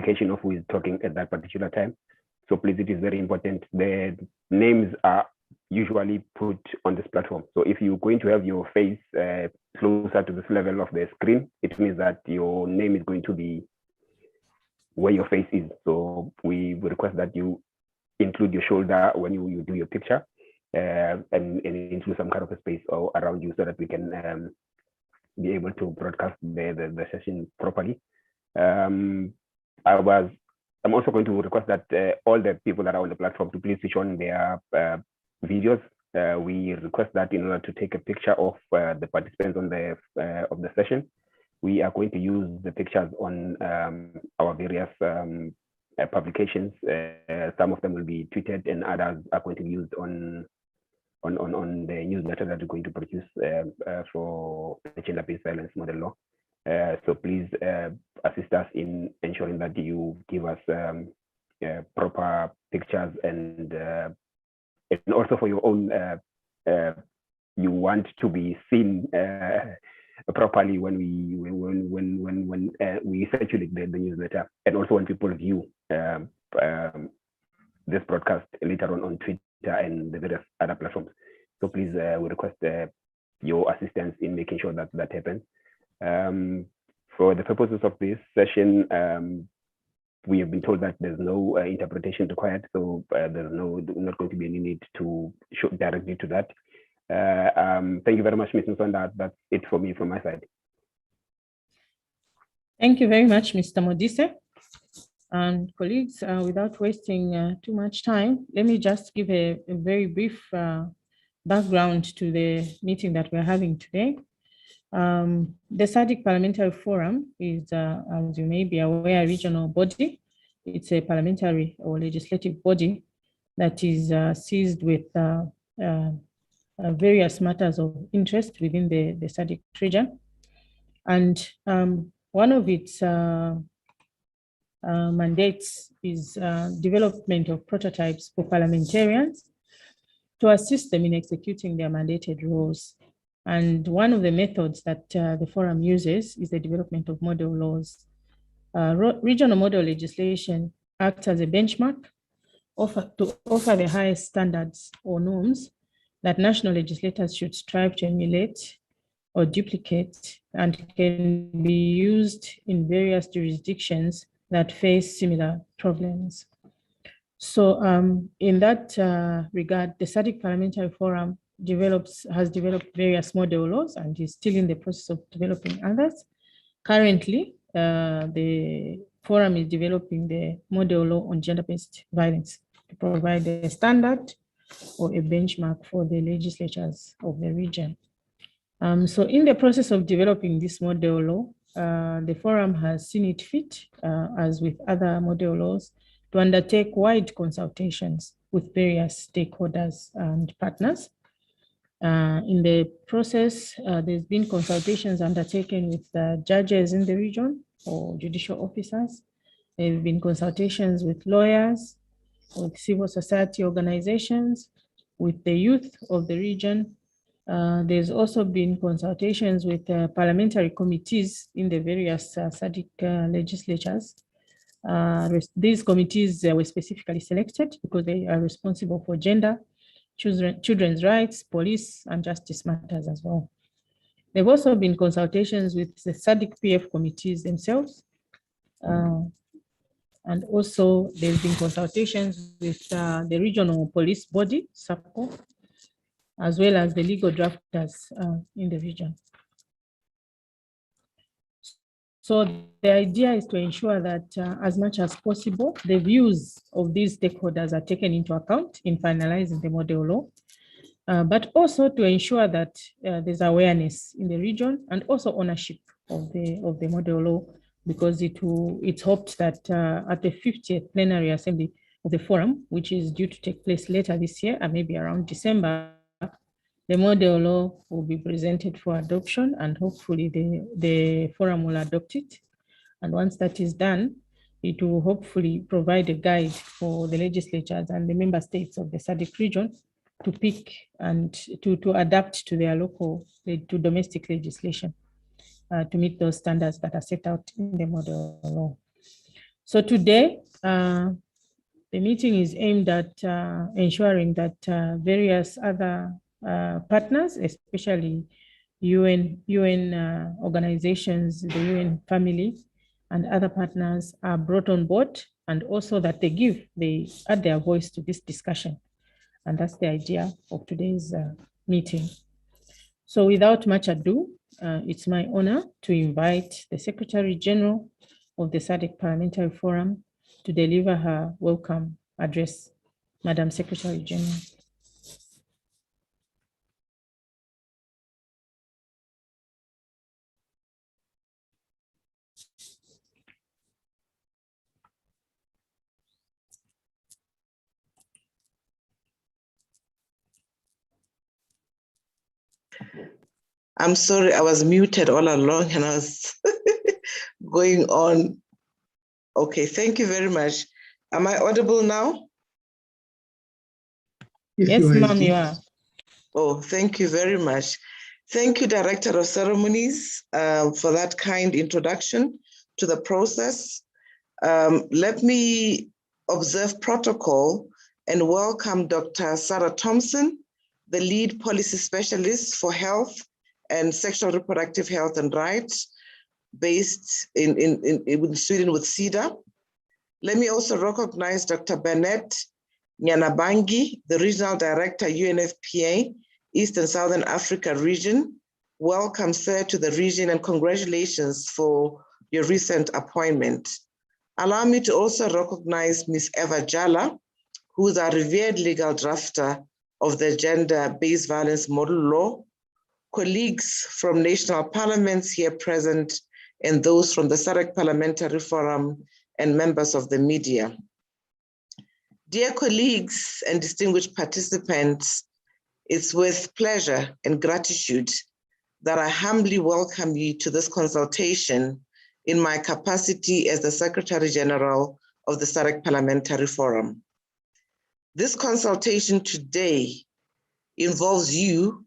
indication of who is talking at that particular time. So please, it is very important. The names are usually put on this platform. So if you're going to have your face closer to this level of the screen, it means that your name is going to be where your face is. So we request that you include your shoulder when you do your picture, and include some kind of a space around you so that we can be able to broadcast the session properly. I'm also going to request that all the people that are on the platform to please switch on their videos. We request that in order to take a picture of the participants on of the session. We are going to use the pictures on our various publications. Some of them will be tweeted, and others are going to be used on the newsletter that we're going to produce for the gender-based violence model law. So please assist us in ensuring that you give us proper pictures, and also for your own, you want to be seen properly when we circulate the newsletter, and also when people view this broadcast later on Twitter and the various other platforms. So please, we request your assistance in making sure that that happens. For the purposes of this session, we have been told that there's no interpretation required, so there's not going to be any need to show directly to that. Thank you very much, Ms. Nsonda. That's it for me from my side. Thank you very much, Mr. Modise. And colleagues, without wasting too much time, let me just give a very brief background to the meeting that we're having today. The SADC Parliamentary Forum is, as you may be aware, a regional body. It's a parliamentary or legislative body that is seized with various matters of interest within the SADC region. And one of its mandates is development of prototypes for parliamentarians to assist them in executing their mandated roles. And one of the methods that the forum uses is the development of model laws. Regional model legislation acts as a benchmark to offer the highest standards or norms that national legislators should strive to emulate or duplicate, and can be used in various jurisdictions that face similar problems. So in that regard, the SADC Parliamentary Forum has developed various model laws and is still in the process of developing others. Currently, the forum is developing the model law on gender-based violence to provide a standard or a benchmark for the legislatures of the region. So in the process of developing this model law, the forum has seen it fit, as with other model laws, to undertake wide consultations with various stakeholders and partners. In the process, there's been consultations undertaken with judges in the region or judicial officers. There have been consultations with lawyers, with civil society organizations, with the youth of the region. There's also been consultations with parliamentary committees in the various SADC legislatures. These committees were specifically selected because they are responsible for gender, children's rights, police, and justice matters as well. There have also been consultations with the SADC PF committees themselves. And also there's been consultations with the regional police body, SAPCO, as well as the legal drafters in the region. So the idea is to ensure that as much as possible, the views of these stakeholders are taken into account in finalizing the model law, but also to ensure that there's awareness in the region and also ownership of the model law, because it's hoped that at the 50th plenary assembly of the forum, which is due to take place later this year and maybe around December, the model law will be presented for adoption, and hopefully the forum will adopt it. And once that is done, it will hopefully provide a guide for the legislatures and the member states of the SADC region to pick and to adapt to their to domestic legislation to meet those standards that are set out in the model law. So today, the meeting is aimed at ensuring that various other partners, especially UN organizations, the UN family, and other partners are brought on board, and also that they add their voice to this discussion. And that's the idea of today's meeting. So without much ado, it's my honor to invite the Secretary General of the SADC Parliamentary Forum to deliver her welcome address. Madam Secretary General. I'm sorry, I was muted all along and I was going on. Okay, thank you very much. Am I audible now? Yes, ma'am, you are. Oh, thank you very much. Thank you, Director of Ceremonies, for that kind introduction to the process. Let me observe protocol and welcome Dr. Sarah Thompson, the lead policy specialist for health and sexual reproductive health and rights based in Sweden with SIDA. Let me also recognize Dr. Bennett Nyanabangi, the Regional Director, UNFPA, East and Southern Africa region. Welcome, sir, to the region and congratulations for your recent appointment. Allow me to also recognize Ms. Eva Jala, who is our revered legal drafter of the Gender-Based Violence Model Law, colleagues from national parliaments here present, and those from the SADC Parliamentary Forum and members of the media. Dear colleagues and distinguished participants, it's with pleasure and gratitude that I humbly welcome you to this consultation in my capacity as the Secretary General of the SADC Parliamentary Forum. This consultation today involves you,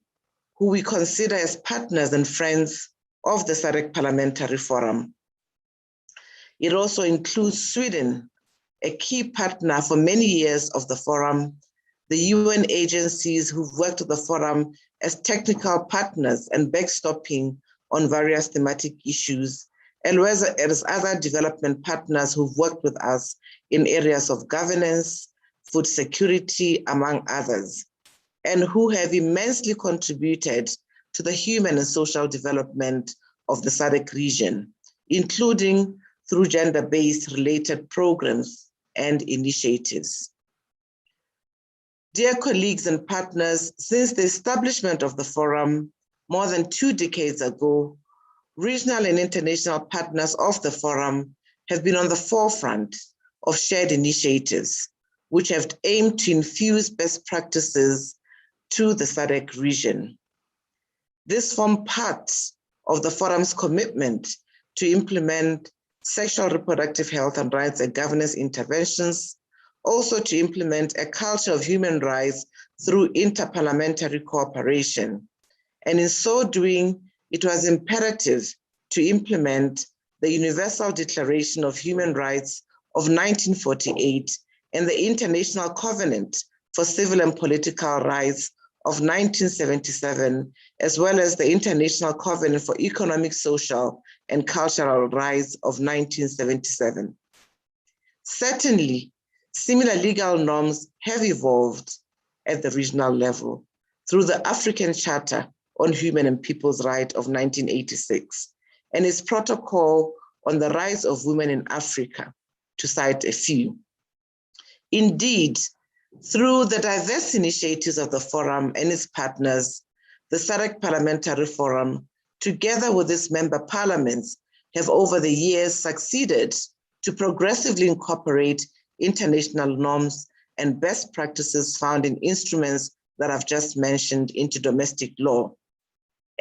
who we consider as partners and friends of the SADC Parliamentary Forum. It also includes Sweden, a key partner for many years of the forum, the UN agencies who've worked with the forum as technical partners and backstopping on various thematic issues, and as other development partners who've worked with us in areas of governance, food security, among others, and who have immensely contributed to the human and social development of the SADC region, including through gender-based related programs and initiatives. Dear colleagues and partners, since the establishment of the forum more than 2 decades ago, regional and international partners of the forum have been on the forefront of shared initiatives, which have aimed to infuse best practices to the SADC region. This forms part of the forum's commitment to implement sexual reproductive health and rights and governance interventions, also to implement a culture of human rights through interparliamentary cooperation. And in so doing, it was imperative to implement the Universal Declaration of Human Rights of 1948 and the International Covenant for Civil and Political Rights of 1977, as well as the International Covenant for Economic, Social, and Cultural Rights of 1977. Certainly, similar legal norms have evolved at the regional level through the African Charter on Human and People's Rights of 1986 and its protocol on the rights of women in Africa, to cite a few. Indeed, through the diverse initiatives of the forum and its partners, the SADC Parliamentary Forum, together with its member parliaments, have over the years succeeded to progressively incorporate international norms and best practices found in instruments that I've just mentioned into domestic law.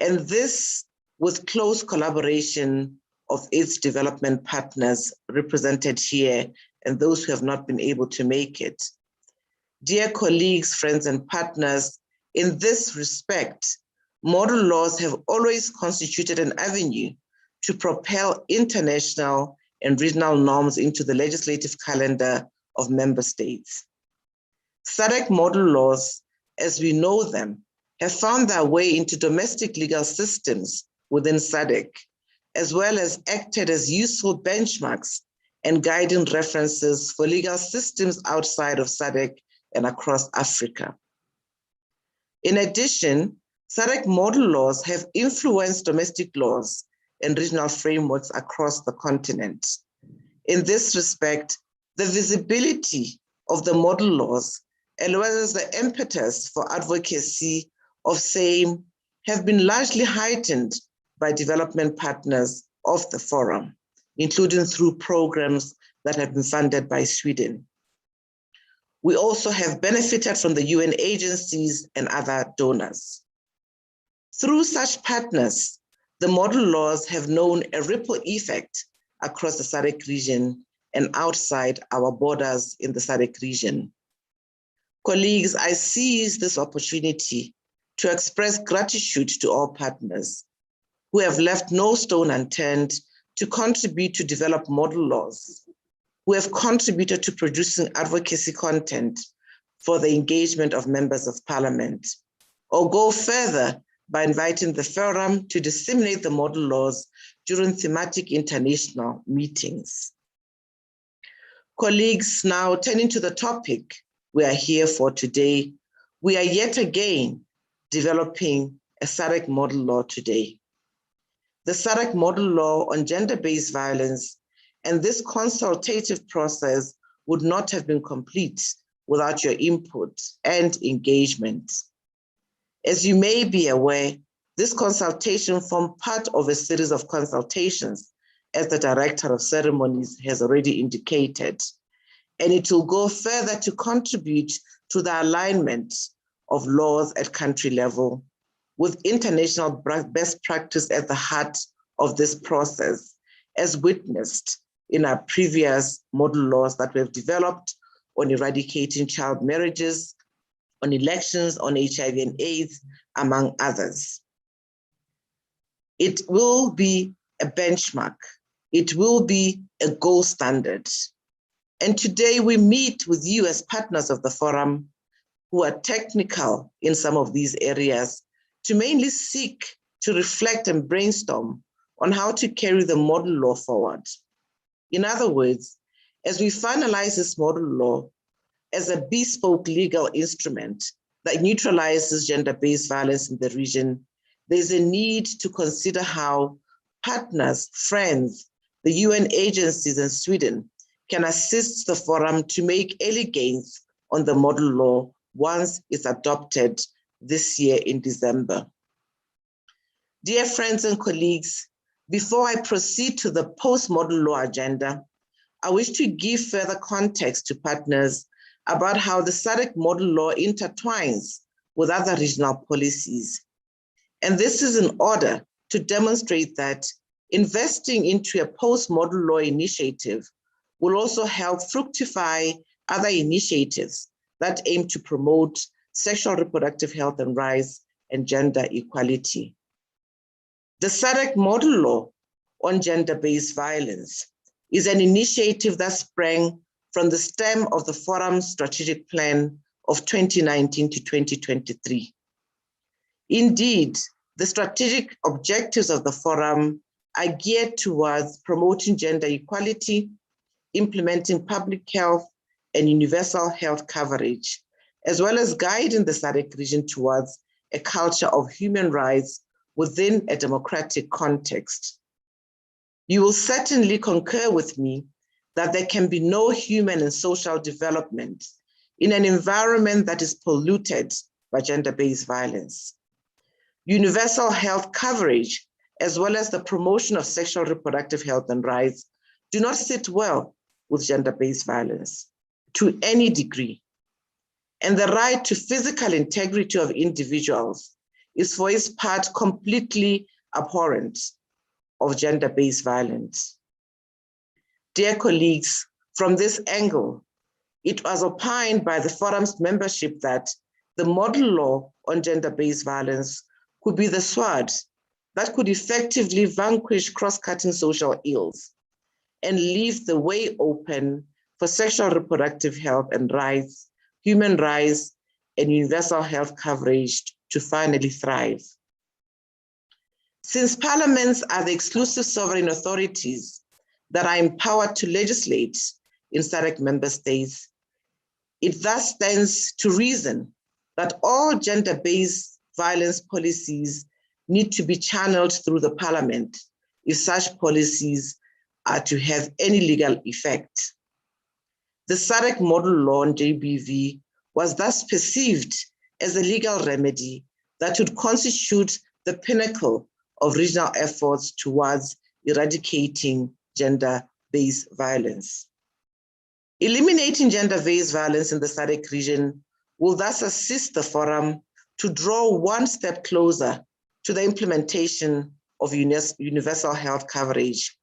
And this with close collaboration of its development partners represented here and those who have not been able to make it. Dear colleagues, friends, and partners, in this respect, model laws have always constituted an avenue to propel international and regional norms into the legislative calendar of member states. SADC model laws, as we know them, have found their way into domestic legal systems within SADC, as well as acted as useful benchmarks and guiding references for legal systems outside of SADC and across Africa. In addition, SADC model laws have influenced domestic laws and regional frameworks across the continent. In this respect, the visibility of the model laws, as well as the impetus for advocacy of same, have been largely heightened by development partners of the forum, including through programs that have been funded by Sweden. We also have benefited from the UN agencies and other donors. Through such partners, the model laws have known a ripple effect across the SADC region and outside our borders in the SADC region. Colleagues, I seize this opportunity to express gratitude to all partners who have left no stone unturned to contribute to develop model laws, who have contributed to producing advocacy content for the engagement of members of parliament, or go further by inviting the forum to disseminate the model laws during thematic international meetings. Colleagues, now turning to the topic we are here for today, we are yet again developing a SADC model law today. The SADC model law on gender-based violence and this consultative process would not have been complete without your input and engagement. As you may be aware, this consultation formed part of a series of consultations, as the Director of Ceremonies has already indicated, and it will go further to contribute to the alignment of laws at country level, with international best practice at the heart of this process, as witnessed in our previous model laws that we have developed on eradicating child marriages, on elections, on HIV and AIDS, among others. It will be a benchmark. It will be a gold standard. And today we meet with you as partners of the forum who are technical in some of these areas to mainly seek to reflect and brainstorm on how to carry the model law forward. In other words, as we finalize this model law as a bespoke legal instrument that neutralizes gender-based violence in the region, there's a need to consider how partners, friends, the UN agencies and Sweden can assist the forum to make early gains on the model law once it's adopted this year in December. Dear friends and colleagues, before I proceed to the post-model law agenda, I wish to give further context to partners about how the SADC model law intertwines with other regional policies. And this is in order to demonstrate that investing into a post-model law initiative will also help fructify other initiatives that aim to promote sexual reproductive health and rights and gender equality. The SADC model law on gender-based violence is an initiative that sprang from the stem of the Forum's strategic plan of 2019 to 2023. Indeed, the strategic objectives of the Forum are geared towards promoting gender equality, implementing public health and universal health coverage, as well as guiding the SADC region towards a culture of human rights within a democratic context. You will certainly concur with me that there can be no human and social development in an environment that is polluted by gender-based violence. Universal health coverage, as well as the promotion of sexual reproductive health and rights, do not sit well with gender-based violence to any degree. And the right to physical integrity of individuals is for its part completely abhorrent of gender-based violence. Dear colleagues, from this angle, it was opined by the Forum's membership that the model law on gender-based violence could be the sword that could effectively vanquish cross-cutting social ills, and leave the way open for sexual reproductive health and rights, human rights, and universal health coverage to finally thrive. Since parliaments are the exclusive sovereign authorities that are empowered to legislate in SADC member states, it thus stands to reason that all gender-based violence policies need to be channeled through the parliament if such policies are to have any legal effect. The SADC model law on GBV was thus perceived as a legal remedy that would constitute the pinnacle of regional efforts towards eradicating gender-based violence. Eliminating gender-based violence in the SADC region will thus assist the forum to draw one step closer to the implementation of universal health coverage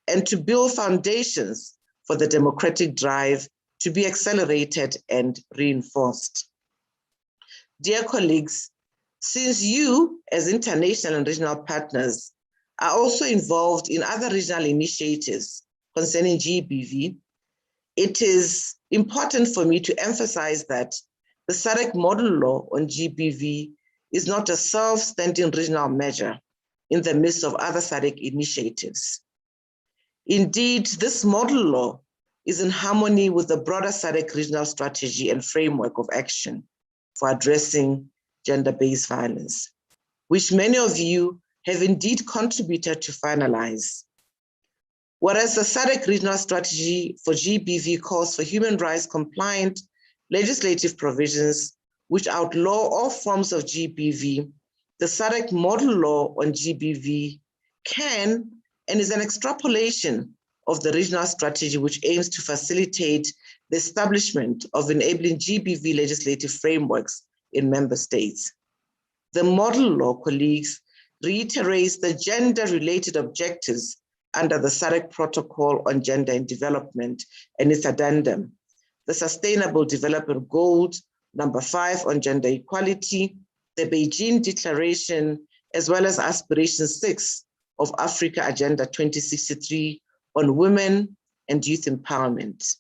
and to build foundations for the democratic drive to be accelerated and reinforced. Dear colleagues, since you, as international and regional partners, are also involved in other regional initiatives concerning GBV, it is important for me to emphasize that the SADC model law on GBV is not a self-standing regional measure in the midst of other SADC initiatives. Indeed, this model law is in harmony with the broader SADC regional strategy and framework of action for addressing gender-based violence, which many of you have indeed contributed to finalize. Whereas the SADC regional strategy for GBV calls for human rights compliant legislative provisions which outlaw all forms of GBV, the SADC model law on GBV can and is an extrapolation of the regional strategy which aims to facilitate the establishment of enabling GBV legislative frameworks in member states. The model law, colleagues, reiterates the gender-related objectives under the SADC Protocol on Gender and Development and its addendum, the Sustainable Development Goal number 5 on gender equality, the Beijing Declaration, as well as Aspiration 6 of Africa Agenda 2063 on women and youth empowerment.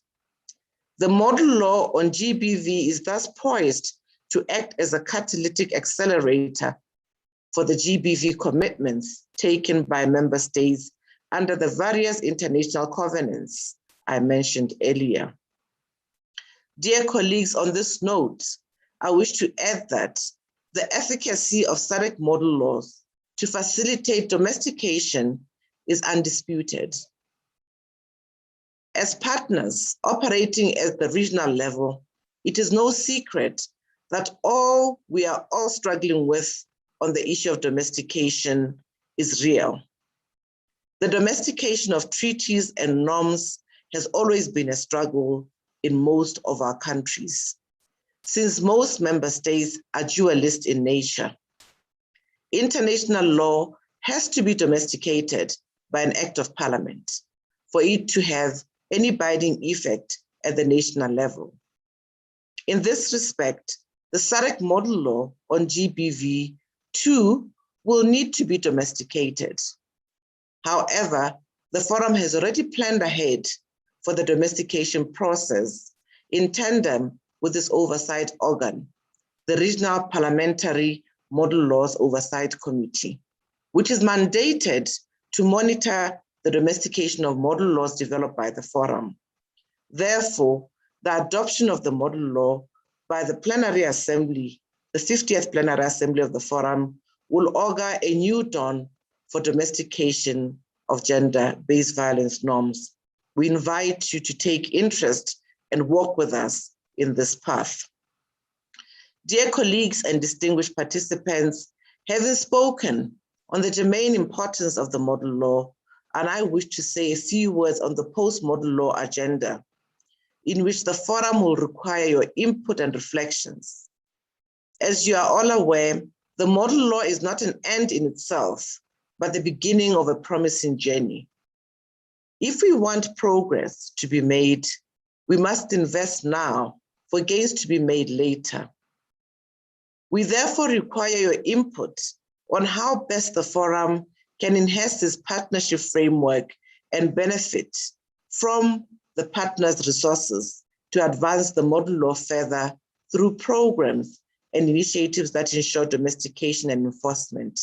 The model law on GBV is thus poised to act as a catalytic accelerator for the GBV commitments taken by member states under the various international covenants I mentioned earlier. Dear colleagues, on this note, I wish to add that the efficacy of SADC model laws to facilitate domestication is undisputed. As partners operating at the regional level, it is no secret that we are all struggling with on the issue of domestication is real. The domestication of treaties and norms has always been a struggle in most of our countries, since most member states are dualist in nature. International law has to be domesticated by an act of parliament for it to have any binding effect at the national level. In this respect, the SADC model law on GBV too will need to be domesticated. However, the forum has already planned ahead for the domestication process in tandem with this oversight organ, the Regional Parliamentary Model Laws Oversight Committee, which is mandated to monitor the domestication of model laws developed by the forum. Therefore, the adoption of the model law by the plenary assembly, the 50th plenary assembly of the forum, will augur a new dawn for domestication of gender-based violence norms. We invite you to take interest and work with us in this path. Dear colleagues and distinguished participants, having spoken on the germane importance of the model law, and I wish to say a few words on the post-model law agenda, in which the forum will require your input and reflections. As you are all aware, the model law is not an end in itself, but the beginning of a promising journey. If we want progress to be made, we must invest now for gains to be made later. We therefore require your input on how best the forum can enhance this partnership framework and benefit from the partners' resources to advance the model law further through programs and initiatives that ensure domestication and enforcement.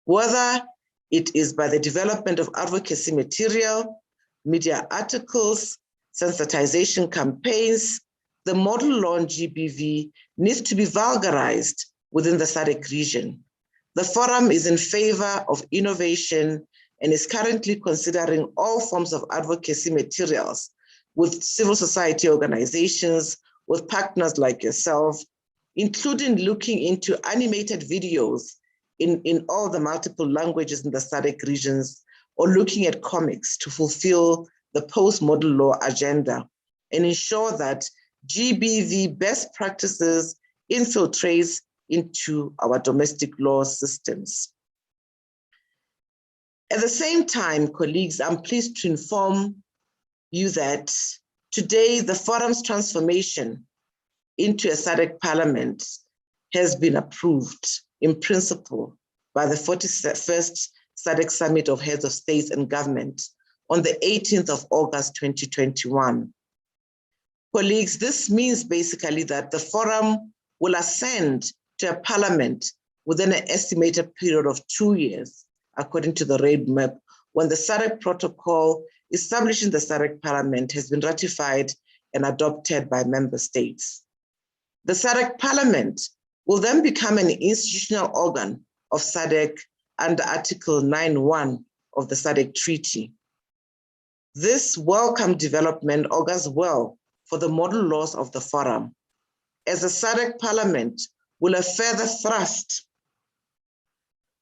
Whether it is by the development of advocacy material, media articles, sensitization campaigns, the model law on GBV needs to be vulgarized within the SADC region. The forum is in favor of innovation and is currently considering all forms of advocacy materials with civil society organizations, with partners like yourself, including looking into animated videos in all the multiple languages in the SADC regions, or looking at comics to fulfill the post-model law agenda and ensure that GBV best practices infiltrates into our domestic law systems. At the same time, colleagues, I'm pleased to inform you that today the forum's transformation into a SADC parliament has been approved in principle by the 41st SADC Summit of Heads of States and Government on the 18th of August, 2021. Colleagues, this means basically that the forum will ascend to a parliament within an estimated period of 2 years, according to the roadmap, when the SADC protocol establishing the SADC parliament has been ratified and adopted by member states. The SADC parliament will then become an institutional organ of SADC under Article 9.1 of the SADC Treaty. This welcome development augurs well for the model laws of the forum, as the SADC parliament will have further thrust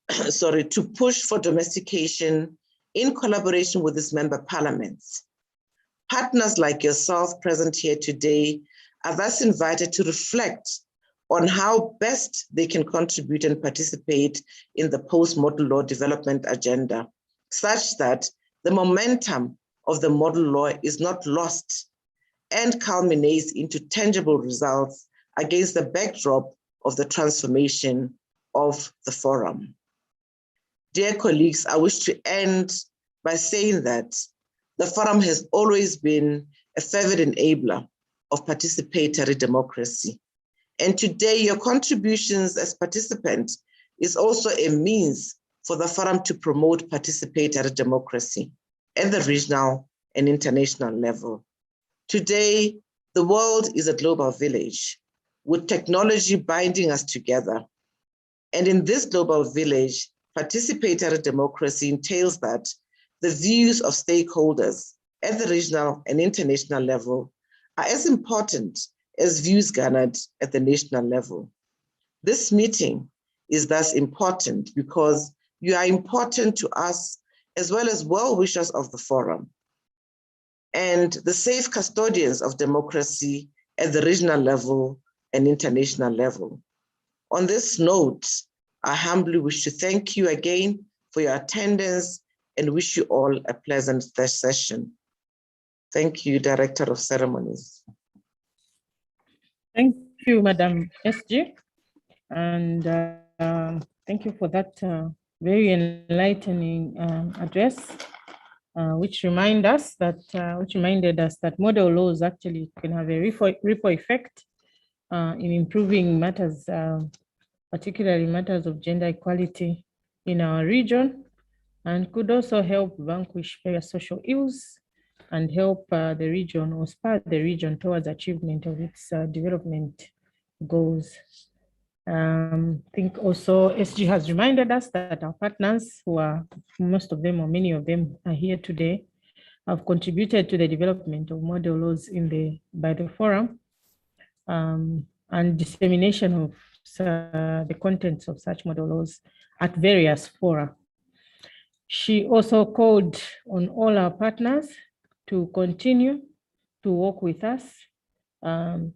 to push for domestication in collaboration with its member parliaments. Partners like yourself present here today are thus invited to reflect on how best they can contribute and participate in the post-model law development agenda, such that the momentum of the model law is not lost and culminates into tangible results against the backdrop of the transformation of the forum. Dear colleagues, I wish to end by saying that the forum has always been a fervent enabler of participatory democracy. And today, your contributions as participants is also a means for the forum to promote participatory democracy at the regional and international level. Today, the world is a global village with technology binding us together. And in this global village, participatory democracy entails that the views of stakeholders at the regional and international level are as important as views garnered at the national level. This meeting is thus important because you are important to us as well as well-wishers of the forum and the safe custodians of democracy at the regional level and international level. On this note, I humbly wish to thank you again for your attendance and wish you all a pleasant session. Thank you, Director of Ceremonies. Thank you, Madam SG. And thank you for that very enlightening address, which reminded us that model laws actually can have a ripple effect in improving matters, particularly matters of gender equality in our region, and could also help vanquish various social ills and help the region or spur the region towards achievement of its development goals. I think also SG has reminded us that our partners, who are most of them or many of them are here today, have contributed to the development of model laws by the forum and dissemination of the contents of such model laws at various fora. She also called on all our partners to continue to work with us on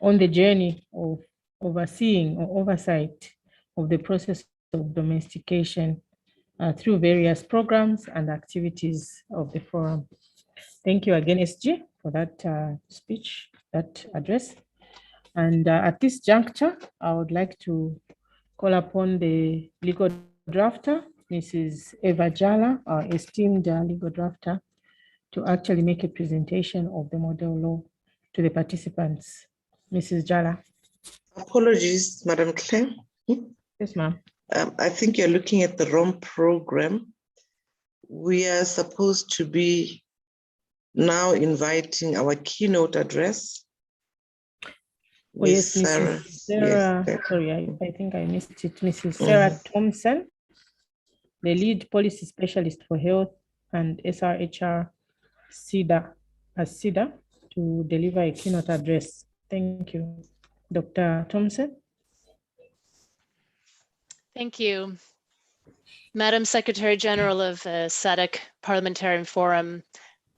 the journey of overseeing or oversight of the process of domestication through various programs and activities of the forum. Thank you again, SG, for that speech, that address. And at this juncture, I would like to call upon the legal drafter, Mrs. Eva Jala, our esteemed legal drafter, to actually make a presentation of the model law to the participants. Mrs. Jala. Apologies, Madam Claire. Yes, ma'am. I think you're looking at the wrong program. We are supposed to be now inviting our keynote address. Oh, yes, Sarah. Mrs. Sarah. Yes. Sorry, I think I missed it. Mrs. Sarah Thompson, the lead policy specialist for health and SRHR SIDA, to deliver a keynote address. Thank you. Dr. Thompson. Thank you. Madam Secretary General of SADC Parliamentarian Forum,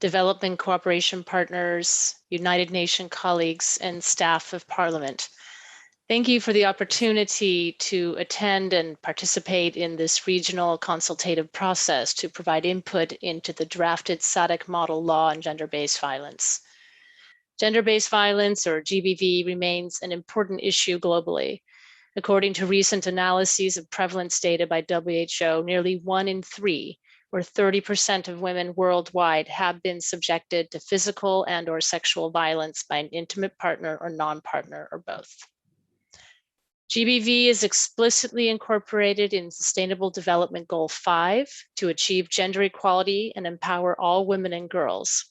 Development Cooperation Partners, United Nations colleagues, and staff of Parliament. Thank you for the opportunity to attend and participate in this regional consultative process to provide input into the drafted SADC model law on gender-based violence. Gender-based violence, or GBV, remains an important issue globally. According to recent analyses of prevalence data by WHO, nearly 1 in 3, or 30% of women worldwide, have been subjected to physical and/or sexual violence by an intimate partner or non-partner or both. GBV is explicitly incorporated in Sustainable Development Goal 5 to achieve gender equality and empower all women and girls.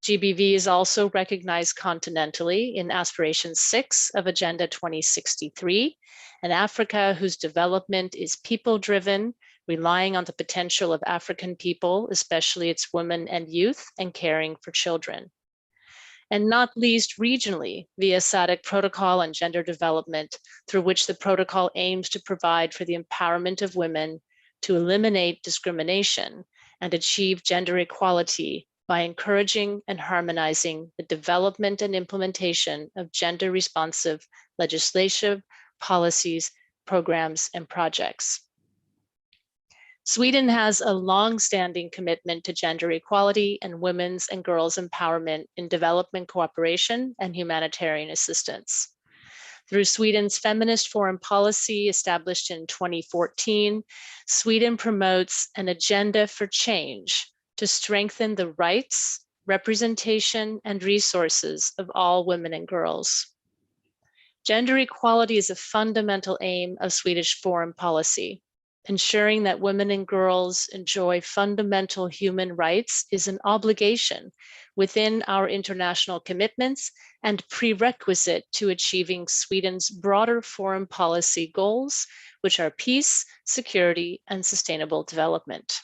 GBV is also recognized continentally in Aspiration 6 of Agenda 2063, and Africa, whose development is people-driven, relying on the potential of African people, especially its women and youth, and caring for children. And not least regionally, via SADC Protocol on Gender Development, through which the protocol aims to provide for the empowerment of women, to eliminate discrimination, and achieve gender equality by encouraging and harmonizing the development and implementation of gender-responsive legislation, policies, programs, and projects. Sweden has a long-standing commitment to gender equality and women's and girls' empowerment in development cooperation and humanitarian assistance. Through Sweden's feminist foreign policy established in 2014, Sweden promotes an agenda for change to strengthen the rights, representation, and resources of all women and girls. Gender equality is a fundamental aim of Swedish foreign policy. Ensuring that women and girls enjoy fundamental human rights is an obligation within our international commitments and prerequisite to achieving Sweden's broader foreign policy goals, which are peace, security, and sustainable development.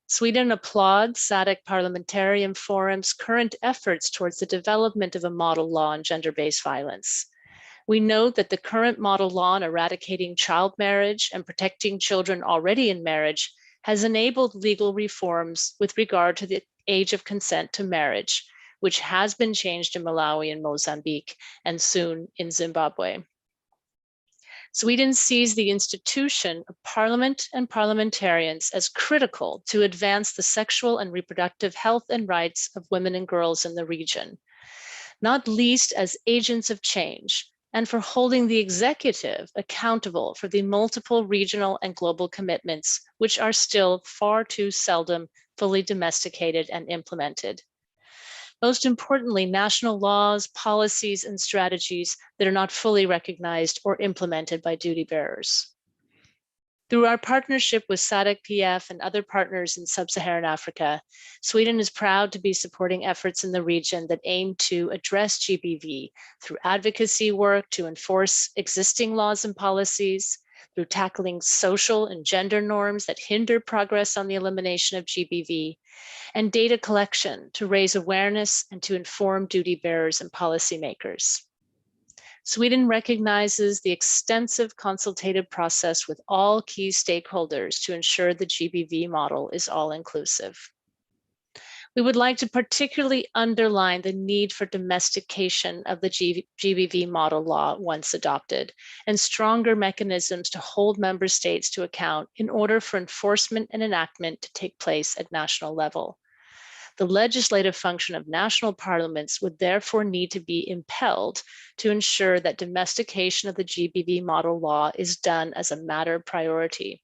Sweden applauds SADC Parliamentarian Forum's current efforts towards the development of a model law on gender-based violence. We note that the current model law on eradicating child marriage and protecting children already in marriage has enabled legal reforms with regard to the age of consent to marriage, which has been changed in Malawi and Mozambique, and soon in Zimbabwe. Sweden sees the institution of parliament and parliamentarians as critical to advance the sexual and reproductive health and rights of women and girls in the region, not least as agents of change, and for holding the executive accountable for the multiple regional and global commitments, which are still far too seldom fully domesticated and implemented. Most importantly, national laws, policies, and strategies that are not fully recognized or implemented by duty bearers. Through our partnership with SADC-PF and other partners in sub-Saharan Africa, Sweden is proud to be supporting efforts in the region that aim to address GBV through advocacy work to enforce existing laws and policies, through tackling social and gender norms that hinder progress on the elimination of GBV, and data collection to raise awareness and to inform duty bearers and policymakers. Sweden recognizes the extensive consultative process with all key stakeholders to ensure the GBV model is all-inclusive. We would like to particularly underline the need for domestication of the GBV model law once adopted, and stronger mechanisms to hold member states to account in order for enforcement and enactment to take place at national level. The legislative function of national parliaments would therefore need to be impelled to ensure that domestication of the GBV model law is done as a matter of priority.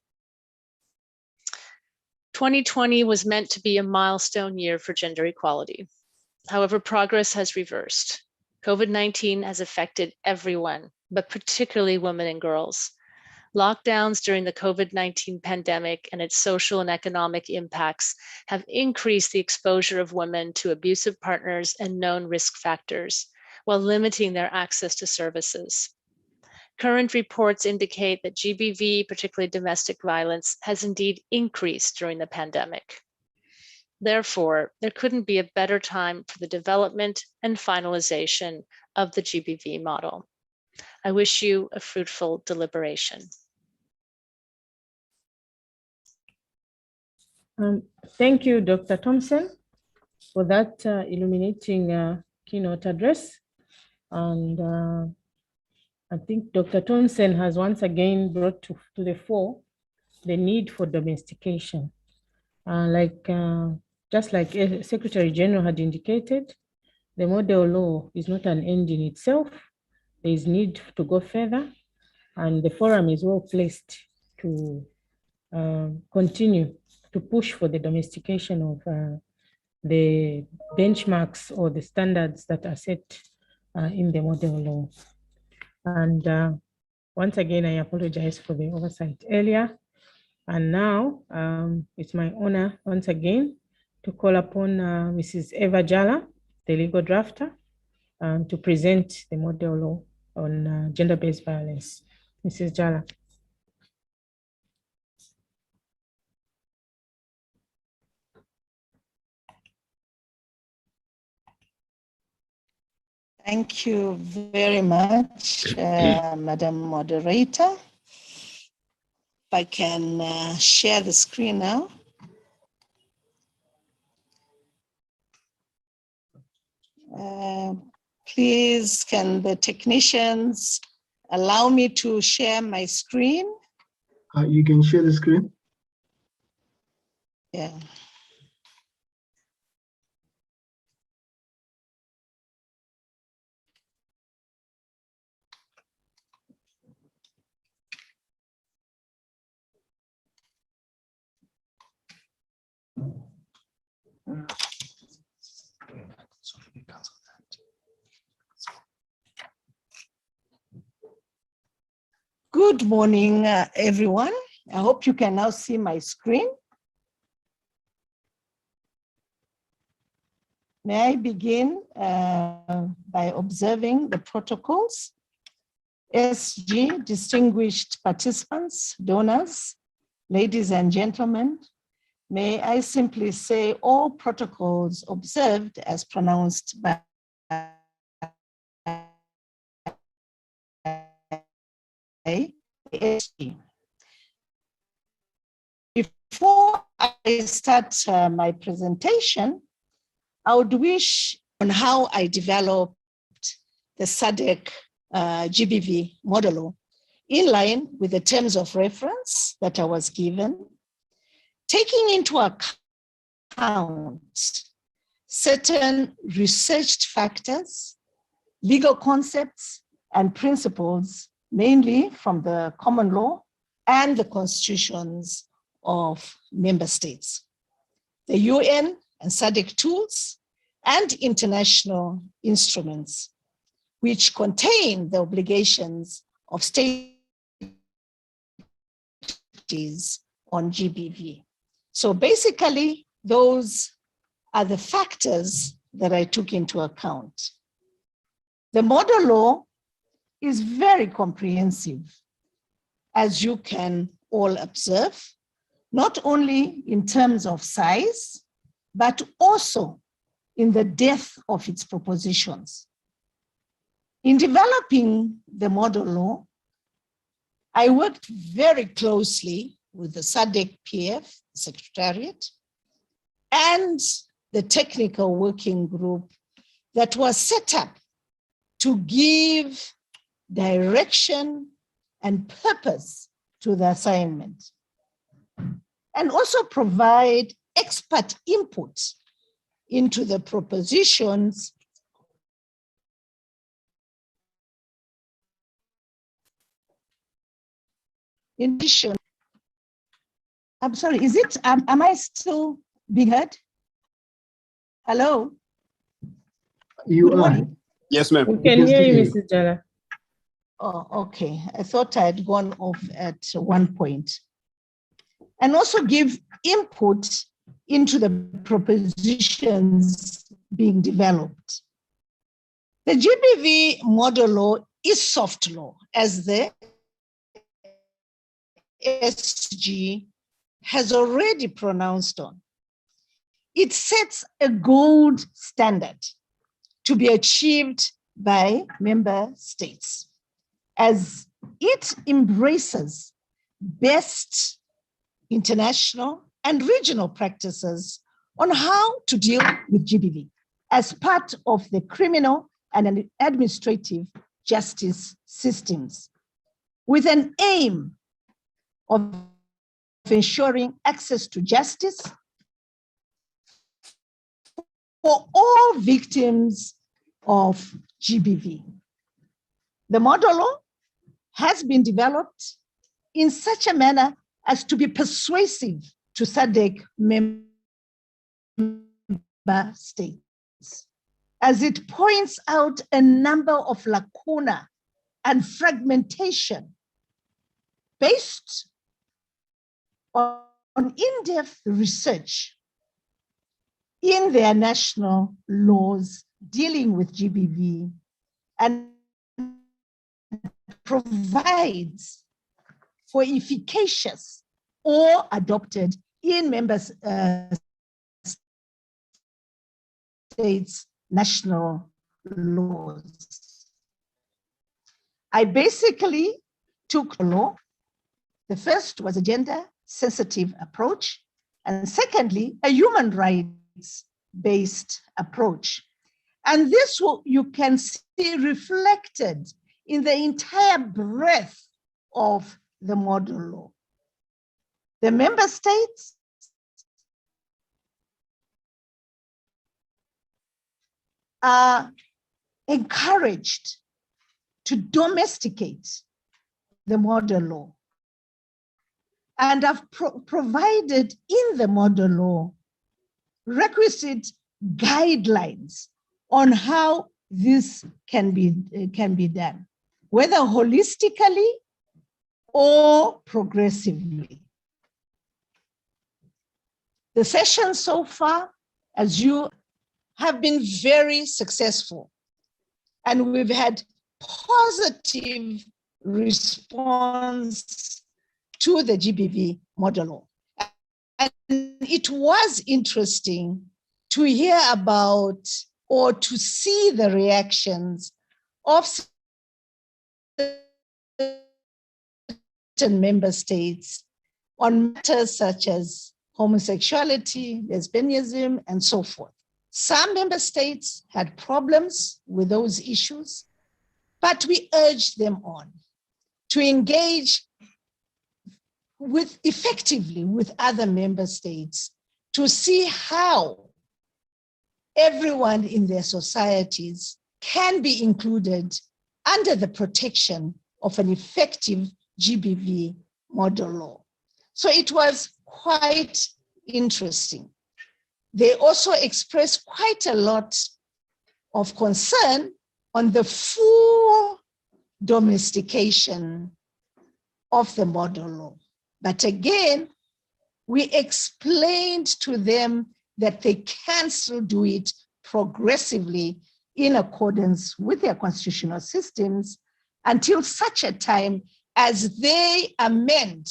2020 was meant to be a milestone year for gender equality. However, progress has reversed. COVID-19 has affected everyone, but particularly women and girls. Lockdowns during the COVID-19 pandemic and its social and economic impacts have increased the exposure of women to abusive partners and known risk factors, while limiting their access to services. Current reports indicate that GBV, particularly domestic violence, has indeed increased during the pandemic. Therefore, there couldn't be a better time for the development and finalization of the GBV model. I wish you a fruitful deliberation. Thank you, Dr. Thompson, for that illuminating keynote address. And I think Dr. Thompson has once again brought to the fore the need for domestication. Just like Secretary General had indicated, the model law is not an end in itself. There is need to go further, and the forum is well placed to continue to push for the domestication of the benchmarks or the standards that are set in the model law. And once again, I apologize for the oversight earlier. And now it's my honor once again to call upon Mrs. Eva Jala, the legal drafter, to present the model law on gender-based violence. Mrs. Jala. Thank you very much, Madam Moderator. If I can share the screen now. Please, can the technicians allow me to share my screen? You can share the screen. Yeah. Good morning, everyone. I hope you can now see my screen. May I begin by observing the protocols? SG, distinguished participants, donors, ladies and gentlemen, may I simply say all protocols observed as pronounced by SG. Before I start my presentation, I would wish on how I developed the SADC GBV model in line with the terms of reference that I was given, taking into account certain researched factors, legal concepts, and principles, mainly from the common law and the constitutions of member states, the UN and SADC tools, and international instruments, which contain the obligations of states on GBV. So basically, those are the factors that I took into account. The model law is very comprehensive, as you can all observe, not only in terms of size, but also in the depth of its propositions. In developing the model law, I worked very closely with the SADC PF Secretariat and the technical working group that was set up to give direction and purpose to the assignment, and also provide expert input into the propositions in addition. I'm sorry, is it, am I still being heard? Hello? You Good are. morning. Yes, ma'am. We can hear you, Mrs. Jala. Oh, okay. I thought I had gone off at one point. And also give input into the propositions being developed. The GBV model law is soft law, as the SG has already pronounced on. It sets a gold standard to be achieved by member states, as it embraces best international and regional practices on how to deal with GBV as part of the criminal and administrative justice systems, with an aim of ensuring access to justice for all victims of GBV. The model law has been developed in such a manner as to be persuasive to SADC member states, as it points out a number of lacuna and fragmentation based on in-depth research in their national laws dealing with GBV, and provides for efficacious or adopted in member states' national laws. I basically took a law. The first was a gender-sensitive approach, and secondly, a human rights-based approach. And this you can see reflected in the entire breadth of the model law. The member states are encouraged to domesticate the model law and have provided in the model law requisite guidelines on how this can be done, whether holistically or progressively. The sessions so far, as you have been very successful, and we've had positive response to the GBV model law. And it was interesting to hear about or to see the reactions of certain member states on matters such as homosexuality, lesbianism, and so forth. Some member states had problems with those issues, but we urged them on to engage effectively with other member states to see how everyone in their societies can be included under the protection of an effective GBV model law. So it was quite interesting. They also expressed quite a lot of concern on the full domestication of the model law. But again, we explained to them that they can still do it progressively in accordance with their constitutional systems until such a time as they amend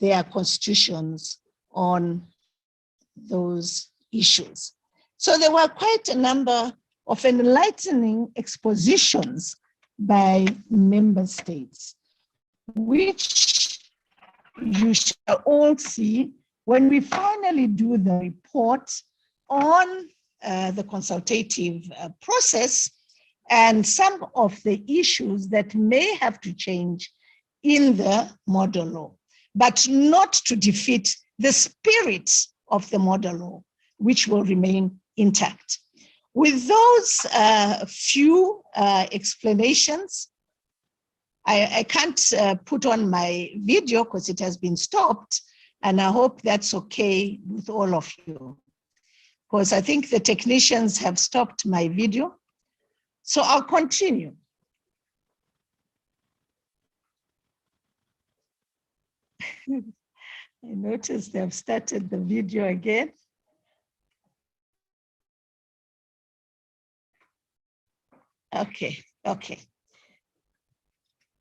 their constitutions on those issues. So there were quite a number of enlightening expositions by member states, which you shall all see when we finally do the report on the consultative process and some of the issues that may have to change in the model law, but not to defeat the spirit of the model law, which will remain intact. With those few explanations, I can't put on my video because it has been stopped, And I hope that's okay with all of you, because I think the technicians have stopped my video. So I'll continue. I noticed they've started the video again. Okay.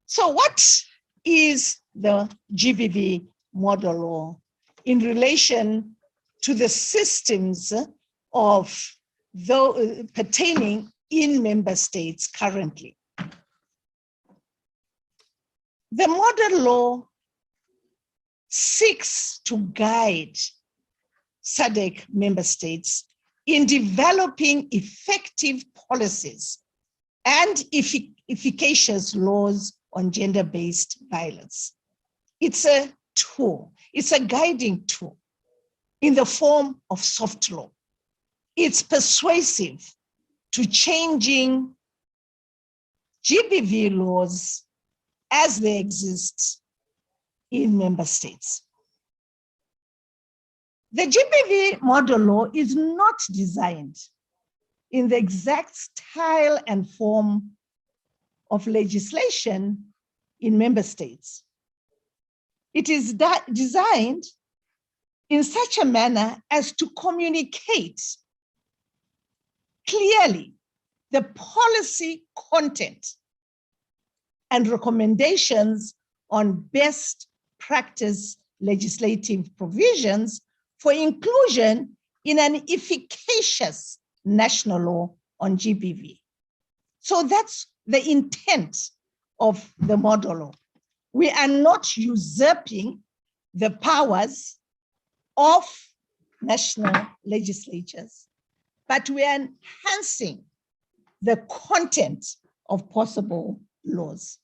So what is the GBV model law in relation to the systems of those pertaining in member states currently? The model law seeks to guide SADC member states in developing effective policies and efficacious laws on gender-based violence. It's a tool, it's a guiding tool in the form of soft law. It's persuasive to changing GBV laws as they exist in member states. The GBV model law is not designed in the exact style and form of legislation in member states. It is designed in such a manner as to communicate clearly the policy content and recommendations on best practice legislative provisions for inclusion in an efficacious national law on GBV. So that's the intent of the model law. We are not usurping the powers of national legislatures, but we are enhancing the content of possible laws.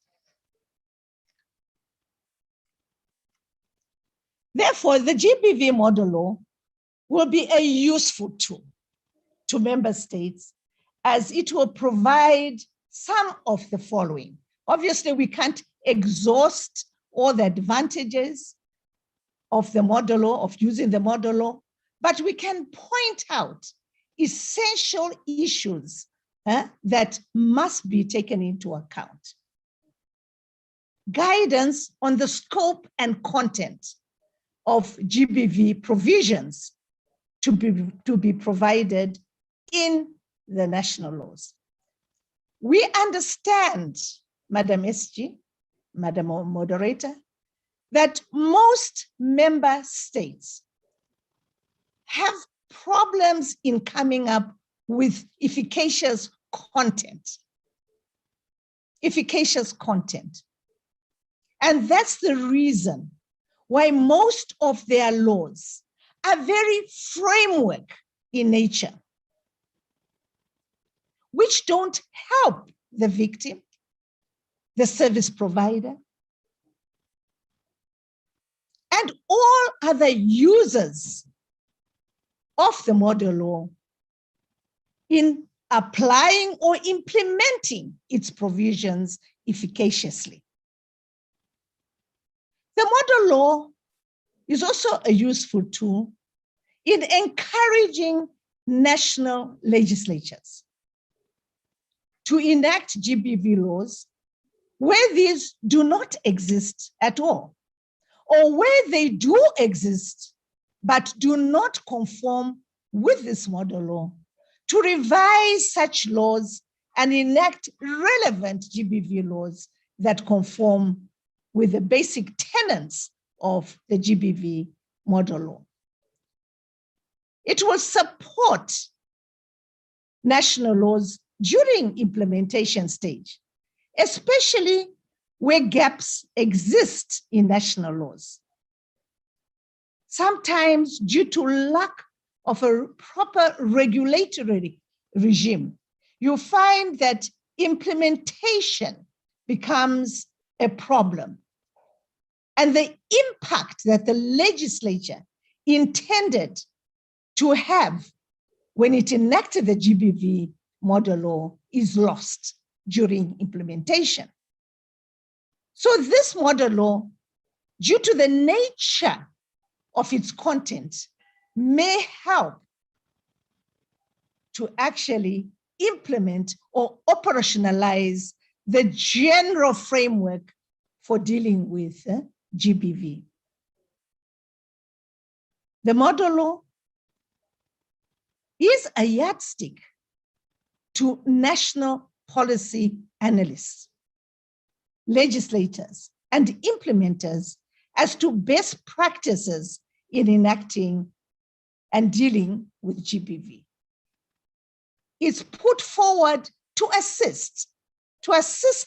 Therefore, the GBV model law will be a useful tool to member states as it will provide some of the following. Obviously, we can't exhaust all the advantages of the model law, of using the model law, but we can point out essential issues that must be taken into account. Guidance on the scope and content of GBV provisions to be provided in the national laws. We understand, Madam SG, Madam Moderator, that most member states have problems in coming up with efficacious content. And that's the reason why most of their laws are very framework in nature, which don't help the victim, the service provider, and all other users of the model law in applying or implementing its provisions efficaciously. The model law is also a useful tool in encouraging national legislatures to enact GBV laws where these do not exist at all, or where they do exist but do not conform with this model law, to revise such laws and enact relevant GBV laws that conform with the basic tenets of the GBV model law. It will support national laws during implementation stage, especially where gaps exist in national laws. Sometimes due to lack of a proper regulatory regime, you find that implementation becomes a problem. And the impact that the legislature intended to have when it enacted the GBV model law is lost during implementation. So this model law, due to the nature of its content may help to actually implement or operationalize the general framework for dealing with GBV. The model law is a yardstick to national policy analysts, legislators, and implementers as to best practices in enacting and dealing with GBV. It's put forward to assist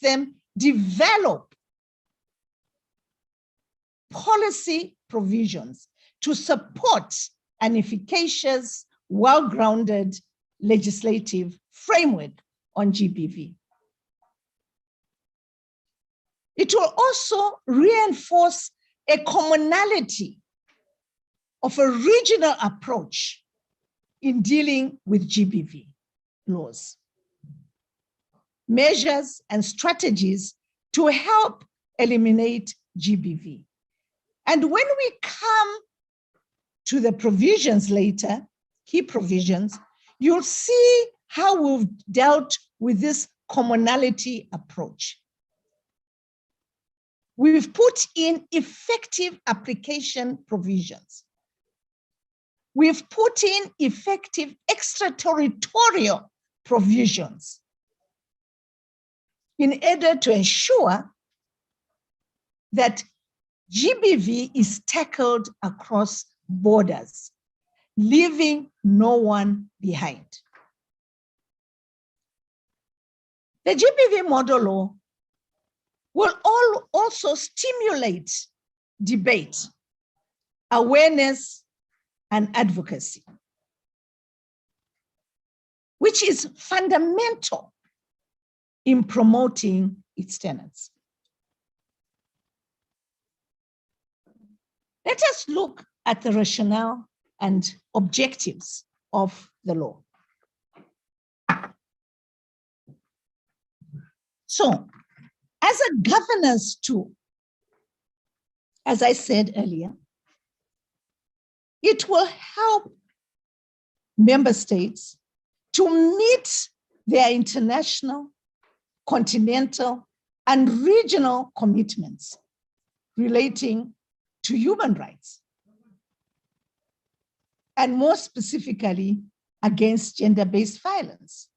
them develop policy provisions to support an efficacious, well-grounded legislative framework on GBV. It will also reinforce a commonality of a regional approach in dealing with GBV laws, measures and strategies to help eliminate GBV. And when we come to the provisions later, key provisions, you'll see how we've dealt with this commonality approach. We've put in effective application provisions. We've put in effective extraterritorial provisions in order to ensure that GBV is tackled across borders, leaving no one behind. The GBV model law will also stimulate debate, awareness, and advocacy, which is fundamental in promoting its tenets. Let us look at the rationale and objectives of the law. So, as a governance tool, as I said earlier, it will help member states to meet their international, continental, and regional commitments relating to human rights, and more specifically, against gender-based violence.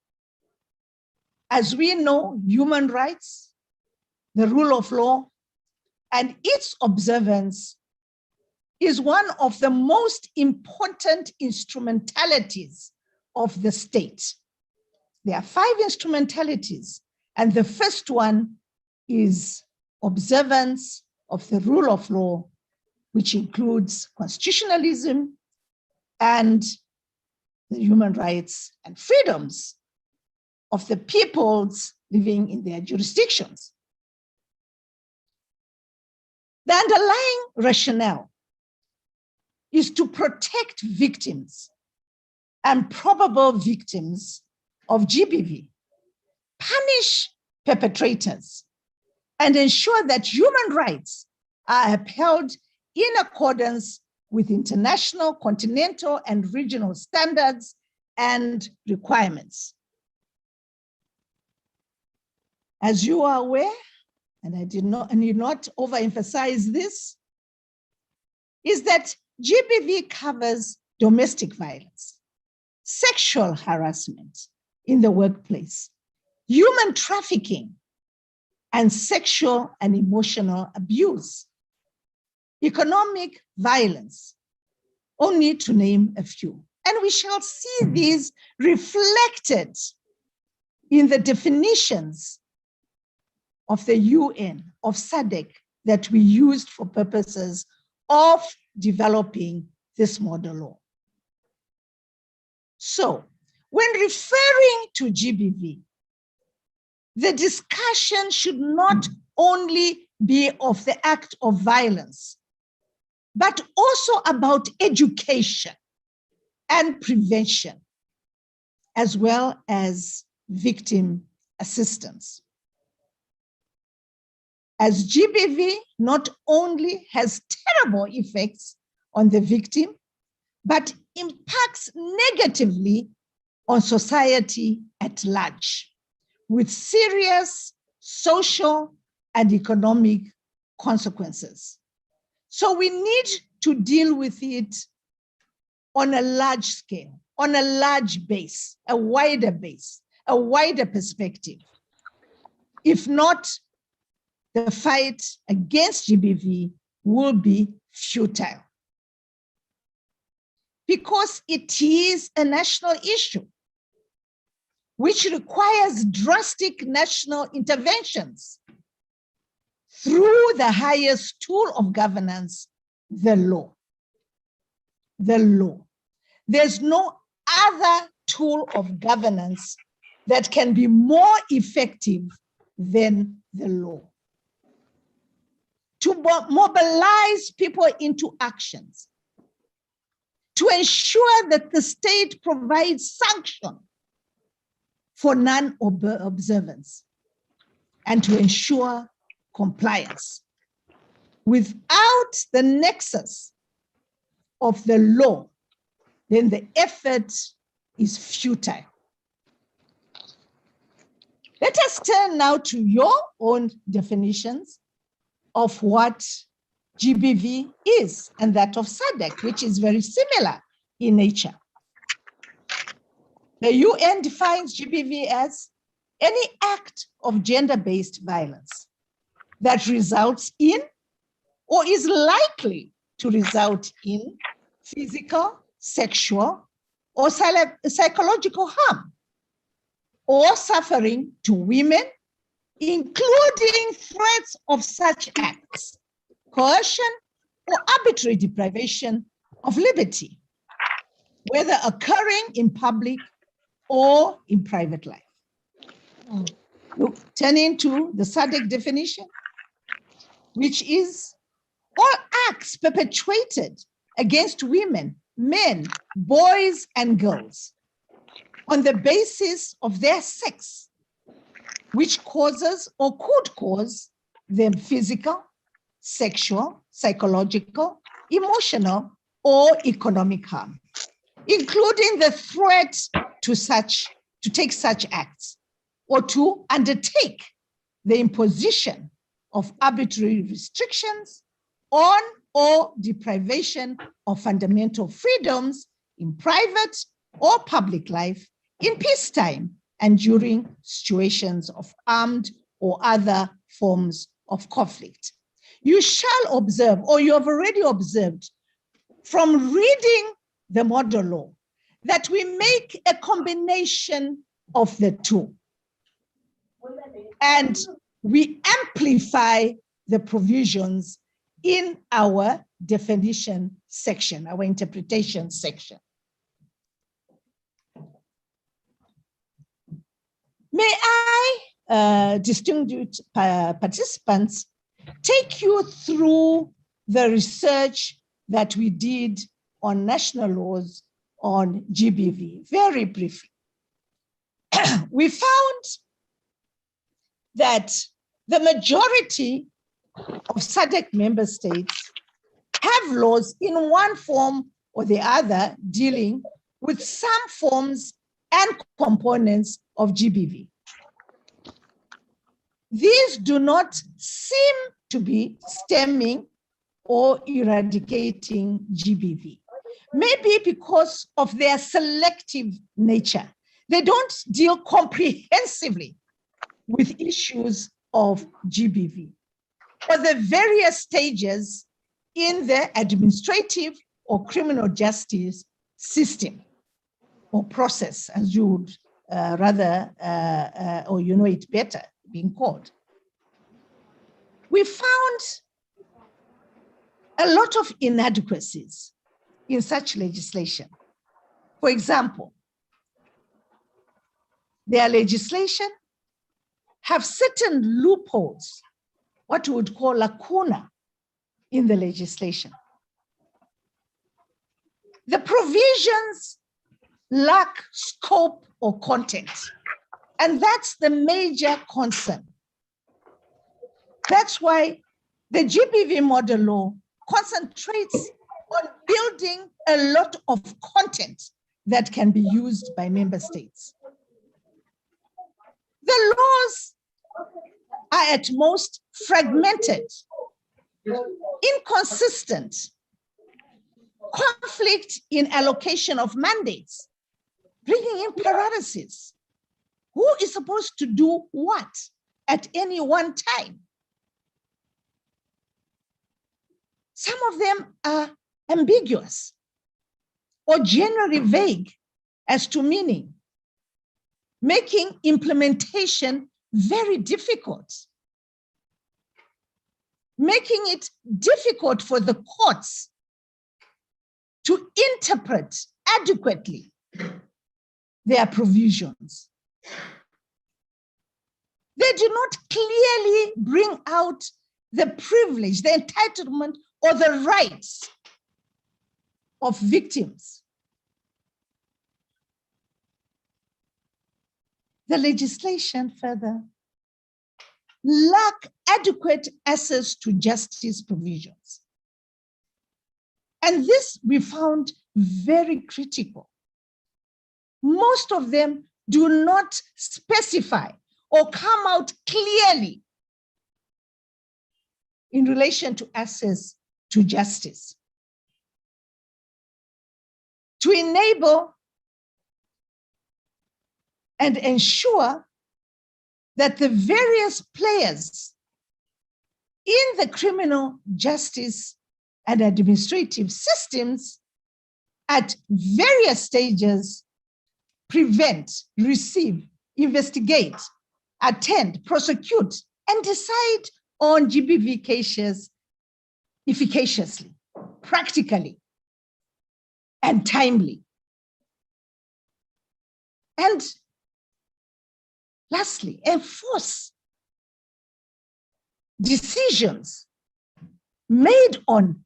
As we know, human rights, the rule of law, and its observance is one of the most important instrumentalities of the state. There are 5 instrumentalities, and the first one is observance of the rule of law, which includes constitutionalism and the human rights and freedoms of the peoples living in their jurisdictions. The underlying rationale is to protect victims and probable victims of GBV, punish perpetrators, and ensure that human rights are upheld in accordance with international, continental, and regional standards and requirements. As you are aware, and I did not overemphasize this, is that GBV covers domestic violence, sexual harassment in the workplace, human trafficking, and sexual and emotional abuse, economic violence, only to name a few. And we shall see these reflected in the definitions of the UN, of SADC, that we used for purposes of developing this model law. So, when referring to GBV, the discussion should not only be of the act of violence, but also about education and prevention, as well as victim assistance. As GBV not only has terrible effects on the victim, but impacts negatively on society at large, with serious social and economic consequences. So we need to deal with it on a large scale, on a large base, a wider perspective. If not, the fight against GBV will be futile, because it is a national issue which requires drastic national interventions through the highest tool of governance, the law. The law. There's no other tool of governance that can be more effective than the law. To mobilize people into actions, to ensure that the state provides sanction for non-observance, and to ensure compliance. Without the nexus of the law, then the effort is futile. Let us turn now to your own definitions of what GBV is, and that of SADC, which is very similar in nature. The UN defines GBV as any act of gender-based violence that results in or is likely to result in physical, sexual, or psychological harm or suffering to women, including threats of such acts, coercion, or arbitrary deprivation of liberty, whether occurring in public or in private life. Turning to the SADC definition, which is all acts perpetrated against women, men, boys, and girls on the basis of their sex, which causes or could cause them physical, sexual, psychological, emotional, or economic harm, including the threat to take such acts or to undertake the imposition of arbitrary restrictions on or deprivation of fundamental freedoms in private or public life in peacetime and during situations of armed or other forms of conflict. You shall observe, or you have already observed from reading the model law, that we make a combination of the two. And we amplify the provisions in our definition section, our interpretation section. May I, distinguished participants, take you through the research that we did on national laws on GBV, very briefly. We found that the majority of SADC member states have laws in one form or the other dealing with some forms and components of GBV. These do not seem to be stemming or eradicating GBV, maybe because of their selective nature. They don't deal comprehensively with issues of GBV or the various stages in the administrative or criminal justice system or process, as you would rather, or you know it better, being called. We found a lot of inadequacies in such legislation. For example, their legislation have certain loopholes, what we would call lacuna in the legislation. The provisions lack scope or content, and that's the major concern. That's why the GBV model law concentrates on building a lot of content that can be used by member states. The laws are at most fragmented, inconsistent, conflict in allocation of mandates, bringing in paralysis. Who is supposed to do what at any one time? Some of them are ambiguous or generally vague as to meaning, making implementation very difficult, making it difficult for the courts to interpret adequately their provisions. They do not clearly bring out the privilege, the entitlement, or the rights of victims. The legislation further lack adequate access to justice provisions. And this we found very critical. Most of them do not specify or come out clearly in relation to access to justice. To enable and ensure that the various players in the criminal justice and administrative systems at various stages prevent, receive, investigate, attend, prosecute, and decide on GBV cases efficaciously, practically, and timely. And lastly, enforce decisions made on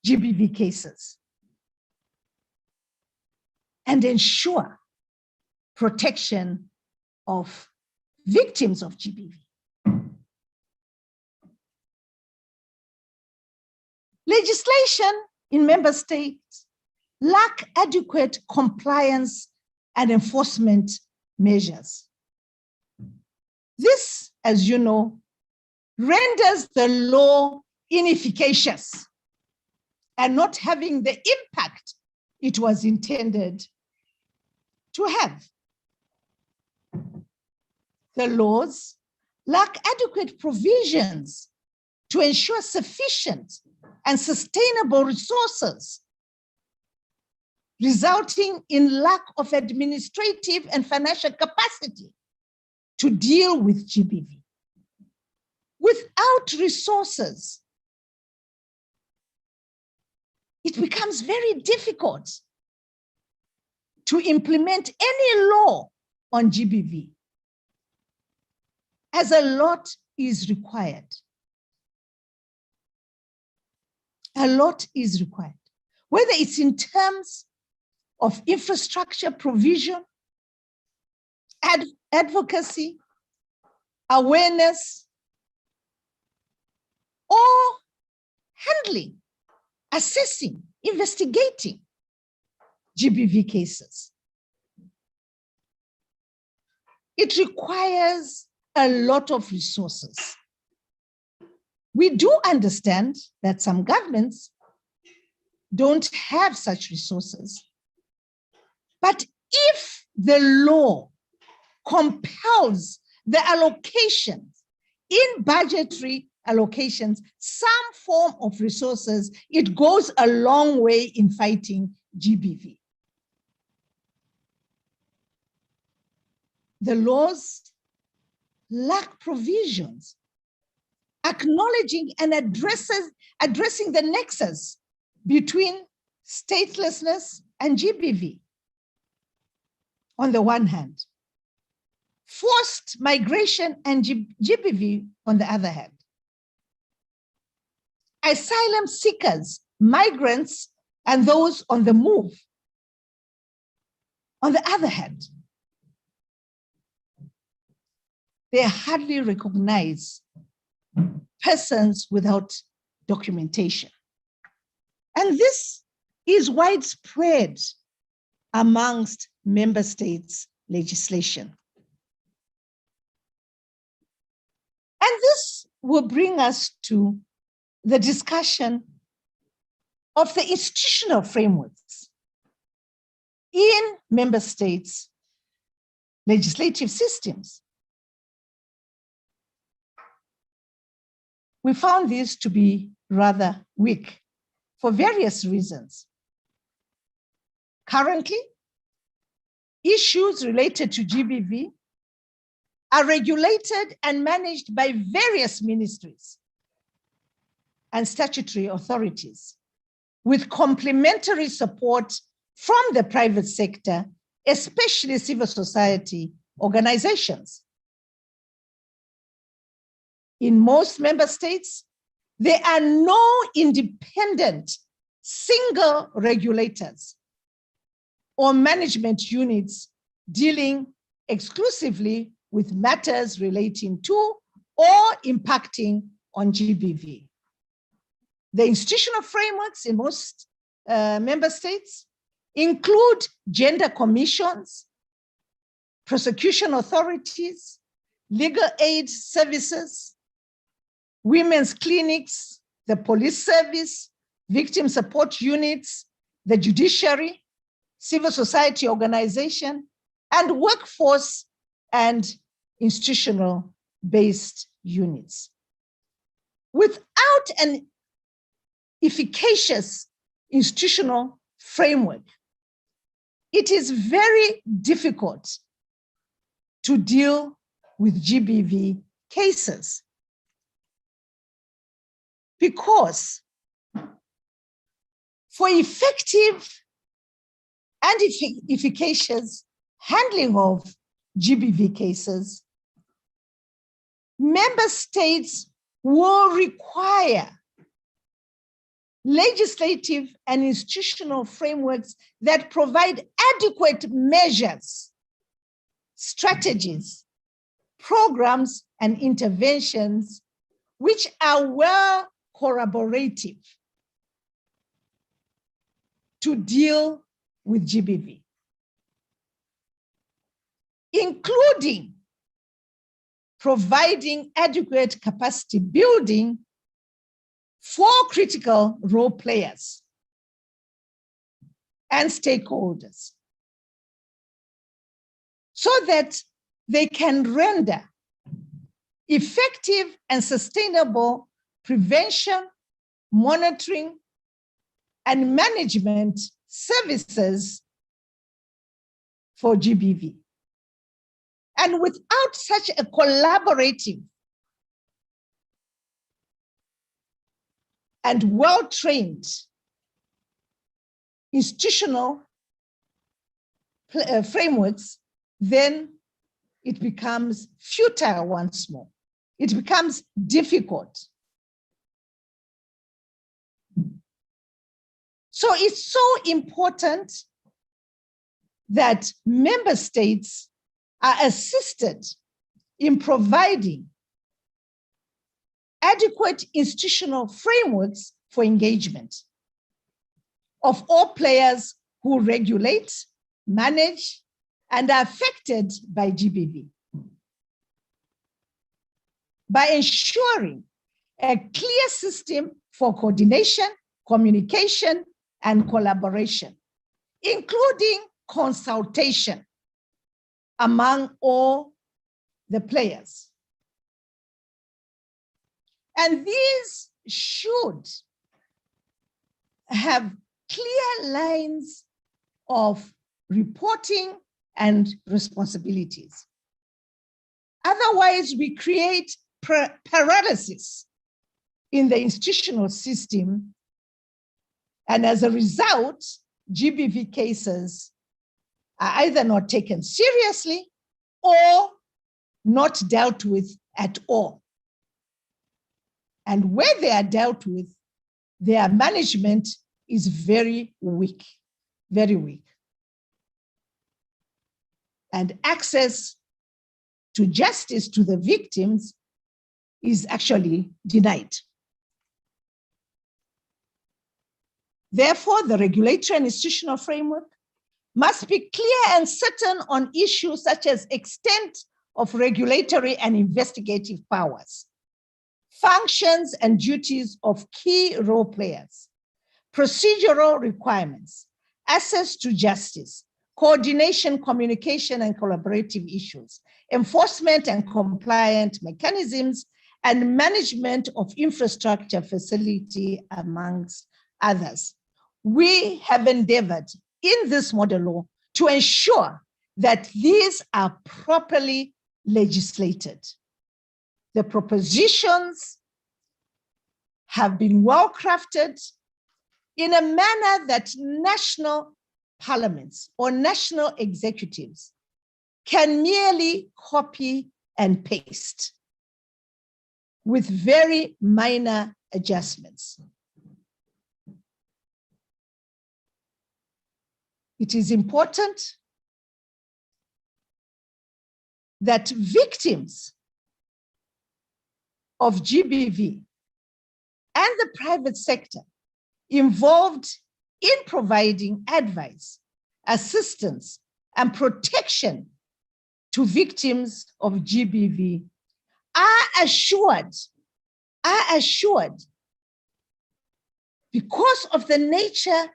GBV cases and ensure protection of victims of GBV. Legislation in member states lack adequate compliance and enforcement measures. This, as you know, renders the law inefficacious and not having the impact it was intended to have. The laws lack adequate provisions to ensure sufficient and sustainable resources, resulting in lack of administrative and financial capacity to deal with GBV. Without resources, it becomes very difficult to implement any law on GBV, as a lot is required. A lot is required, whether it's in terms of infrastructure provision, advocacy, awareness, or handling, assessing, investigating GBV cases. It requires a lot of resources. We do understand that some governments don't have such resources, but if the law compels the allocations in budgetary allocations, some form of resources, it goes a long way in fighting GBV. The laws lack provisions acknowledging and addressing the nexus between statelessness and GBV. On the one hand, forced migration and GBV on the other hand. Asylum seekers, migrants, and those on the move. On the other hand, they hardly recognize persons without documentation. And this is widespread amongst member states' legislation. And this will bring us to the discussion of the institutional frameworks in member states' legislative systems. We found this to be rather weak for various reasons. Currently, issues related to GBV are regulated and managed by various ministries and statutory authorities with complementary support from the private sector, especially civil society organizations. In most member states, there are no independent single regulators or management units dealing exclusively with matters relating to or impacting on GBV. The institutional frameworks in most member states include gender commissions, prosecution authorities, legal aid services, women's clinics, the police service, victim support units, the judiciary, civil society organization, and workforce and institutional-based units. Without an efficacious institutional framework, it is very difficult to deal with GBV cases, because for effective and efficacious handling of GBV cases, member states will require legislative and institutional frameworks that provide adequate measures, strategies, programs, and interventions which are well corroborative to deal with GBV, including providing adequate capacity building for critical role players and stakeholders so that they can render effective and sustainable prevention, monitoring, and management services for GBV. And without such a collaborative and well-trained institutional frameworks, then it becomes futile once more. It becomes difficult. So it's so important that member states are assisted in providing adequate institutional frameworks for engagement of all players who regulate, manage, and are affected by GBV, by ensuring a clear system for coordination, communication, and collaboration, including consultation among all the players. And these should have clear lines of reporting and responsibilities. Otherwise, we create paralysis in the institutional system. And as a result, GBV cases are either not taken seriously or not dealt with at all. And where they are dealt with, their management is very weak, very weak. And access to justice to the victims is actually denied. Therefore, the regulatory and institutional framework must be clear and certain on issues such as extent of regulatory and investigative powers, functions and duties of key role players, procedural requirements, access to justice, coordination, communication, and collaborative issues, enforcement and compliant mechanisms, and management of infrastructure facility, amongst others. We have endeavored in this model law to ensure that these are properly legislated. The propositions have been well crafted in a manner that national parliaments or national executives can merely copy and paste with very minor adjustments. It is important that victims of GBV and the private sector involved in providing advice, assistance, and protection to victims of GBV are assured because of the nature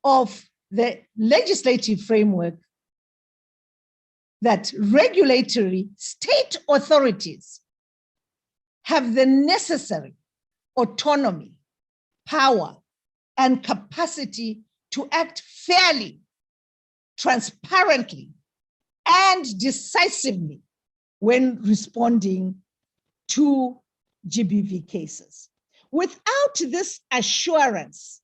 of the legislative framework that regulatory state authorities have the necessary autonomy, power, and capacity to act fairly, transparently, and decisively when responding to GBV cases. Without this assurance,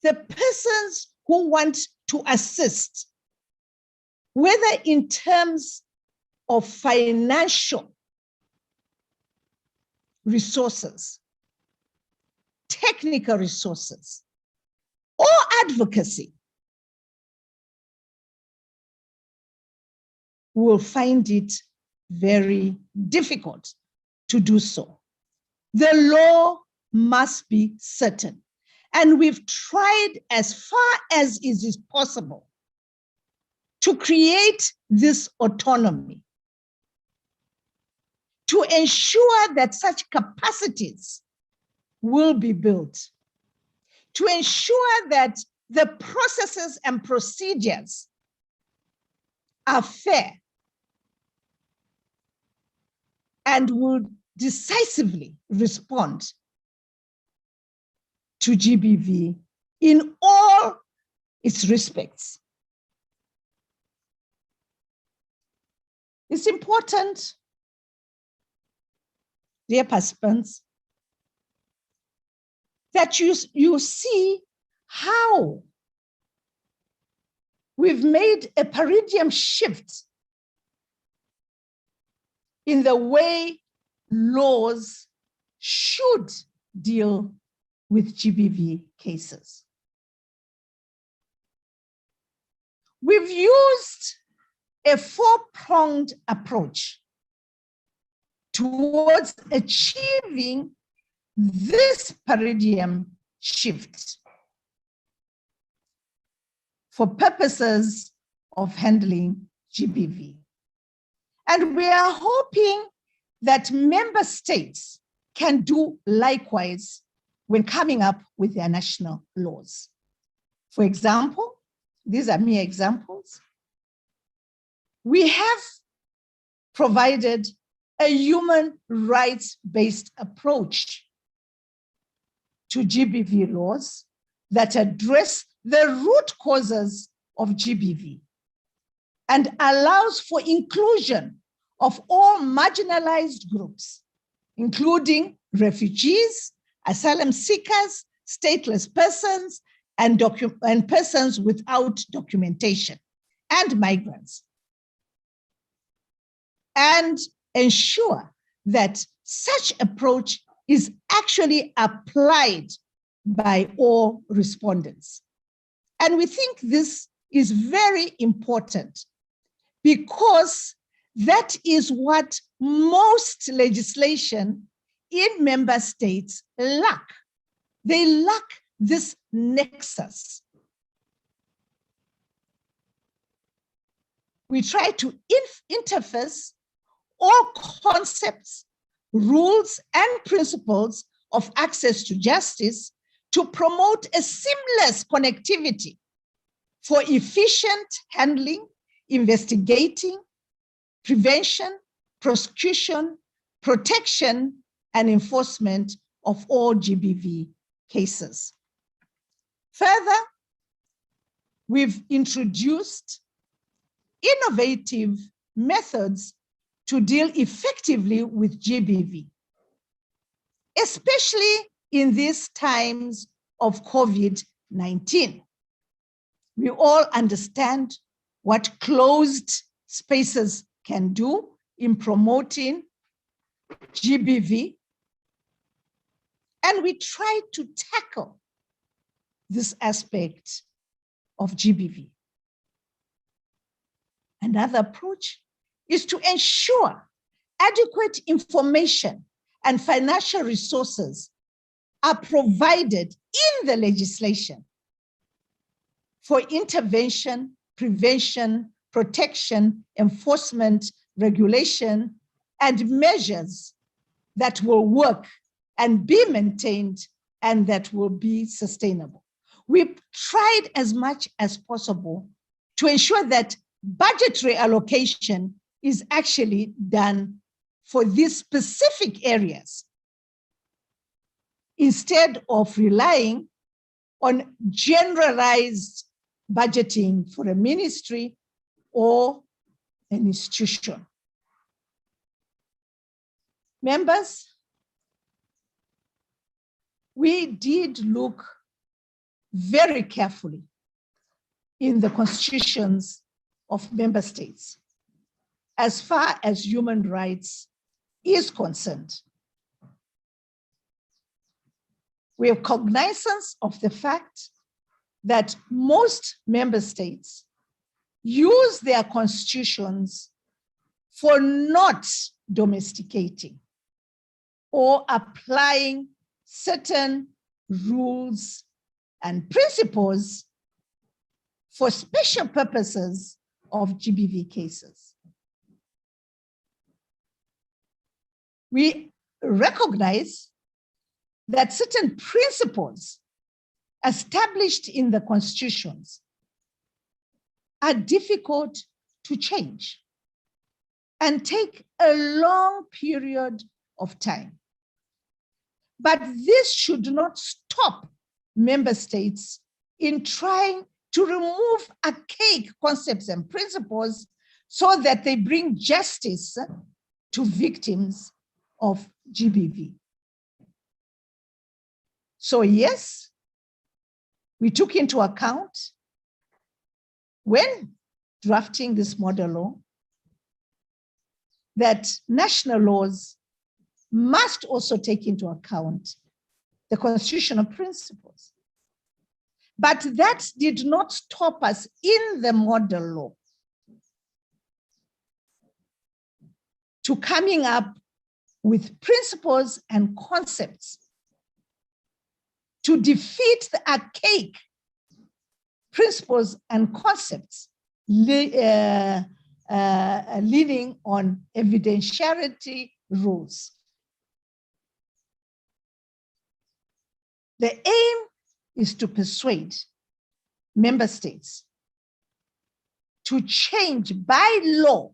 the persons who want to assist, whether in terms of financial resources, technical resources, or advocacy, will find it very difficult to do so. The law must be certain. And we've tried as far as it is possible to create this autonomy, to ensure that such capacities will be built, to ensure that the processes and procedures are fair and will decisively respond to GBV in all its respects. It's important, dear participants, that you see how we've made a paradigm shift in the way laws should deal with GBV cases. We've used a four-pronged approach towards achieving this paradigm shift for purposes of handling GBV. And we are hoping that member states can do likewise when coming up with their national laws. For example, these are mere examples. We have provided a human rights-based approach to GBV laws that address the root causes of GBV and allows for inclusion of all marginalized groups, including refugees, asylum seekers, stateless persons, and persons without documentation, and migrants, and ensure that such approach is actually applied by all respondents. And we think this is very important because that is what most legislation in member states lack. They lack this nexus. We try to interface all concepts, rules, and principles of access to justice to promote a seamless connectivity for efficient handling, investigating, prevention, prosecution, protection, and enforcement of all GBV cases. Further, we've introduced innovative methods to deal effectively with GBV, especially in these times of COVID-19. We all understand what closed spaces can do in promoting GBV, and we try to tackle this aspect of GBV. Another approach is to ensure adequate information and financial resources are provided in the legislation for intervention, prevention, protection, enforcement, regulation, and measures that will work and be maintained and that will be sustainable. We've tried as much as possible to ensure that budgetary allocation is actually done for these specific areas instead of relying on generalized budgeting for a ministry or an institution. Members, we did look very carefully in the constitutions of member states as far as human rights is concerned. We have cognizance of the fact that most member states use their constitutions for not domesticating or applying certain rules and principles for special purposes of GBV cases. We recognize that certain principles established in the constitutions are difficult to change and take a long period of time. But this should not stop member states in trying to remove archaic concepts and principles so that they bring justice to victims of GBV. So yes, we took into account when drafting this model law that national laws must also take into account the constitutional principles. But that did not stop us in the model law to coming up with principles and concepts to defeat the archaic principles and concepts leaning on evidentiality rules. The aim is to persuade member states to change by law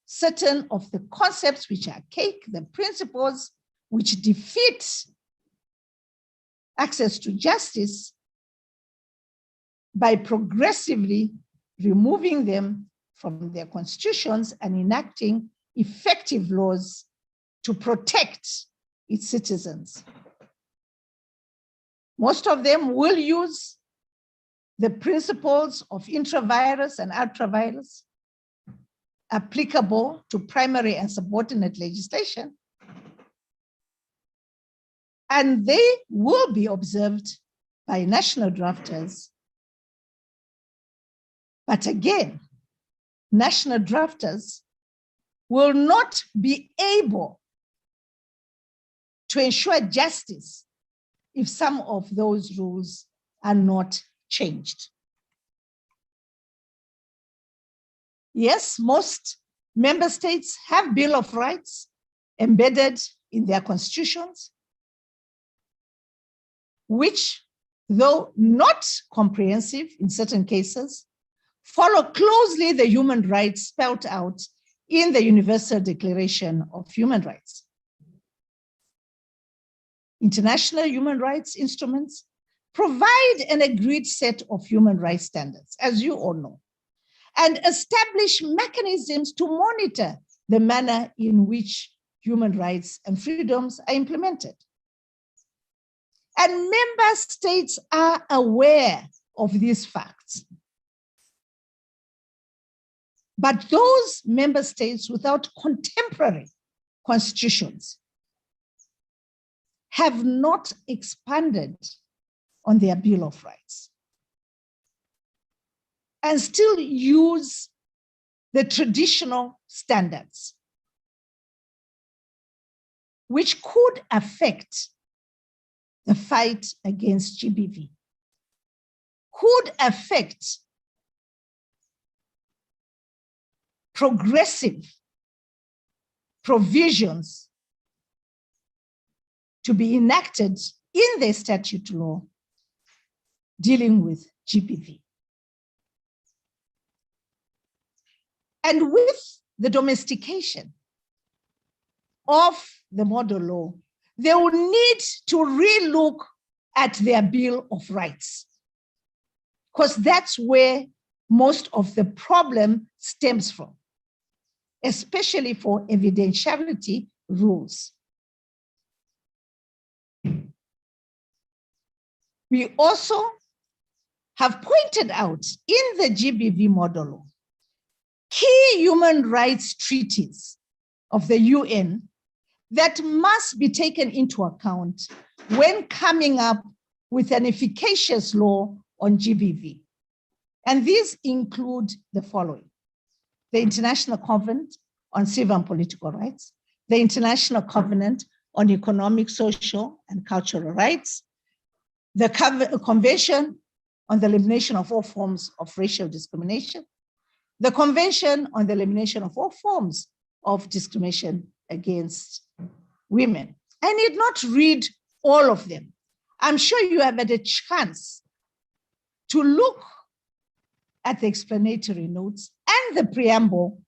certain of the concepts which are archaic, the principles which defeat access to justice by progressively removing them from their constitutions and enacting effective laws to protect its citizens. Most of them will use the principles of intravirus and ultravirus applicable to primary and subordinate legislation, and they will be observed by national drafters. But again, national drafters will not be able to ensure justice if some of those rules are not changed. Yes, most member states have Bill of Rights embedded in their constitutions, which, though not comprehensive in certain cases, follow closely the human rights spelled out in the Universal Declaration of Human Rights. International human rights instruments provide an agreed set of human rights standards, as you all know, and establish mechanisms to monitor the manner in which human rights and freedoms are implemented. And member states are aware of these facts. But those member states without contemporary constitutions have not expanded on their Bill of Rights and still use the traditional standards, which could affect the fight against GBV, could affect progressive provisions to be enacted in the statute law dealing with GBV. And with the domestication of the model law, they will need to relook at their Bill of Rights, because that's where most of the problem stems from, especially for evidentiality rules. We also have pointed out in the GBV model law key human rights treaties of the UN that must be taken into account when coming up with an efficacious law on GBV. And these include the following: the International Covenant on Civil and Political Rights, the International Covenant on Economic, Social, and Cultural Rights, the Convention on the Elimination of All Forms of Racial Discrimination, the Convention on the Elimination of All Forms of Discrimination against Women. I need not read all of them. I'm sure you have had a chance to look at the explanatory notes and the preamble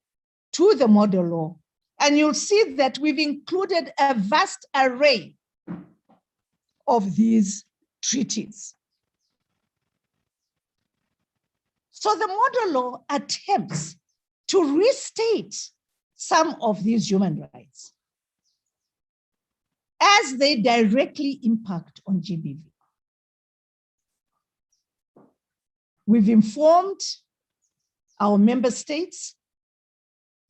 to the model law, and you'll see that we've included a vast array of these treaties. So the model law attempts to restate some of these human rights as they directly impact on GBV. We've informed our member states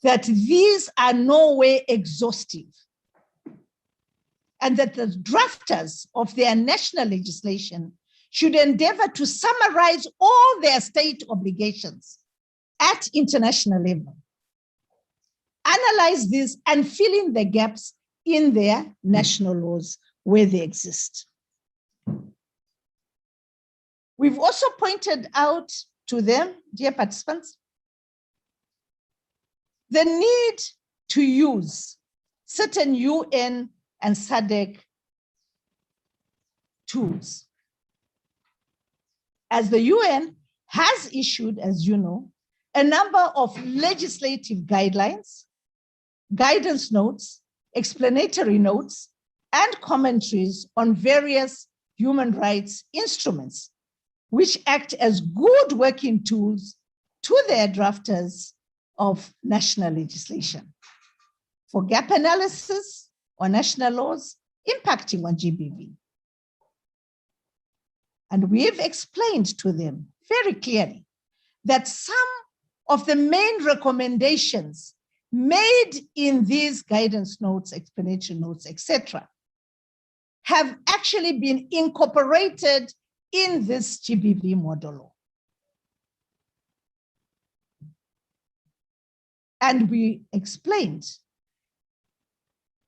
that these are no way exhaustive, and that the drafters of their national legislation should endeavor to summarize all their state obligations at international level, analyze this, and fill in the gaps in their national laws where they exist. We've also pointed out to them, dear participants, the need to use certain UN and SADC tools. As the UN has issued, as you know, a number of legislative guidelines, guidance notes, explanatory notes, and commentaries on various human rights instruments, which act as good working tools to their drafters of national legislation for gap analysis on national laws impacting on GBV. And we've explained to them very clearly that some of the main recommendations made in these guidance notes, explanatory notes, etc., have actually been incorporated in this GBV model law. And we explained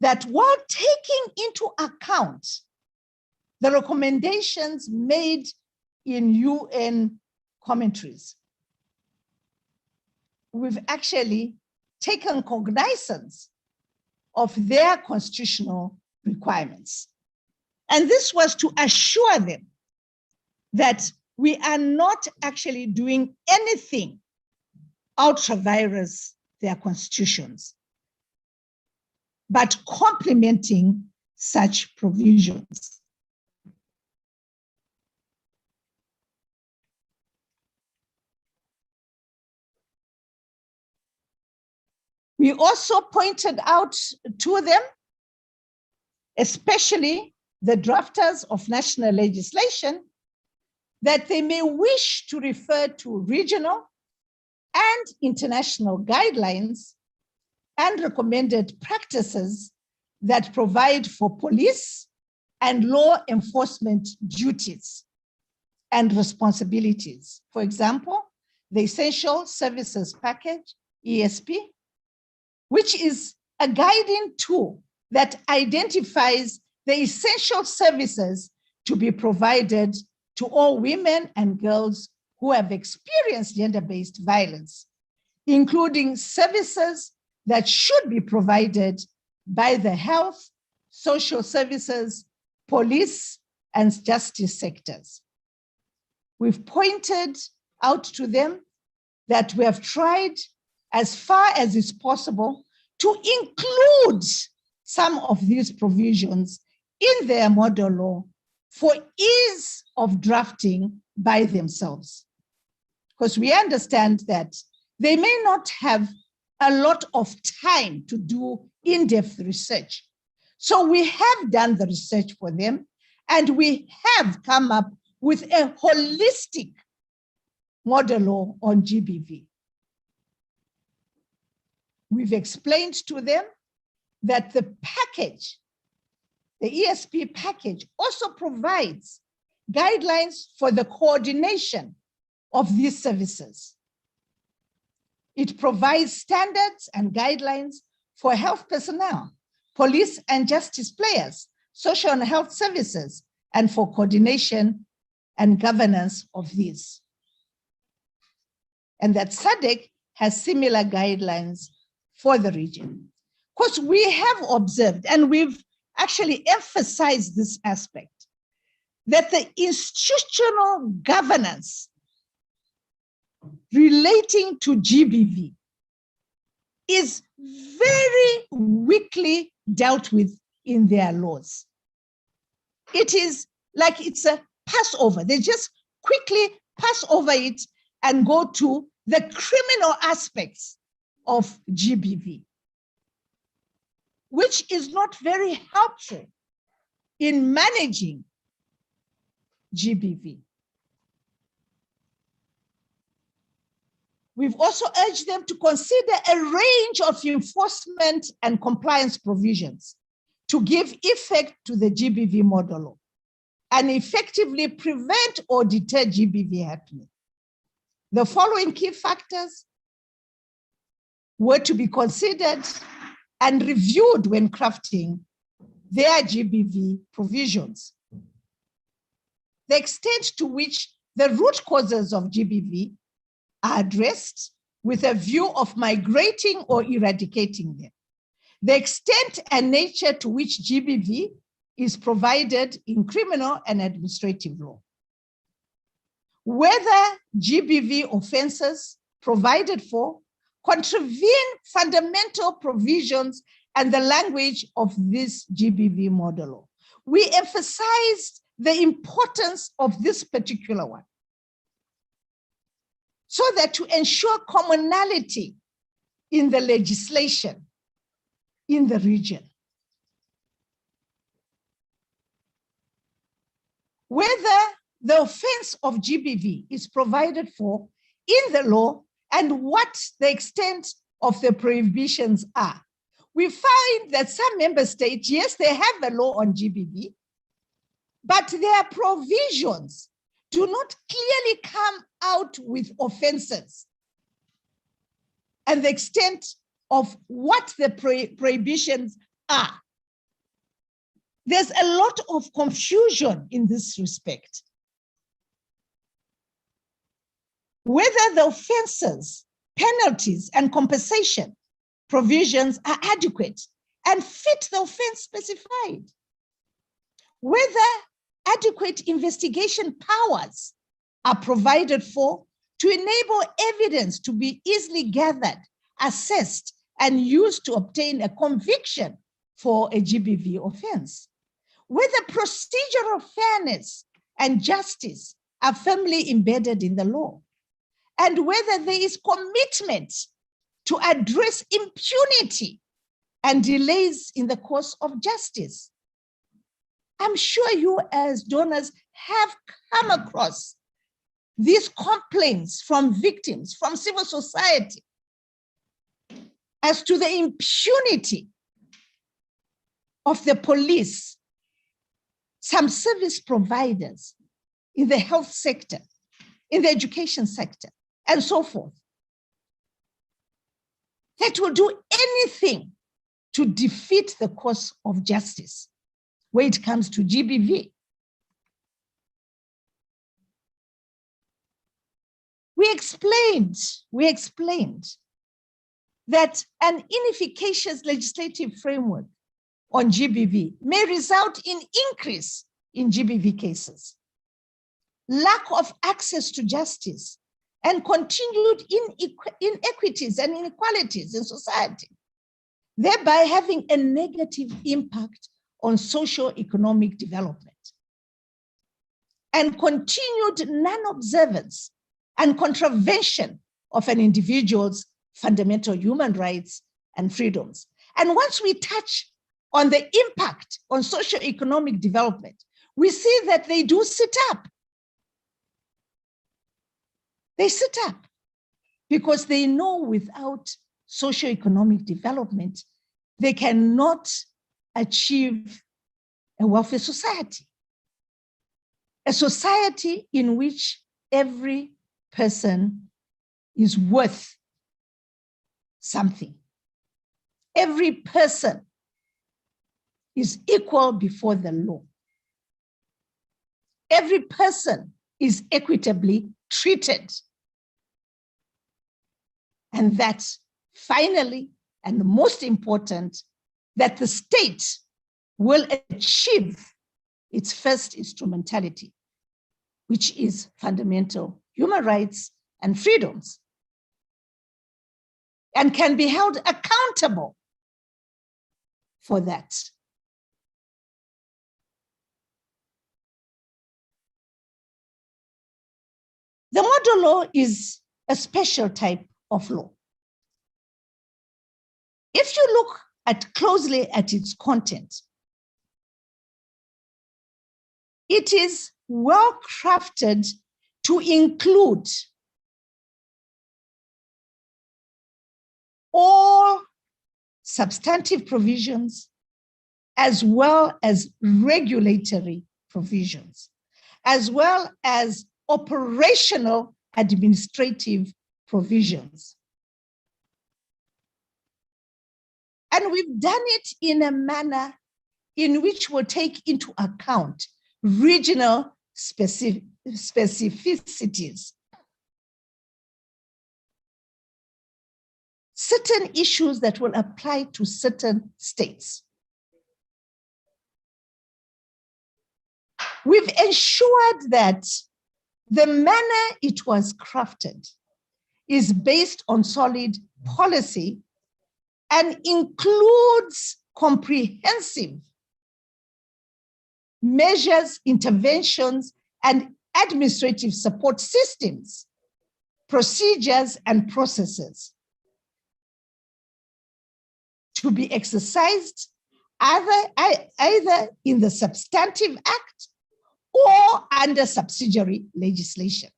that while taking into account the recommendations made in UN commentaries, we've actually taken cognizance of their constitutional requirements. And this was to assure them that we are not actually doing anything ultra-virus their constitutions, but complementing such provisions. We also pointed out to them, especially the drafters of national legislation, that they may wish to refer to regional and international guidelines and recommended practices that provide for police and law enforcement duties and responsibilities. For example, the Essential Services Package, ESP, which is a guiding tool that identifies the essential services to be provided to all women and girls who have experienced gender-based violence, including services that should be provided by the health, social services, police, and justice sectors. We've pointed out to them that we have tried as far as is possible to include some of these provisions in their model law for ease of drafting by themselves. Because we understand that they may not have a lot of time to do in-depth research. So we have done the research for them, and we have come up with a holistic model law on GBV. We've explained to them that the package, the ESP package, also provides guidelines for the coordination of these services. It provides standards and guidelines for health personnel, police and justice players, social and health services, and for coordination and governance of these. And that SADC has similar guidelines for the region. Because we have observed, and we've actually emphasized this aspect, that the institutional governance relating to GBV is very weakly dealt with in their laws. It is like it's a passover. They just quickly pass over it and go to the criminal aspects of GBV, which is not very helpful in managing GBV. We've also urged them to consider a range of enforcement and compliance provisions to give effect to the GBV model law and effectively prevent or deter GBV happening. The following key factors were to be considered and reviewed when crafting their GBV provisions. The extent to which the root causes of GBV are addressed with a view of migrating or eradicating them. The extent and nature to which GBV is provided in criminal and administrative law. Whether GBV offenses provided for contravene fundamental provisions and the language of this GBV model law. We emphasized the importance of this particular one, so that to ensure commonality in the legislation in the region. Whether the offense of GBV is provided for in the law and what the extent of the prohibitions are. We find that some member states, yes, they have a law on GBV, but their provisions do not clearly come out with offenses and the extent of what the prohibitions are There's a lot of confusion in this respect. Whether the offenses, penalties, and compensation provisions are adequate and fit the offense specified. Whether adequate investigation powers are provided for to enable evidence to be easily gathered, assessed, and used to obtain a conviction for a GBV offense. Whether procedural fairness and justice are firmly embedded in the law, and whether there is commitment to address impunity and delays in the course of justice. I'm sure you as donors have come across these complaints from victims, from civil society, as to the impunity of the police, some service providers in the health sector, in the education sector, and so forth, that will do anything to defeat the cause of justice when it comes to GBV. We explained that an inefficacious legislative framework on GBV may result in increase in GBV cases, lack of access to justice, and continued inequities and inequalities in society, thereby having a negative impact on socio-economic development, and continued non-observance and contravention of an individual's fundamental human rights and freedoms. And once we touch on the impact on socio-economic development, we see that they do sit up. They sit up because they know without socio-economic development, they cannot achieve a welfare society, a society in which every person is worth something. Every person is equal before the law. Every person is equitably treated. And that finally, and most important, that the state will achieve its first instrumentality, which is fundamental human rights and freedoms, and can be held accountable for that. The model law is a special type of law. If you look closely at its content, it is well crafted to include all substantive provisions as well as regulatory provisions, as well as operational administrative provisions. And we've done it in a manner in which will take into account regional specificities, certain issues that will apply to certain states. We've ensured that the manner it was crafted is based on solid policy and includes comprehensive measures, interventions, and administrative support systems, procedures, and processes to be exercised either in the substantive act or under subsidiary legislation,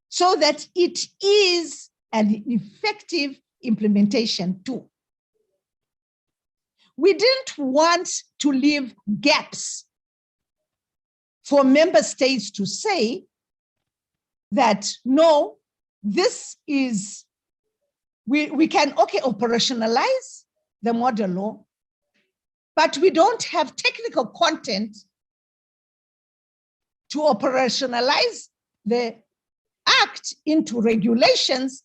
so that it is an effective implementation tool. We didn't want to leave gaps for member states to say that, no, this is, we can, okay, operationalize, the model law, but we don't have technical content to operationalize the act into regulations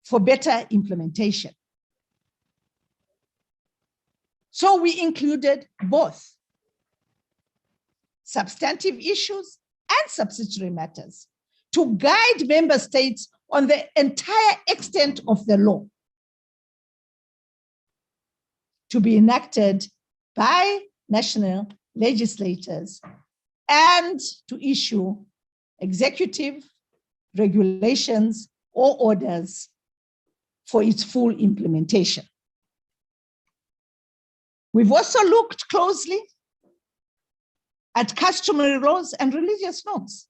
for better implementation. So we included both substantive issues and subsidiary matters to guide member states on the entire extent of the law to be enacted by national legislators and to issue executive regulations or orders for its full implementation. We've also looked closely at customary laws and religious norms,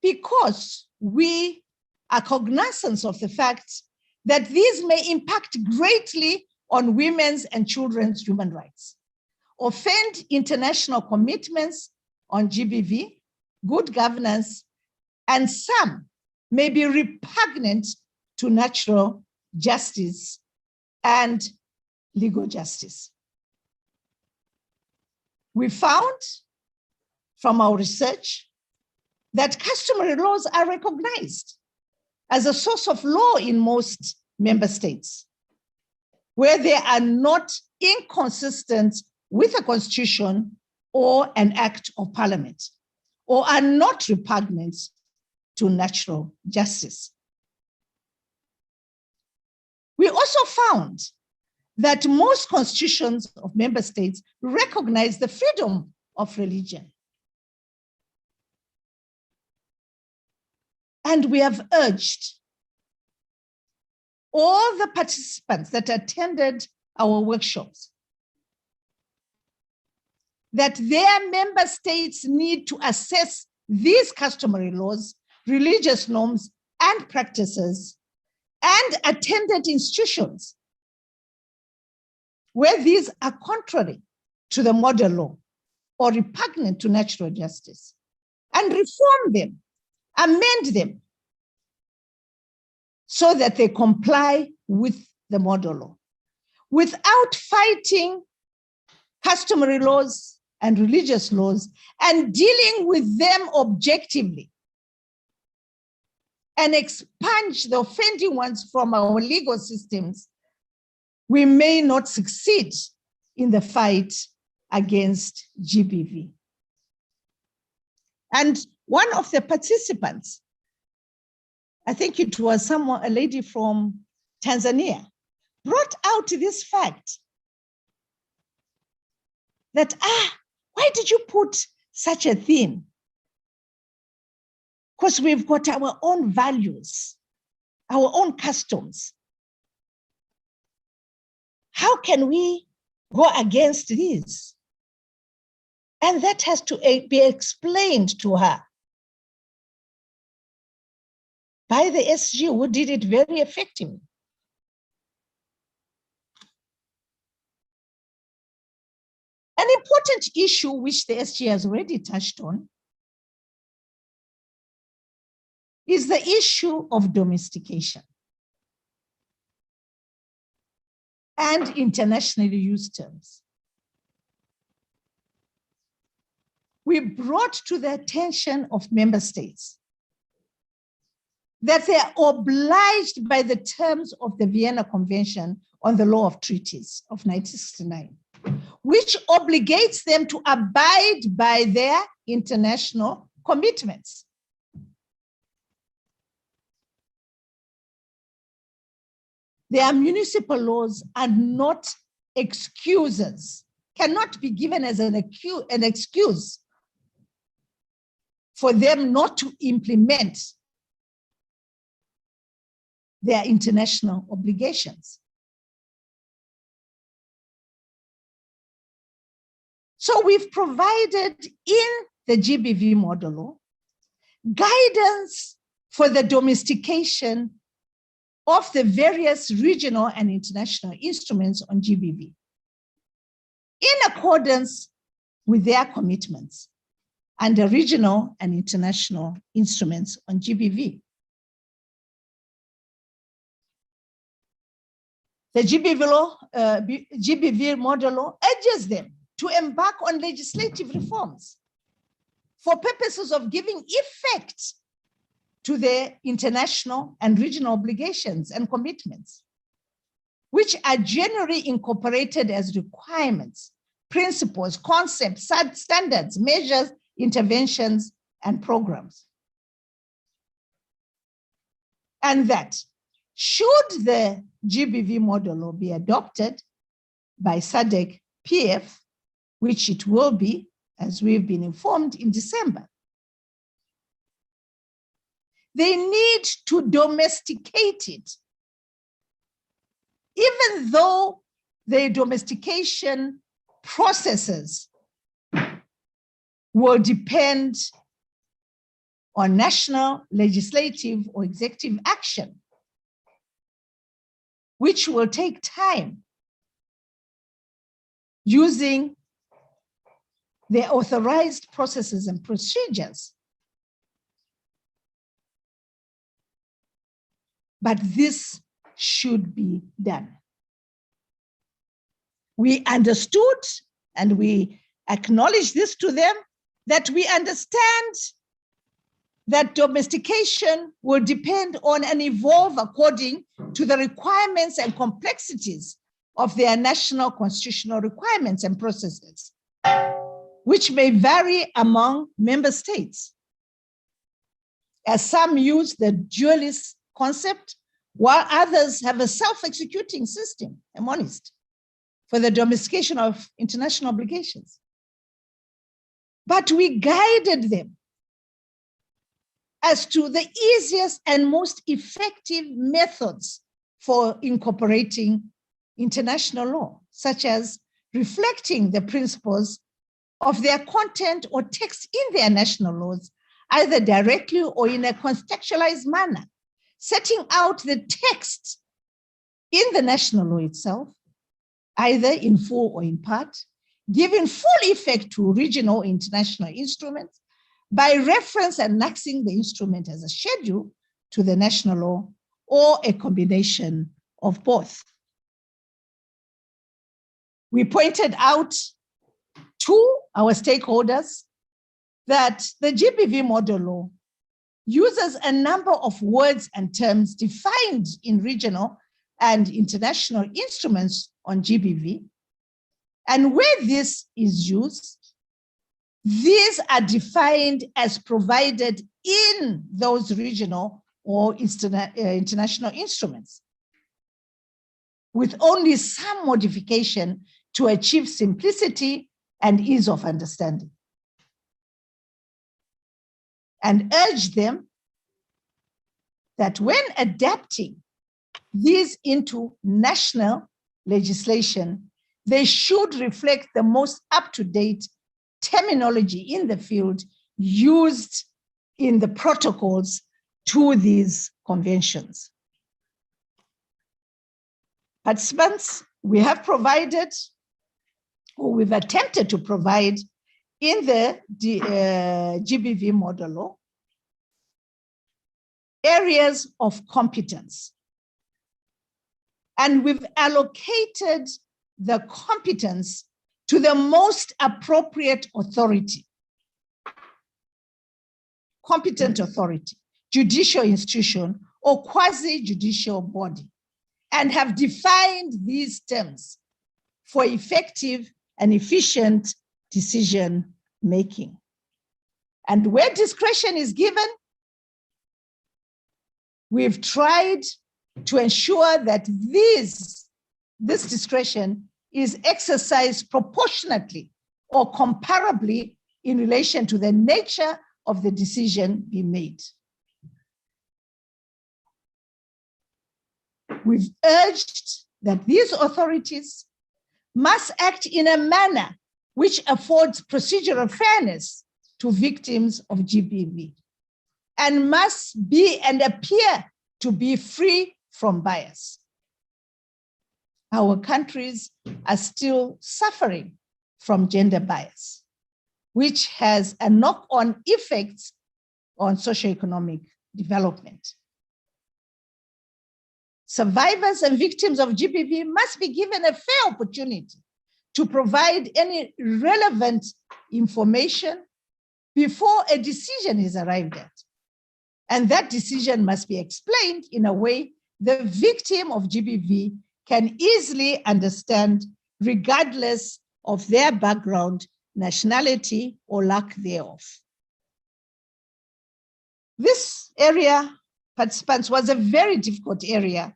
because we are cognizant of the fact that these may impact greatly on women's and children's human rights, offend international commitments on GBV, good governance, and some may be repugnant to natural justice and legal justice. We found from our research that customary laws are recognized as a source of law in most member states, where they are not inconsistent with a constitution or an act of parliament, or are not repugnant to natural justice. We also found that most constitutions of member states recognize the freedom of religion. And we have urged all the participants that attended our workshops that their member states need to assess these customary laws, religious norms, and practices, and attended institutions where these are contrary to the model law or repugnant to natural justice, and reform them, amend them, so that they comply with the model law, without fighting customary laws and religious laws and dealing with them objectively, and expunge the offending ones from our legal systems, we may not succeed in the fight against GBV. And one of the participants, I think it was someone, a lady from Tanzania, brought out this fact that, why did you put such a thing? Because we've got our own values, our own customs. How can we go against these? And that has to be explained to her by the SG, who did it very effectively. An important issue which the SG has already touched on is the issue of domestication and internationally used terms. We brought to the attention of member states that they are obliged by the terms of the Vienna Convention on the Law of Treaties of 1969, which obligates them to abide by their international commitments. Their municipal laws are not excuses, cannot be given as an excuse for them not to implement their international obligations. So we've provided in the GBV model law guidance for the domestication of the various regional and international instruments on GBV in accordance with their commitments under regional and international instruments on GBV. The GBV model law urges them to embark on legislative reforms for purposes of giving effect to their international and regional obligations and commitments, which are generally incorporated as requirements, principles, concepts, standards, measures, interventions, and programs. And that should the GBV model law be adopted by SADC PF, which it will be, as we've been informed, in December, they need to domesticate it, even though the domestication processes will depend on national legislative or executive action, which will take time using the authorized processes and procedures. But this should be done. We understood and we acknowledge this to them, that we understand that domestication will depend on and evolve according to the requirements and complexities of their national constitutional requirements and processes, which may vary among member states, as some use the dualist concept, while others have a self-executing system, a monist, for the domestication of international obligations. But we guided them as to the easiest and most effective methods for incorporating international law, such as reflecting the principles of their content or text in their national laws, either directly or in a contextualized manner, setting out the text in the national law itself, either in full or in part, giving full effect to regional or international instruments by reference and annexing the instrument as a schedule to the national law or a combination of both. We pointed out to our stakeholders that the GBV model law uses a number of words and terms defined in regional and international instruments on GBV. And where this is used, these are defined as provided in those regional or international instruments, with only some modification to achieve simplicity and ease of understanding. And urge them that when adapting these into national legislation, they should reflect the most up-to-date terminology in the field used in the protocols to these conventions. Participants, we have provided, or we've attempted to provide in the GBV model law, areas of competence. And we've allocated the competence to the most appropriate authority, competent authority, judicial institution, or quasi-judicial body, and have defined these terms for effective and efficient decision making. And where discretion is given, we've tried to ensure that this discretion is exercised proportionately or comparably in relation to the nature of the decision being made. We've urged that these authorities must act in a manner which affords procedural fairness to victims of GBV and must be and appear to be free from bias. Our countries are still suffering from gender bias, which has a knock-on effects on socioeconomic development. Survivors and victims of GBV must be given a fair opportunity to provide any relevant information before a decision is arrived at. And that decision must be explained in a way the victim of GBV can easily understand, regardless of their background, nationality, or lack thereof. This area, participants, was a very difficult area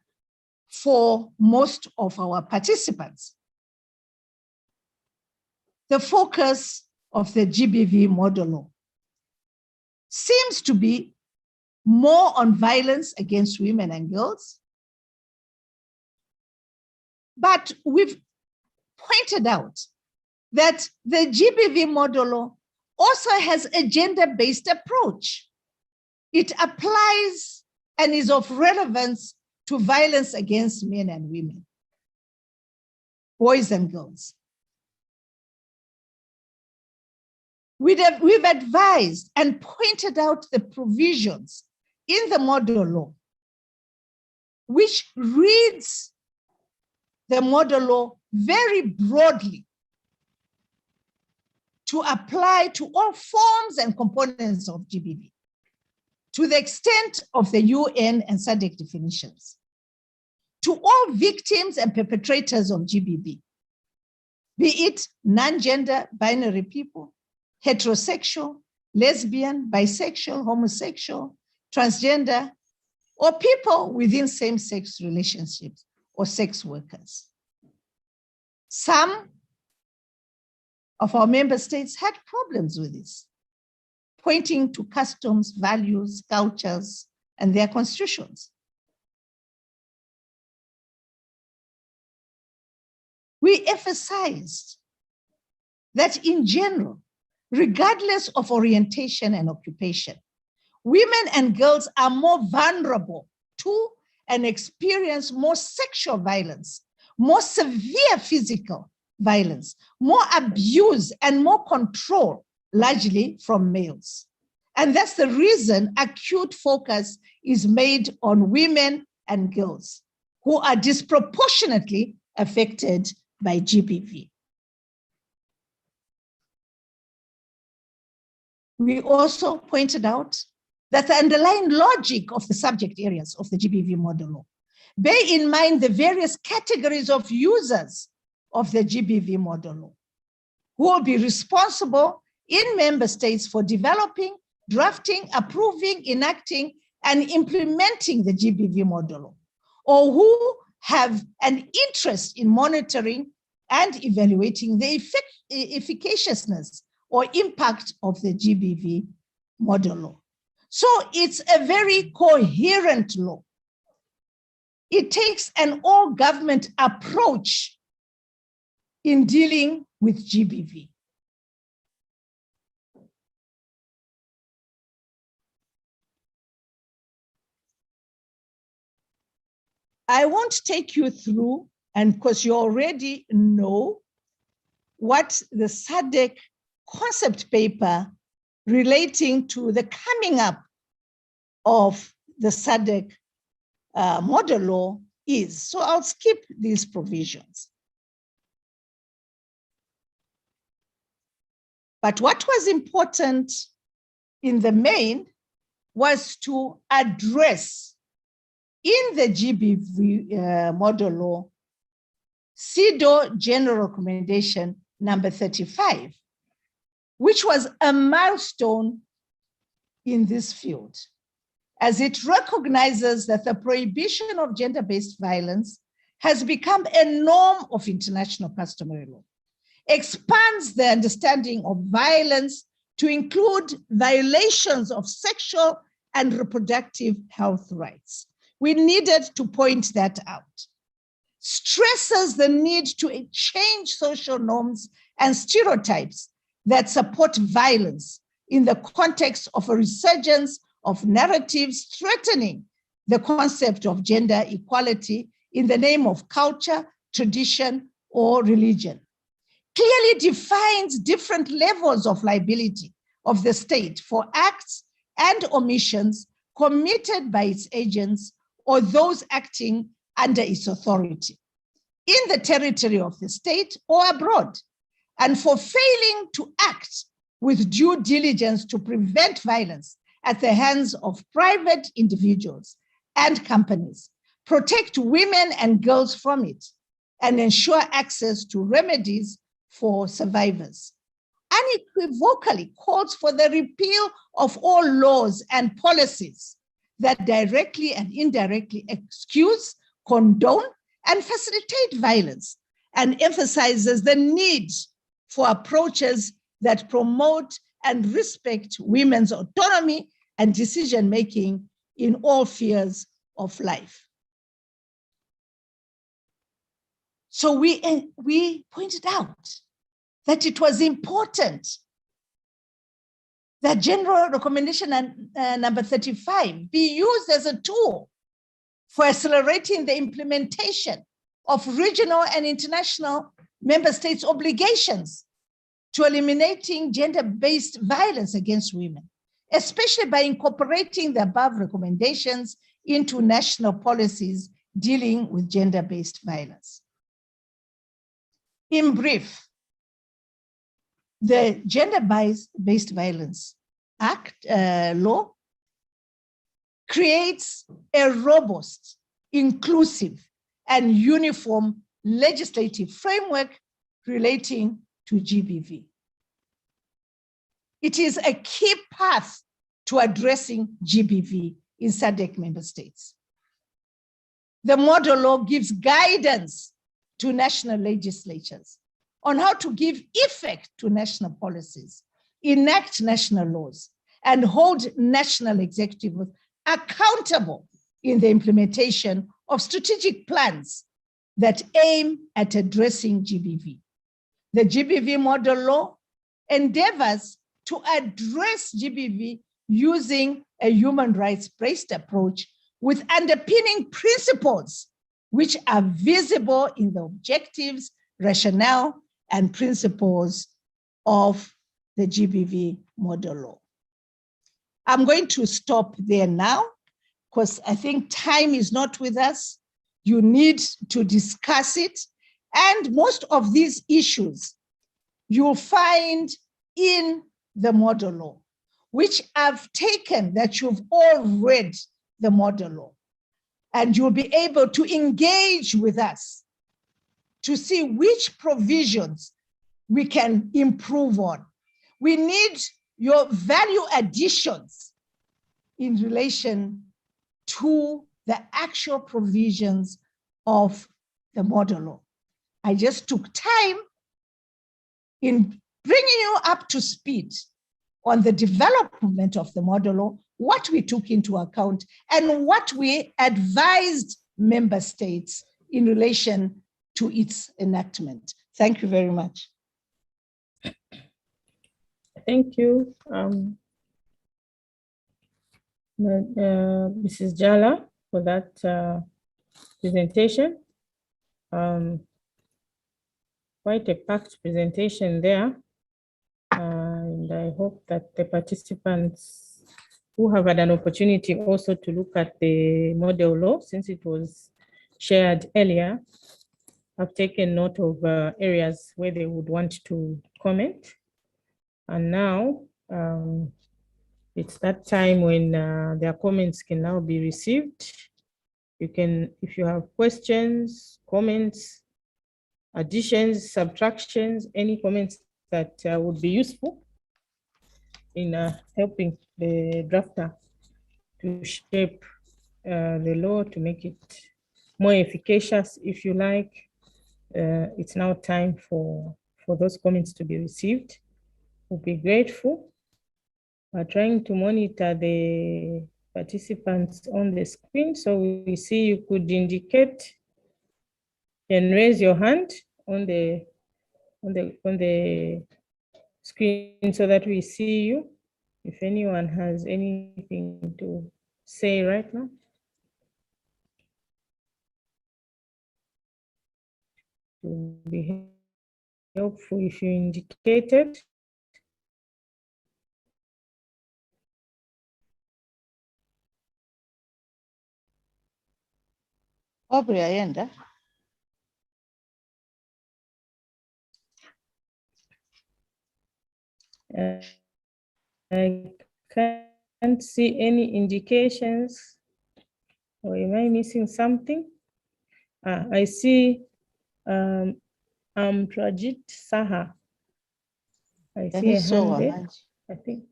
for most of our participants. The focus of the GBV model law seems to be more on violence against women and girls. But we've pointed out that the GBV model law also has a gender-based approach. It applies and is of relevance to violence against men and women, boys and girls. We've advised and pointed out the provisions in the model law, which reads the model law very broadly to apply to all forms and components of GBV, to the extent of the UN and SADC definitions, to all victims and perpetrators of GBV, be it non-gender binary people, heterosexual, lesbian, bisexual, homosexual, transgender, or people within same-sex relationships or sex workers. Some of our member states had problems with this, pointing to customs, values, cultures, and their constitutions. We emphasized that in general, regardless of orientation and occupation, women and girls are more vulnerable to and experience more sexual violence, more severe physical violence, more abuse, and more control, largely from males. And that's the reason acute focus is made on women and girls who are disproportionately affected by GBV. We also pointed out that the underlying logic of the subject areas of the GBV model law bear in mind the various categories of users of the GBV model law, who will be responsible in member states for developing, drafting, approving, enacting, and implementing the GBV model law, or who have an interest in monitoring and evaluating the efficaciousness or impact of the GBV model law. So it's a very coherent law. It takes an all-government approach in dealing with GBV. I won't take you through, and because you already know what the SADC concept paper relating to the coming up of the SADC model law is. So I'll skip these provisions. But what was important in the main was to address in the GBV model law, CEDAW General Recommendation number 35, which was a milestone in this field, as it recognizes that the prohibition of gender-based violence has become a norm of international customary law, expands the understanding of violence to include violations of sexual and reproductive health rights. We needed to point that out. Stresses the need to change social norms and stereotypes that support violence in the context of a resurgence of narratives threatening the concept of gender equality in the name of culture, tradition, or religion. Clearly defines different levels of liability of the state for acts and omissions committed by its agents or those acting under its authority in the territory of the state or abroad, and for failing to act with due diligence to prevent violence at the hands of private individuals and companies, protect women and girls from it, and ensure access to remedies for survivors. Unequivocally calls for the repeal of all laws and policies that directly and indirectly excuse, condone, and facilitate violence, and emphasizes the need for approaches that promote and respect women's autonomy and decision-making in all spheres of life. So we pointed out that it was important that General Recommendation number 35 be used as a tool for accelerating the implementation of regional and international member states' obligations to eliminating gender-based violence against women, especially by incorporating the above recommendations into national policies dealing with gender-based violence. In brief, the Gender-Based Violence Act law creates a robust, inclusive, and uniform legislative framework relating to GBV. It is a key path to addressing GBV in SADC member states. The model law gives guidance to national legislatures on how to give effect to national policies, enact national laws, and hold national executives accountable in the implementation of strategic plans that aim at addressing GBV. The GBV model law endeavors to address GBV using a human rights-based approach with underpinning principles which are visible in the objectives, rationale, and principles of the GBV model law. I'm going to stop there now because I think time is not with us. You need to discuss it. And most of these issues you'll find in the model law, which I've taken that you've all read the model law. And you'll be able to engage with us to see which provisions we can improve on. We need your value additions in relation to the actual provisions of the model law. I just took time in bringing you up to speed on the development of the model law, what we took into account, and what we advised member states in relation to its enactment. Thank you very much. Thank you, Mrs. Jala, for that presentation. Quite a packed presentation there. And I hope that the participants who have had an opportunity also to look at the model law, since it was shared earlier, have taken note of areas where they would want to comment. And now it's that time when their comments can now be received. You can, if you have questions, comments, additions, subtractions, any comments that would be useful in helping the drafter to shape the law to make it more efficacious, if you like. It's now time for those comments to be received. We'll be grateful. We're trying to monitor the participants on the screen, so we see you could indicate and raise your hand on the screen so that we see you. If anyone has anything to say right now. It would be helpful if you indicated. Aubrey ayenda. I can't see any indications. Or am I missing something? I see Prajit Saha. I see a hand there, I think.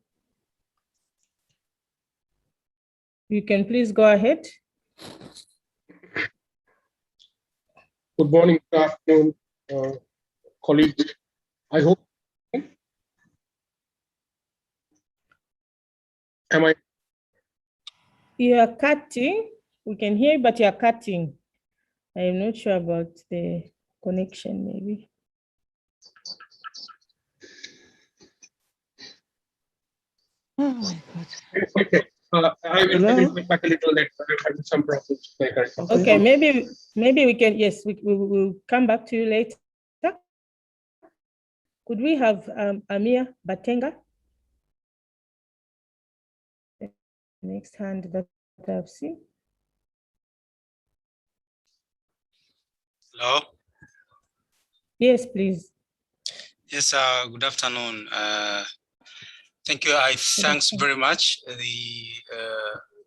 You can please go ahead. Good morning, good afternoon, colleagues. I hope. Am I? You are cutting. We can hear you, but you are cutting. I am not sure about the connection, maybe. Oh my God. Okay. I will get back a little later. I have some problems later. Okay, maybe we can, yes, we will come back to you later. Could we have Amir Batenga? The next hand that I've seen. Hello. Yes, please. Yes, good afternoon. Thank you. Thanks very much the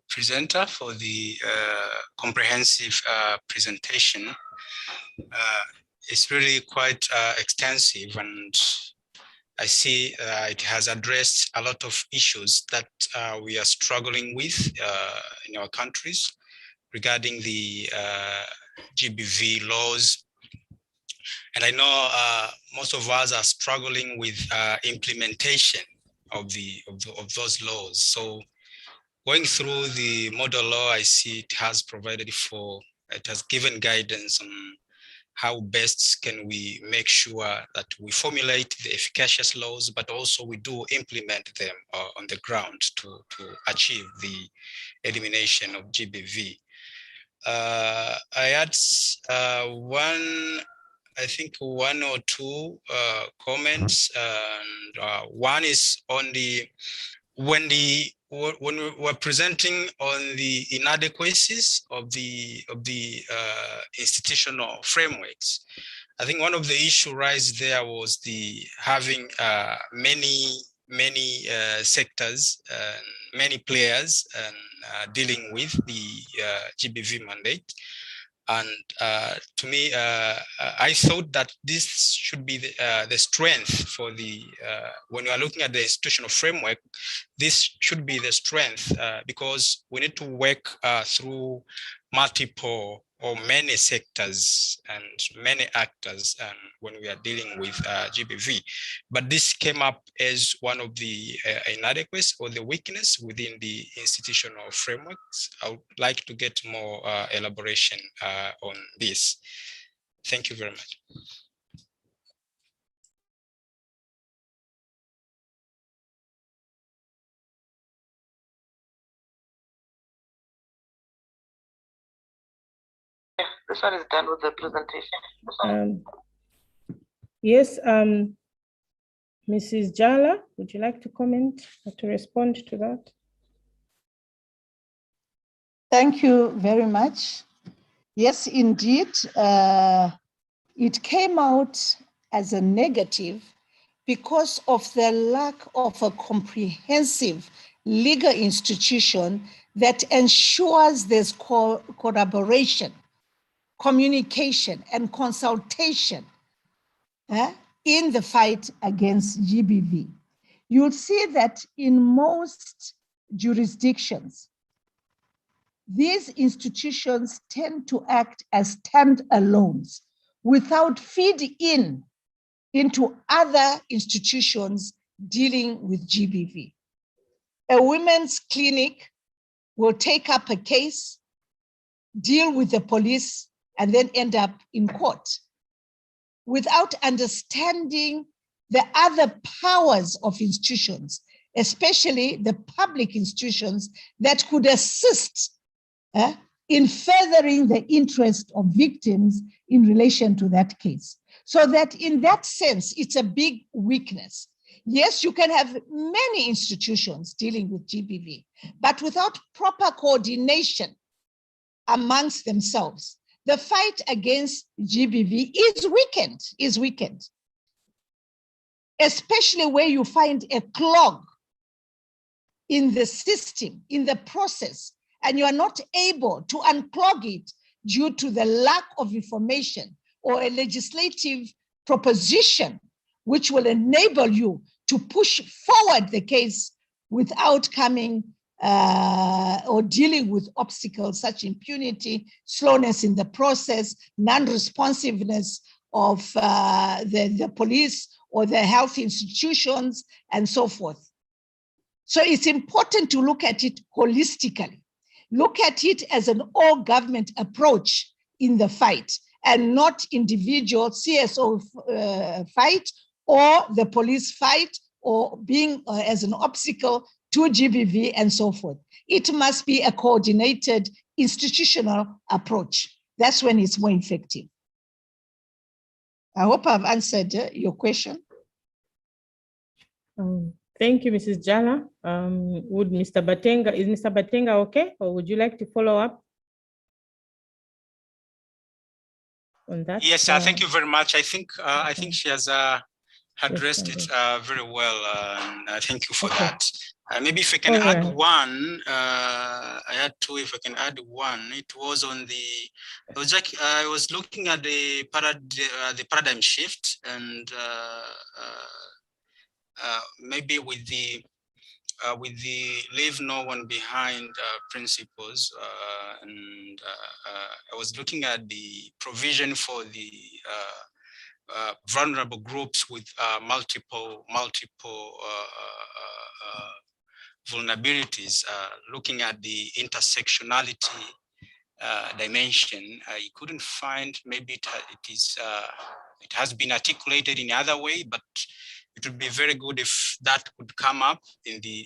presenter for the comprehensive presentation. It's really quite extensive, and I see it has addressed a lot of issues that we are struggling with in our countries regarding the GBV laws. And I know most of us are struggling with implementation of those laws. So going through the model law, I see it has given guidance on how best can we make sure that we formulate the efficacious laws, but also we do implement them on the ground to achieve the elimination of GBV. I had one or two comments, and one is on when we were presenting on the inadequacies of the institutional frameworks. I think one of the issues raised there was the having many sectors, many players, and dealing with the GBV mandate. And to me, I thought that this should be the strength for the, when you are looking at the institutional framework, this should be the strength because we need to work through multiple or many sectors and many actors when we are dealing with GBV. But this came up as one of the inadequacies or the weakness within the institutional frameworks. I would like to get more elaboration on this. Thank you very much. This one is done with the presentation. Yes, Mrs. Jala, would you like to comment or to respond to that? Thank you very much. Yes, indeed, it came out as a negative because of the lack of a comprehensive legal institution that ensures there's collaboration, communication, and consultation in the fight against GBV. You'll see that in most jurisdictions, these institutions tend to act as standalones without feed-in into other institutions dealing with GBV. A women's clinic will take up a case, deal with the police, and then end up in court without understanding the other powers of institutions, especially the public institutions that could assist in furthering the interest of victims in relation to that case. So that in that sense, it's a big weakness. Yes, you can have many institutions dealing with GBV, but without proper coordination amongst themselves, the fight against GBV is weakened, especially where you find a clog in the system, in the process, and you are not able to unclog it due to the lack of information or a legislative proposition which will enable you to push forward the case without coming or dealing with obstacles such impunity, slowness in the process, non-responsiveness of the police or the health institutions, and so forth. So it's important to look at it holistically. Look at it as an all-government approach in the fight, and not individual CSO fight or the police fight or being as an obstacle to GBV and so forth. It must be a coordinated institutional approach. That's when it's more effective. I hope I've answered your question. Thank you, Mrs. Jala. Would Mr. Batenga, is Mr. Batenga okay? Or would you like to follow up on that? Yes, thank you very much. I think she has addressed it very well. Thank you for that. Maybe if I can add one, I had two. If I can add one, it was on the. I was looking at the paradigm shift, and maybe with the leave no one behind principles, and I was looking at the provision for the vulnerable groups with multiple vulnerabilities, looking at the intersectionality dimension. I couldn't find, maybe it has been articulated in other way, but it would be very good if that could come up in the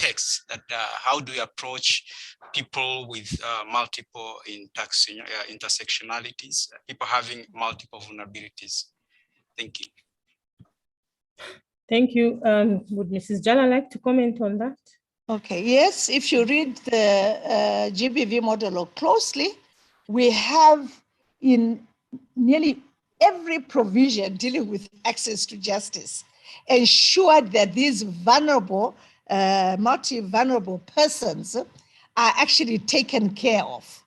text. That how do we approach people with multiple intersectionalities, people having multiple vulnerabilities? Thank you. Thank you. Would Mrs. Jala like to comment on that? Okay, yes, if you read the GBV model closely, we have in nearly every provision dealing with access to justice ensured that these vulnerable, multi-vulnerable persons are actually taken care of.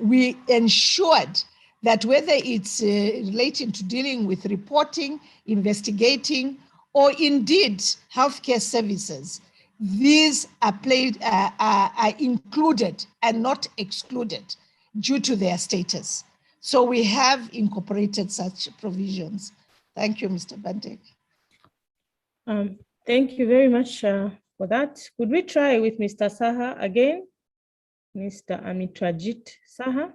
We ensured that whether it's relating to dealing with reporting, investigating, or indeed healthcare services, these are included and not excluded due to their status. So we have incorporated such provisions. Thank you, Mr. Bantek. Thank you very much for that. Could we try with Mr. Saha again? Mr. Amitrajit Saha?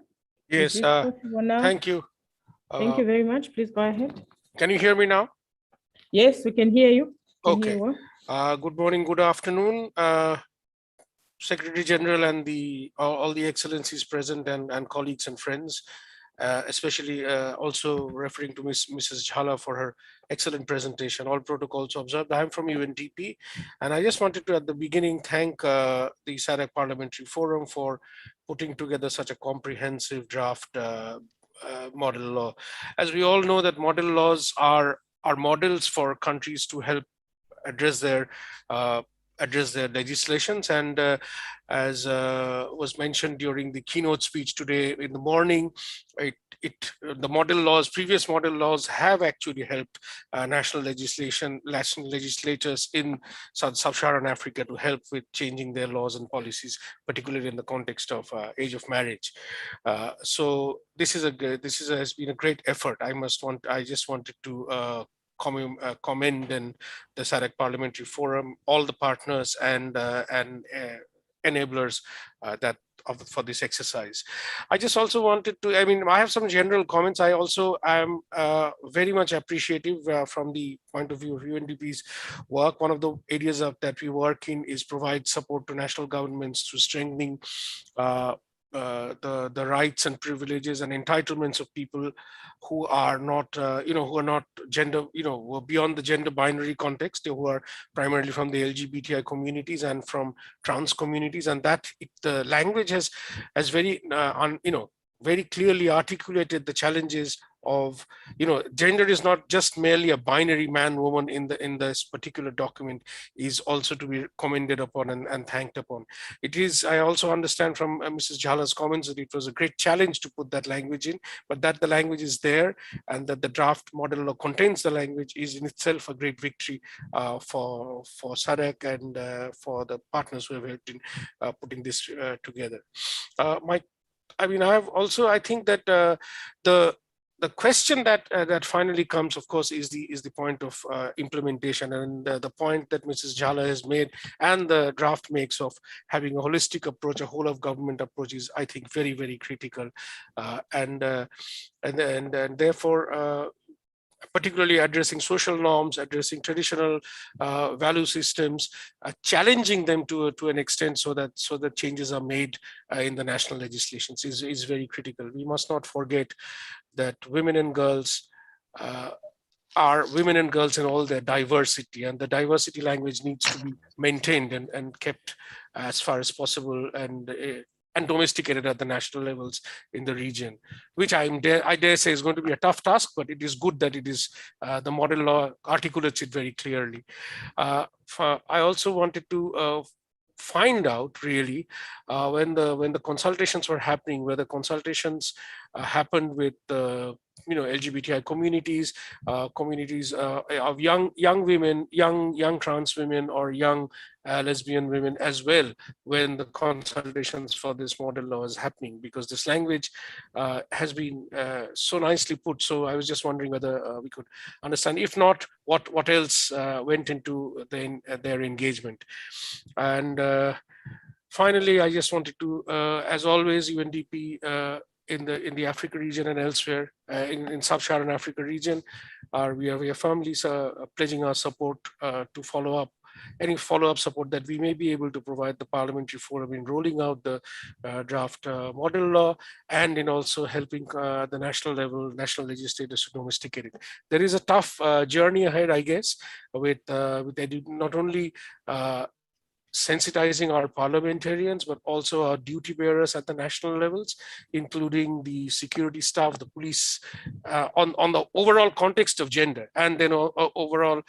Yes, thank you. Thank you very much. Please go ahead. Can you hear me now? Yes, we can hear you. Okay. Good morning, good afternoon, Secretary General and all the excellencies present and colleagues and friends, especially also referring to Mrs. Jhala for her excellent presentation. All protocols observed. I'm from UNDP, and I just wanted to at the beginning thank the SADC Parliamentary Forum for putting together such a comprehensive draft model law. As we all know, that model laws are models for countries to help address their legislations, and as was mentioned during the keynote speech today in the morning, the model laws, previous model laws have actually helped national legislators in sub-Saharan Africa to help with changing their laws and policies, particularly in the context of age of marriage. So this has been a great effort. I just wanted to commend and the SADC Parliamentary Forum, all the partners and enablers for this exercise. I just also wanted to, I have some general comments. I also am very much appreciative from the point of view of UNDP's work. One of the areas that we work in is provide support to national governments through strengthening the rights and privileges and entitlements of people who are not, who are not gender, who are beyond the gender binary context, who are primarily from the LGBTI communities and from trans communities, and that the language has very, very clearly articulated the challenges of, gender is not just merely a binary man woman in this particular document, is also to be commended upon and thanked upon. It is, I also understand from Mrs. Jhala's comments that it was a great challenge to put that language in, but that the language is there and that the draft model law contains the language is in itself a great victory for SADC and for the partners who have helped in putting this together. I think that the question that finally comes, of course, is the point of implementation, and the point that Mrs. Jhala has made and the draft makes of having a holistic approach, a whole of government approach, is, I think, very, very critical, and therefore, particularly addressing social norms, addressing traditional value systems, challenging them to an extent so that changes are made in the national legislations is very critical. We must not forget that women and girls are women and girls in all their diversity, and the diversity language needs to be maintained and kept as far as possible and domesticated at the national levels in the region, which I dare say is going to be a tough task, but it is good that it is the model law articulates it very clearly. I also wanted to find out really when the consultations were happening, where the consultations happened with LGBTI communities, communities of young women, young trans women, or young lesbian women as well, when the consultations for this model law is happening, because this language has been so nicely put. So I was just wondering whether we could understand, if not, what else went into their engagement. And finally, I just wanted to, as always, UNDP in the Africa region and elsewhere, in Sub-Saharan Africa region, we are firmly pledging our support to follow up any follow-up support that we may be able to provide the Parliamentary Forum in rolling out the draft model law, and in also helping the national national legislators to domesticate it. There is a tough journey ahead, I guess, with not only sensitizing our parliamentarians, but also our duty bearers at the national levels, including the security staff, the police, on the overall context of gender, and then overall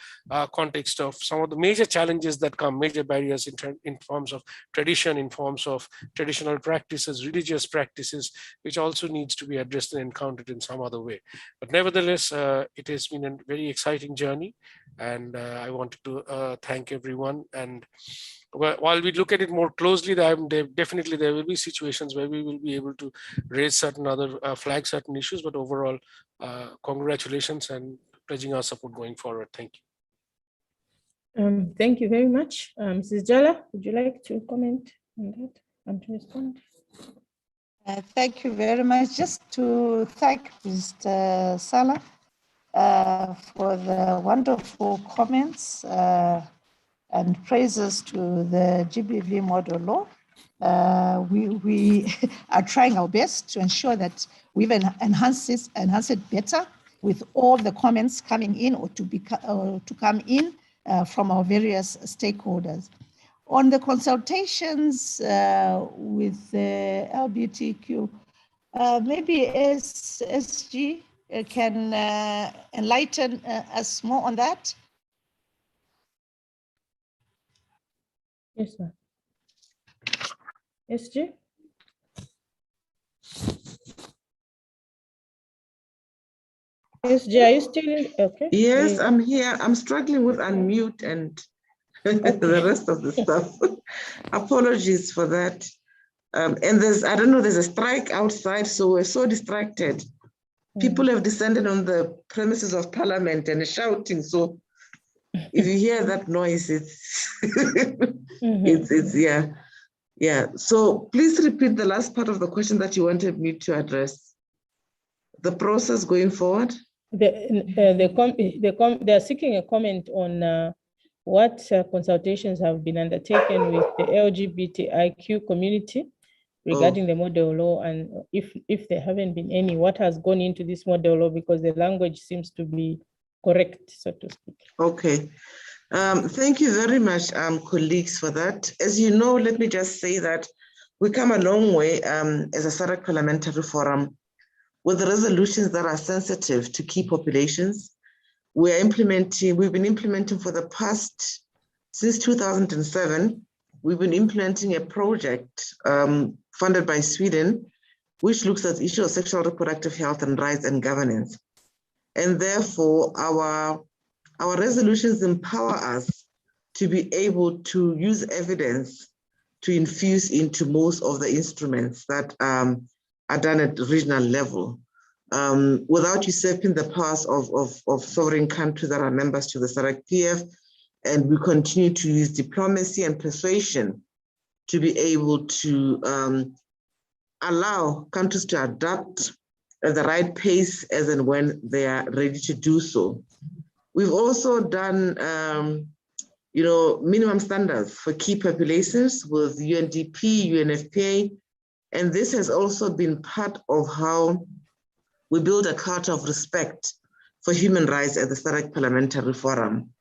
context of some of the major challenges that come, major barriers in forms of tradition, in forms of traditional practices, religious practices, which also needs to be addressed and encountered in some other way. But nevertheless, it has been a very exciting journey, and I wanted to thank everyone. And while we look at it more closely, definitely there will be situations where we will be able to raise certain other flag certain issues, but overall, congratulations and pledging our support going forward. Thank you. Thank you very much. Mrs. Jhala, would you like to comment on that and to respond? Thank you very much. Just to thank Mr. Salah for the wonderful comments and praises to the GBV model law. We are trying our best to ensure that we've enhanced it better with all the comments coming in or to come in from our various stakeholders. On the consultations with the LGBTQ, maybe SG can enlighten us more on that. Yes, sir. SG? SG, are you still in? Okay. Yes, I'm here. I'm struggling with unmute and the rest of the stuff. Apologies for that. And I don't know, there's a strike outside, so we're so distracted. People have descended on the premises of Parliament and shouting. So if you hear that noise, it's, yeah. So please repeat the last part of the question that you wanted me to address. The process going forward. They're seeking a comment on what consultations have been undertaken with the LGBTIQ community regarding the model law, and if there haven't been any, what has gone into this model law, because the language seems to be correct, so to speak. Okay. Thank you very much, colleagues, for that. As you know, let me just say that we come a long way as a SADC Parliamentary Forum with resolutions that are sensitive to key populations. We've been implementing for the past, since 2007, we've been implementing a project funded by Sweden, which looks at the issue of sexual reproductive health and rights and governance. And therefore, our resolutions empower us to be able to use evidence to infuse into most of the instruments that are done at the regional level, without usurping the powers of sovereign countries that are members to the SADC-PF. And we continue to use diplomacy and persuasion to be able to allow countries to adapt at the right pace as and when they are ready to do so. We've also done, minimum standards for key populations with UNDP, UNFPA, and this has also been part of how we build a culture of respect for human rights at the SADC Parliamentary Forum.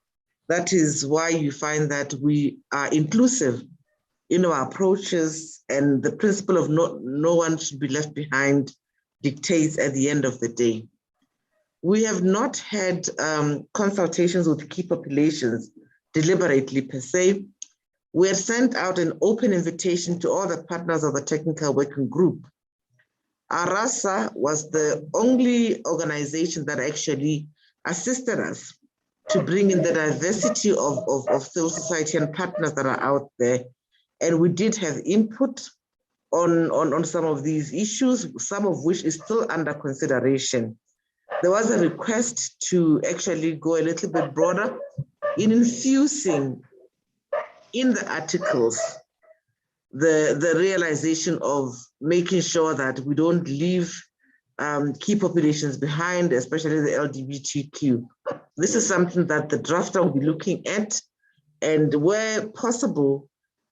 That is why you find that we are inclusive in our approaches, and the principle of no one should be left behind dictates at the end of the day. We have not had consultations with key populations deliberately per se. We have sent out an open invitation to all the partners of the technical working group. ARASA was the only organization that actually assisted us to bring in the diversity of civil society and partners that are out there. And we did have input on some of these issues, some of which is still under consideration. There was a request to actually go a little bit broader in infusing in the articles the realization of making sure that we don't leave key populations behind, especially the LGBTQ. This is something that the drafter will be looking at, and where possible,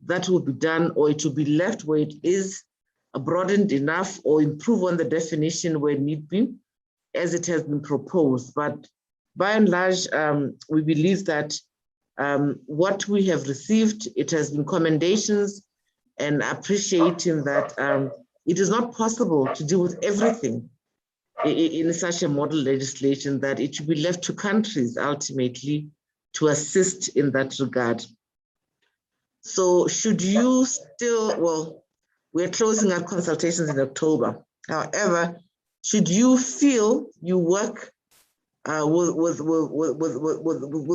that will be done, or it will be left where it is, broadened enough, or improve on the definition where need be, as it has been proposed. But by and large, we believe that what we have received, it has been commendations and appreciating that it is not possible to deal with everything in such a model legislation, that it should be left to countries ultimately to assist in that regard. So should you still, well, we're closing our consultations in October. However, should you feel you work with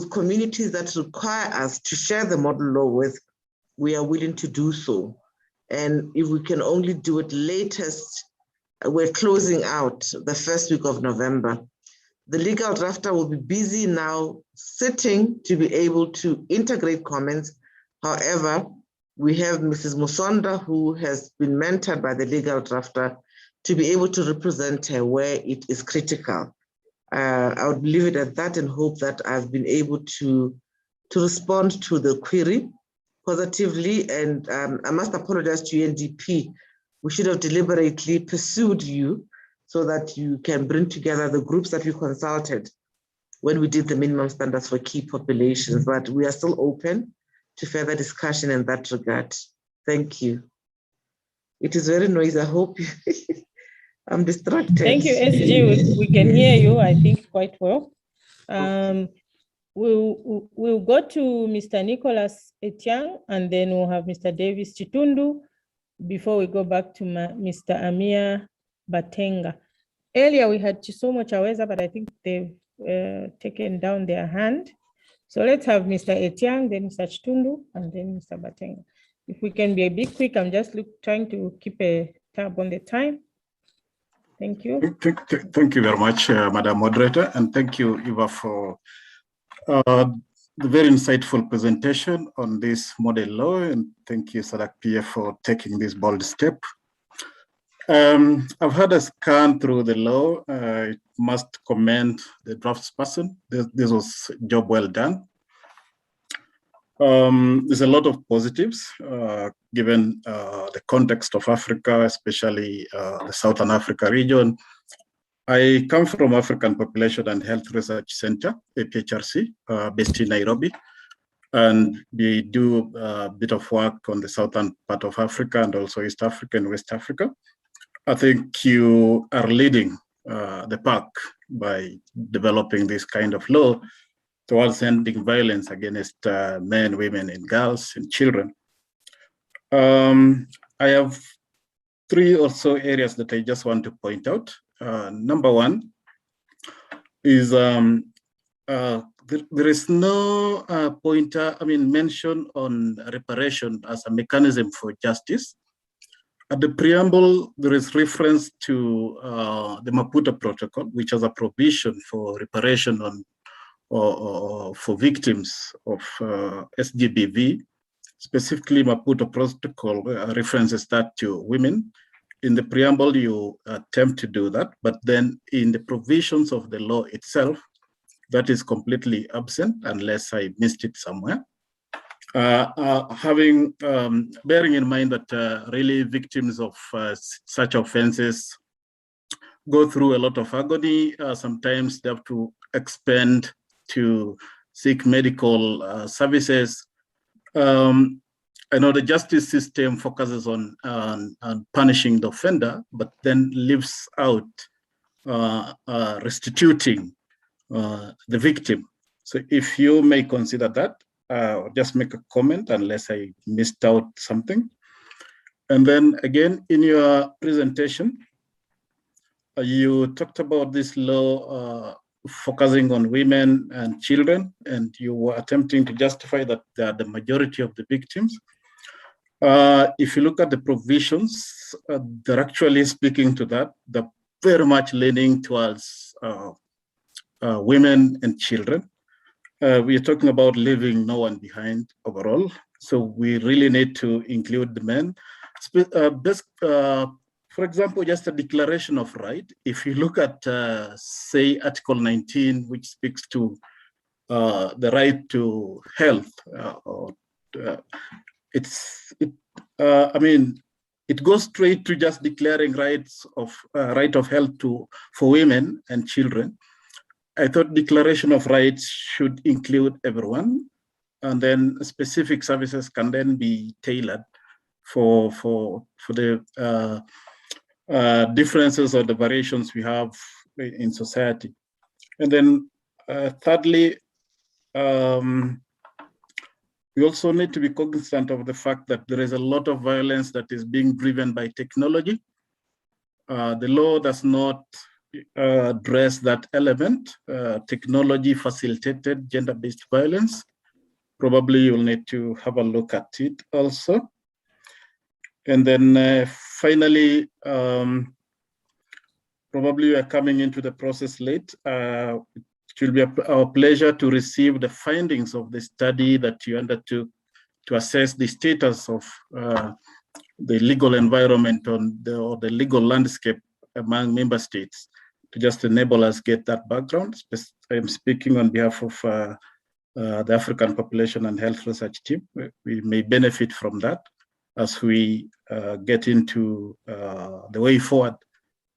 communities that require us to share the model law with, we are willing to do so. And if we can only do it latest, we're closing out the first week of November. The legal drafter will be busy now sitting to be able to integrate comments. However, we have Mrs. Musonda, who has been mentored by the legal drafter to be able to represent her where it is critical. I would leave it at that and hope that I've been able to respond to the query positively. And I must apologize to UNDP. We should have deliberately pursued you so that you can bring together the groups that we consulted when we did the minimum standards for key populations, but we are still open to further discussion in that regard. Thank you. It is very noisy. I hope I'm distracted. Thank you, SG. We can hear you, I think, quite well. We'll go to Mr. Nicholas Etiang, and then we'll have Mr. Davis Chitundu before we go back to Mr. Amir Batenga. Earlier, we had Chisomo Chaweza, but I think they've taken down their hand. So let's have Mr. Etiang, then Mr. Chitundu, and then Mr. Batenga. If we can be a bit quick, I'm just trying to keep a tab on the time. Thank you. Thank you very much, Madam Moderator, and thank you, Eva, for the very insightful presentation on this model law, and thank you, SADC-PF, for taking this bold step. I've had a scan through the law. I must commend the draftsperson. This was a job well done. There's a lot of positives given the context of Africa, especially the Southern Africa region. I come from African Population and Health Research Center, APHRC, based in Nairobi. And we do a bit of work on the southern part of Africa and also East Africa and West Africa. I think you are leading the pack by developing this kind of law towards ending violence against men, women, and girls and children. I have 3 or so areas that I just want to point out. Number one is there is no mention on reparation as a mechanism for justice. At the preamble, there is reference to the Maputo Protocol, which has a provision for reparation on or for victims of SGBV. Specifically, Maputo Protocol references that to women. In the preamble, you attempt to do that, but then in the provisions of the law itself, that is completely absent unless I missed it somewhere. Bearing in mind that really victims of such offenses go through a lot of agony. Sometimes they have to expend to seek medical services. I know the justice system focuses on punishing the offender, but then leaves out restituting the victim. So if you may consider that, just make a comment unless I missed out something. And then again, in your presentation, you talked about this law focusing on women and children, and you were attempting to justify that they are the majority of the victims. If you look at the provisions, they're actually speaking to that. They're very much leaning towards women and children. We are talking about leaving no one behind overall. So we really need to include the men. For example, just a declaration of right. If you look at, say, Article 19, which speaks to the right to health, it goes straight to just declaring right of health for women and children. I thought declaration of rights should include everyone, and then specific services can then be tailored for the differences or the variations we have in society. And then thirdly, we also need to be cognizant of the fact that there is a lot of violence that is being driven by technology. The law does not address that element. Technology facilitated gender-based violence. Probably you'll need to have a look at it also. And then finally, probably we are coming into the process late. It will be our pleasure to receive the findings of the study that you undertook to assess the status of the legal environment or the legal landscape among member states, to just enable us get that background. I'm speaking on behalf of the African Population and Health Research Team. We may benefit from that as we get into the way forward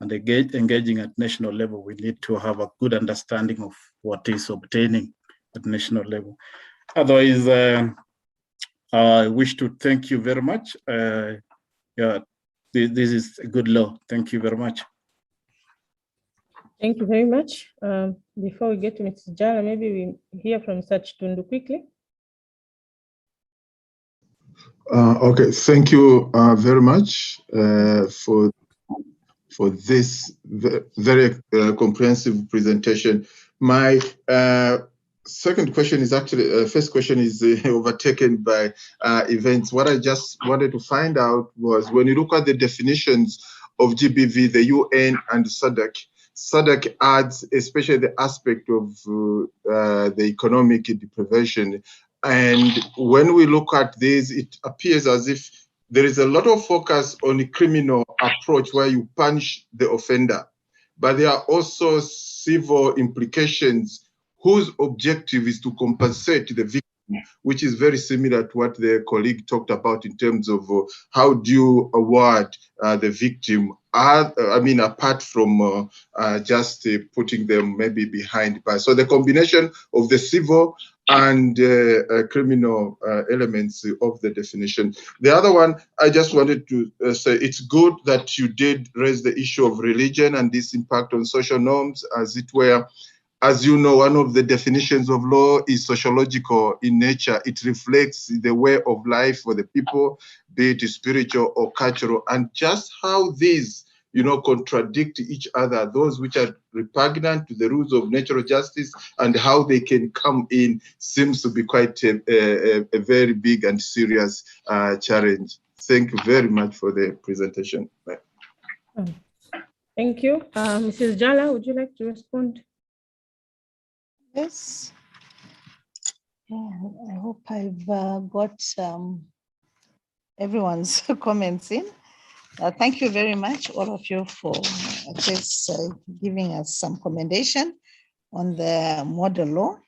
and engaging at national level. We need to have a good understanding of what is obtaining at national level. Otherwise, I wish to thank you very much. This is a good law. Thank you very much. Thank you very much. Before we get to Mrs. Jala, maybe we hear from Sach Tundu quickly. Okay, thank you very much for this very comprehensive presentation. My second question is actually, first question is overtaken by events. What I just wanted to find out was, when you look at the definitions of GBV, the UN and SADC, SADC adds especially the aspect of the economic deprivation. And when we look at this, it appears as if there is a lot of focus on the criminal approach where you punish the offender, but there are also civil implications whose objective is to compensate the victim which is very similar to what the colleague talked about in terms of how do you award the victim, apart from just putting them maybe behind bars. So the combination of the civil and criminal elements of the definition. The other one, I just wanted to say, it's good that you did raise the issue of religion and this impact on social norms, as it were. As you know, one of the definitions of law is sociological in nature. It reflects the way of life for the people, be it spiritual or cultural, and just how these, contradict each other, those which are repugnant to the rules of natural justice and how they can come in seems to be quite a very big and serious challenge. Thank you very much for the presentation. Thank you. Mrs. Jala, would you like to respond? Yes. Yeah, I hope I've got everyone's comments in. Thank you very much, all of you, for just giving us some commendation on the model law.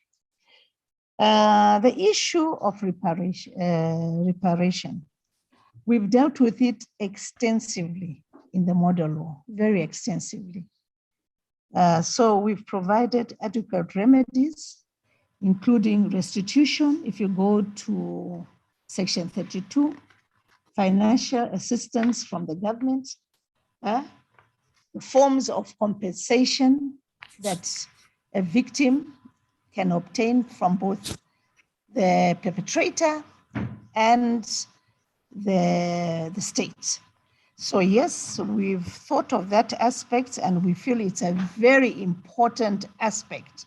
The issue of reparation, we've dealt with it extensively in the model law, very extensively. So we've provided adequate remedies, including restitution. If you go to section 32, financial assistance from the government, forms of compensation that a victim can obtain from both the perpetrator and the state. So yes, we've thought of that aspect and we feel it's a very important aspect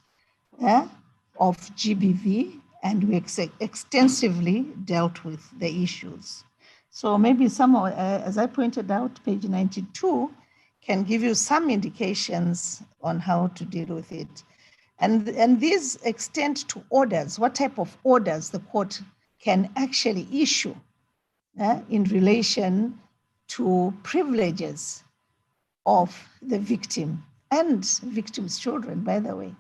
of GBV, and we extensively dealt with the issues. So maybe some, as I pointed out, page 92 can give you some indications on how to deal with it. And these extend to orders, what type of orders the court can actually issue in relation to privileges of the victim and victim's children, by the way.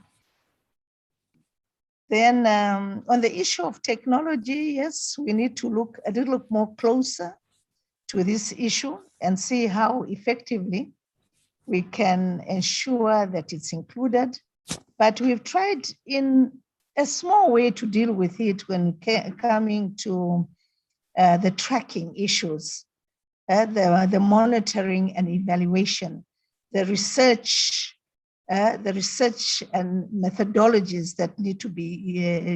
Then on the issue of technology, yes, we need to look a little more closer to this issue and see how effectively we can ensure that it's included. But we've tried in a small way to deal with it when coming to the tracking issues, the monitoring and evaluation, the research and methodologies that need to be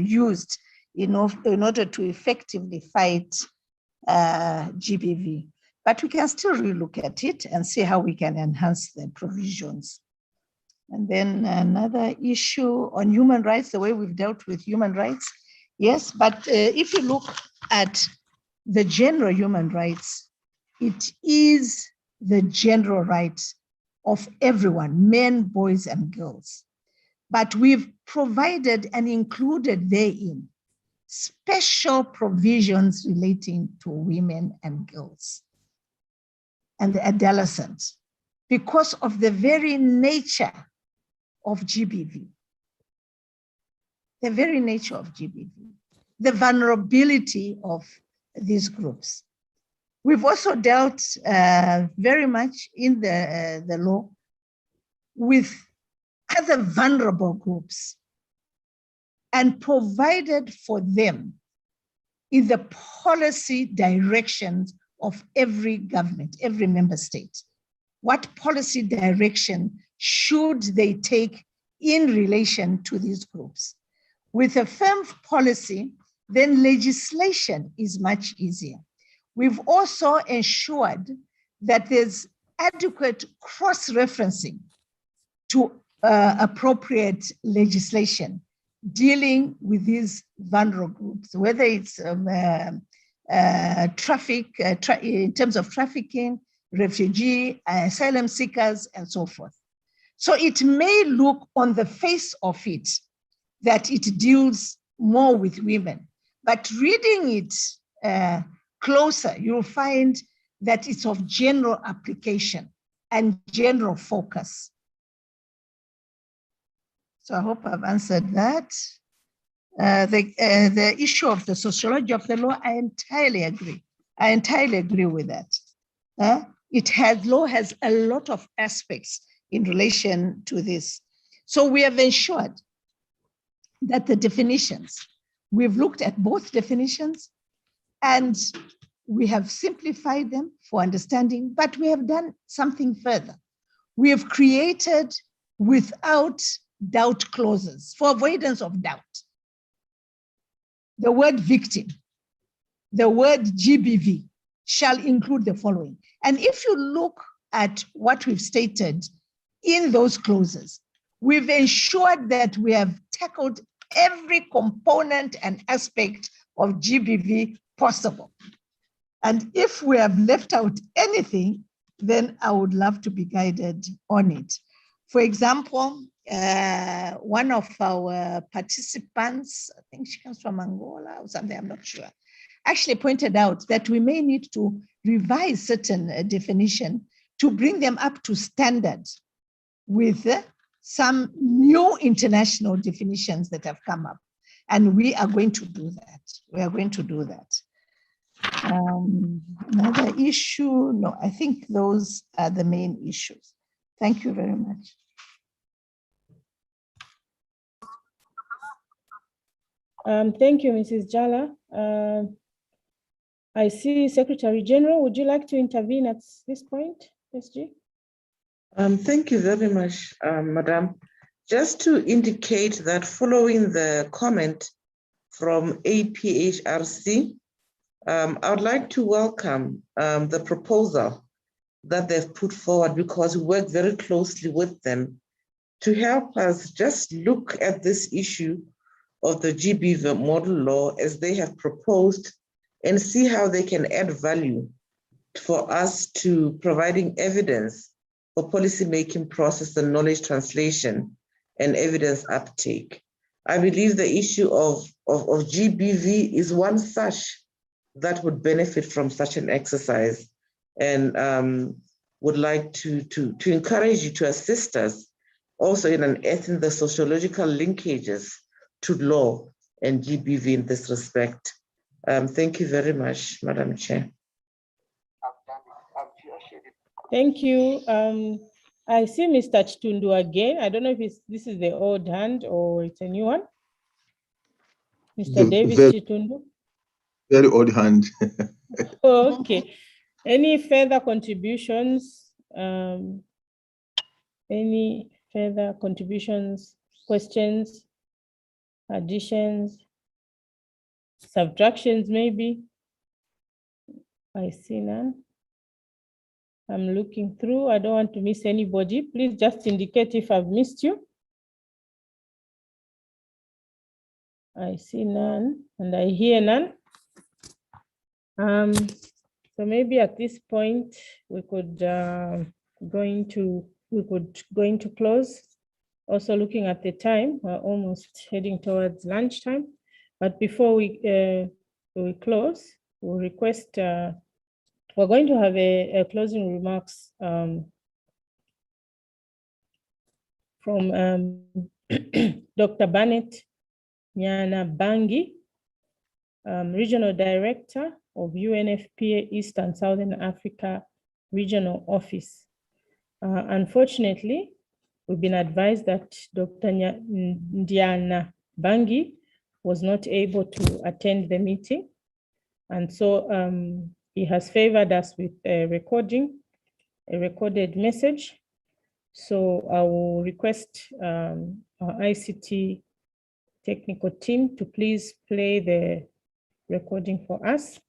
used in order to effectively fight GBV. But we can still relook at it and see how we can enhance the provisions. And then another issue on human rights, the way we've dealt with human rights. Yes, but if you look at the general human rights, it is the general rights of everyone, men, boys, and girls. But we've provided and included therein special provisions relating to women and girls and the adolescents because of the very nature of GBV. The very nature of GBV, the vulnerability of these groups. We've also dealt very much in the law with other vulnerable groups and provided for them in the policy directions of every government, every member state. What policy direction should they take in relation to these groups? With a firm policy, then legislation is much easier. We've also ensured that there's adequate cross-referencing to appropriate legislation dealing with these vulnerable groups, whether it's traffic, in terms of trafficking, refugee, asylum seekers, and so forth. So it may look on the face of it that it deals more with women, but reading it closer, you'll find that it's of general application and general focus. So I hope I've answered that. the issue of the sociology of the law, I entirely agree. I entirely agree with that. Law has a lot of aspects in relation to this. So we have ensured that the definitions, we've looked at both definitions and we have simplified them for understanding, but we have done something further. We have created without doubt clauses for avoidance of doubt. The word victim, the word GBV shall include the following. And if you look at what we've stated in those clauses, we've ensured that we have tackled every component and aspect of GBV possible. And if we have left out anything, then I would love to be guided on it. For example, one of our participants, I think she comes from Angola or something, I'm not sure, actually pointed out that we may need to revise certain definition to bring them up to standard with some new international definitions that have come up. And we are going to do that. We are going to do that. Another issue, no, I think those are the main issues. Thank you very much. Thank you, Mrs. Jala. I see Secretary General. Would you like to intervene at this point, SG? Thank you very much, Madam. Just to indicate that following the comment from APHRC, I would like to welcome the proposal that they've put forward, because we work very closely with them to help us just look at this issue of the GBV model law as they have proposed and see how they can add value for us to providing evidence for policymaking process and knowledge translation and evidence uptake. I believe the issue of GBV is one such that would benefit from such an exercise, and would like to encourage you to assist us also in unearthing the sociological linkages to law and GBV in this respect. Thank you very much, Madam Chair. Thank you. I see Mr. Chitundu again. I don't know if this is the old hand or it's a new one. Mr. Davis Chitundu. Very old hand. Okay. Any further contributions? Any further contributions, questions, additions, subtractions maybe? I see none. I'm looking through. I don't want to miss anybody. Please just indicate if I've missed you. I see none and I hear none. So maybe at this point we could go into close. Also looking at the time, we're almost heading towards lunchtime. But before we close, we'll request. We're going to have a closing remarks from Dr. Bennett Nyana Bangi, Regional Director of UNFPA East and Southern Africa Regional Office. Unfortunately, we've been advised that Dr. Nyana Bangi was not able to attend the meeting. And so he has favored us with a recorded message. So I will request our ICT technical team to please play the recording for us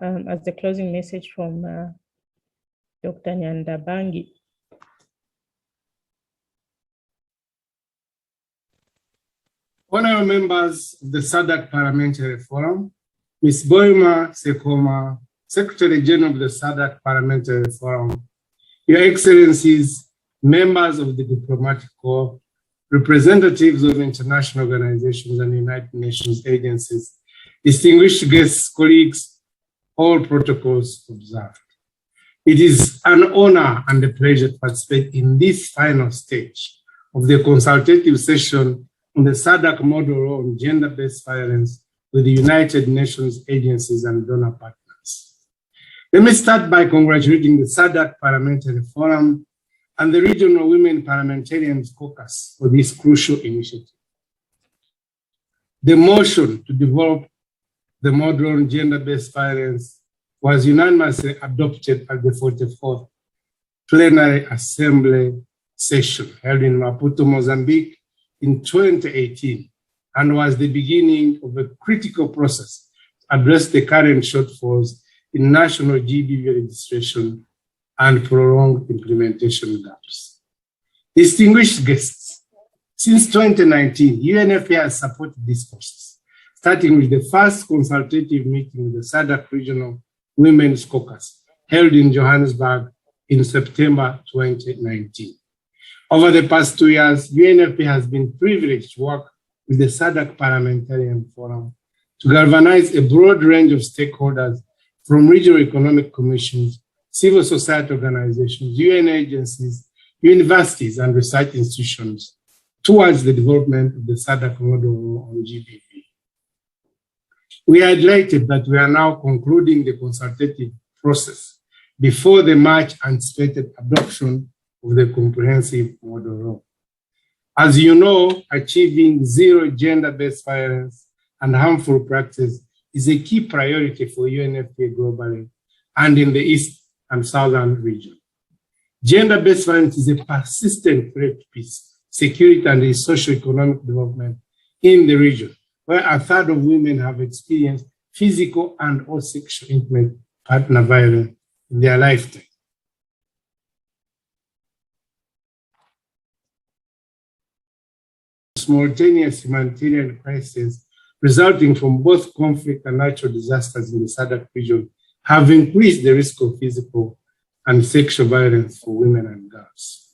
as the closing message from Dr. Nyana Bangi. Honorable members of the SADC Parliamentary Forum, Ms. Boima Sekoma, Secretary General of the SADC Parliamentary Forum, Your Excellencies, members of the Diplomatic Corps, representatives of international organizations and United Nations agencies, distinguished guests, colleagues, all protocols observed. It is an honor and a pleasure to participate in this final stage of the consultative session on the SADC model on gender-based violence with the United Nations agencies and donor partners. Let me start by congratulating the SADC Parliamentary Forum and the Regional Women Parliamentarians Caucus for this crucial initiative. The motion to develop the model on gender-based violence was unanimously adopted at the 44th Plenary Assembly session held in Maputo, Mozambique in 2018, and was the beginning of a critical process to address the current shortfalls in national GBV registration and prolonged implementation gaps. Distinguished guests, since 2019, UNFPA has supported this process, starting with the first consultative meeting with the SADC Regional Women's Caucus held in Johannesburg in September 2019. Over the past 2 years, UNFPA has been privileged to work with the SADC Parliamentarian Forum to galvanize a broad range of stakeholders from regional economic commissions, civil society organizations, UN agencies, universities, and research institutions towards the development of the SADC model on GBV. We are delighted that we are now concluding the consultative process before the much anticipated adoption of the comprehensive model. As you know, achieving zero gender-based violence and harmful practice is a key priority for UNFPA globally and in the East and Southern region. Gender-based violence is a persistent threat to peace, security, and socio-economic development in the region, where a third of women have experienced physical and or sexual intimate partner violence in their lifetime. Simultaneous humanitarian crises resulting from both conflict and natural disasters in the SADC region have increased the risk of physical and sexual violence for women and girls.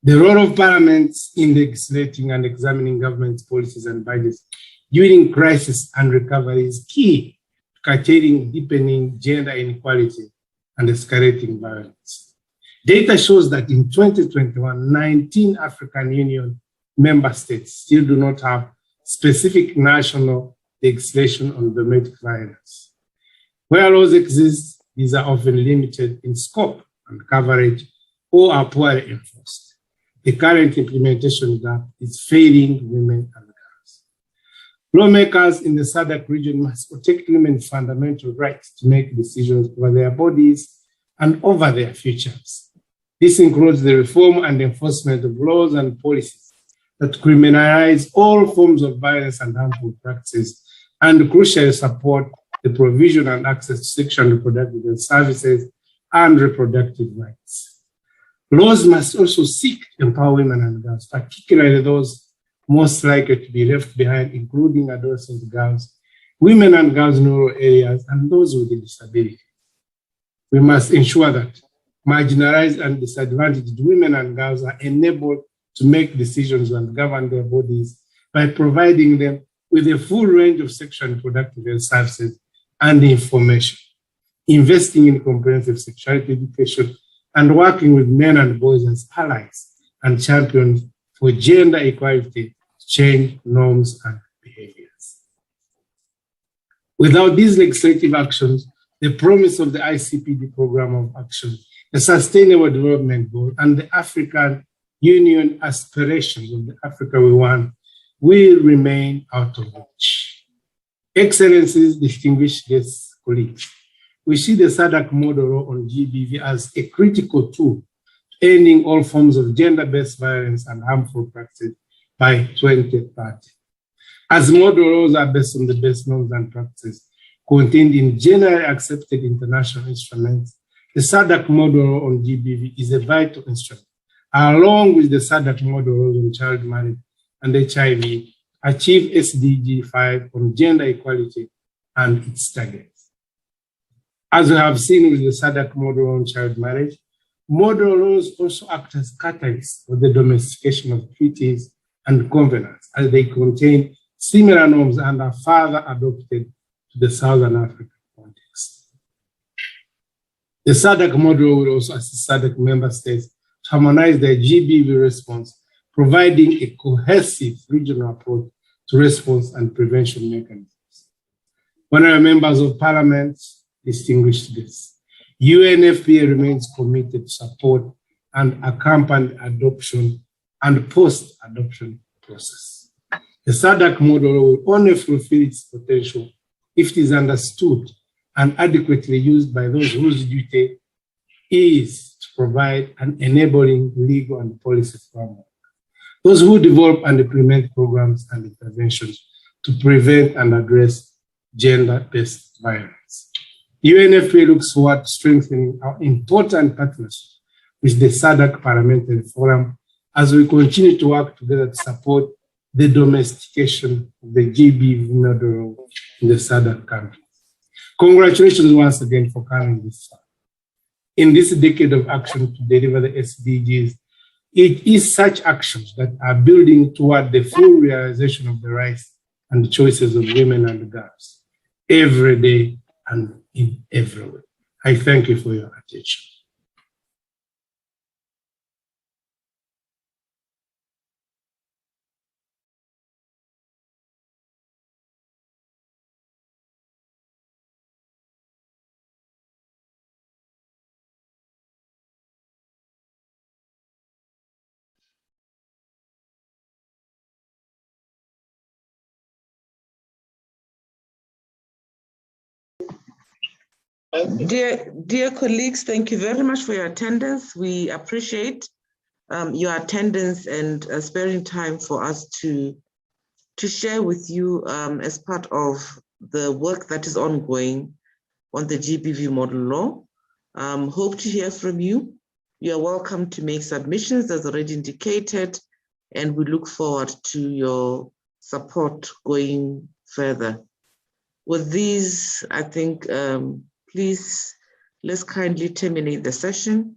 The role of parliaments in legislating and examining government's policies and budgets during crisis and recovery is key to curtailing deepening gender inequality and escalating violence. Data shows that in 2021, 19 African Union member states still do not have specific national legislation on domestic violence. Where laws exist, these are often limited in scope and coverage or are poorly enforced. The current implementation gap is failing women and girls. Lawmakers in the SADC region must protect women's fundamental rights to make decisions over their bodies and over their futures. This includes the reform and enforcement of laws and policies that criminalize all forms of violence and harmful practices, and crucially support the provision and access to sexual and reproductive services and reproductive rights. Laws must also seek to empower women and girls, particularly those most likely to be left behind, including adolescent girls, women and girls in rural areas, and those with disabilities. We must ensure that marginalized and disadvantaged women and girls are enabled to make decisions and govern their bodies by providing them with a full range of sexual and reproductive health services and information, investing in comprehensive sexuality education, and working with men and boys as allies and champions for gender equality to change norms and behaviors. Without these legislative actions, the promise of the ICPD program of action, the Sustainable Development Goal, and the African Union aspirations of the Africa we want will remain out of reach. Excellencies, distinguished guests, colleagues, we see the SADC model on GBV as a critical tool to ending all forms of gender-based violence and harmful practice by 2030. As models are based on the best norms and practices contained in generally accepted international instruments, the SADC model on GBV is a vital instrument, along with the SADC model on child marriage and HIV, achieve SDG 5 on gender equality and its targets. As we have seen with the SADC model on child marriage, model laws also act as catalysts for the domestication of treaties and covenants, as they contain similar norms and are further adopted to the Southern African context. The SADC model will also assist SADC member states to harmonize their GBV response providing a cohesive regional approach to response and prevention mechanisms. Honourable members of Parliament, distinguished guests, UNFPA remains committed to support and accompany adoption and post-adoption process. The SADC model will only fulfill its potential if it is understood and adequately used by those whose duty is to provide an enabling legal and policy framework. Those who develop and implement programs and interventions to prevent and address gender-based violence. UNFPA looks forward to strengthening our important partnership with the SADC Parliamentary Forum as we continue to work together to support the domestication of the GBV model in the SADC countries. Congratulations once again for coming this far. In this decade of action to deliver the SDGs, it is such actions that are building toward the full realization of the rights and the choices of women and girls every day and in every way. I thank you for your attention. Dear colleagues, thank you very much for your attendance. We appreciate your attendance and sparing time for us to share with you as part of the work that is ongoing on the GBV model law. Hope to hear from you. You are welcome to make submissions as already indicated, and we look forward to your support going further. With these, I think, please, let's kindly terminate the session.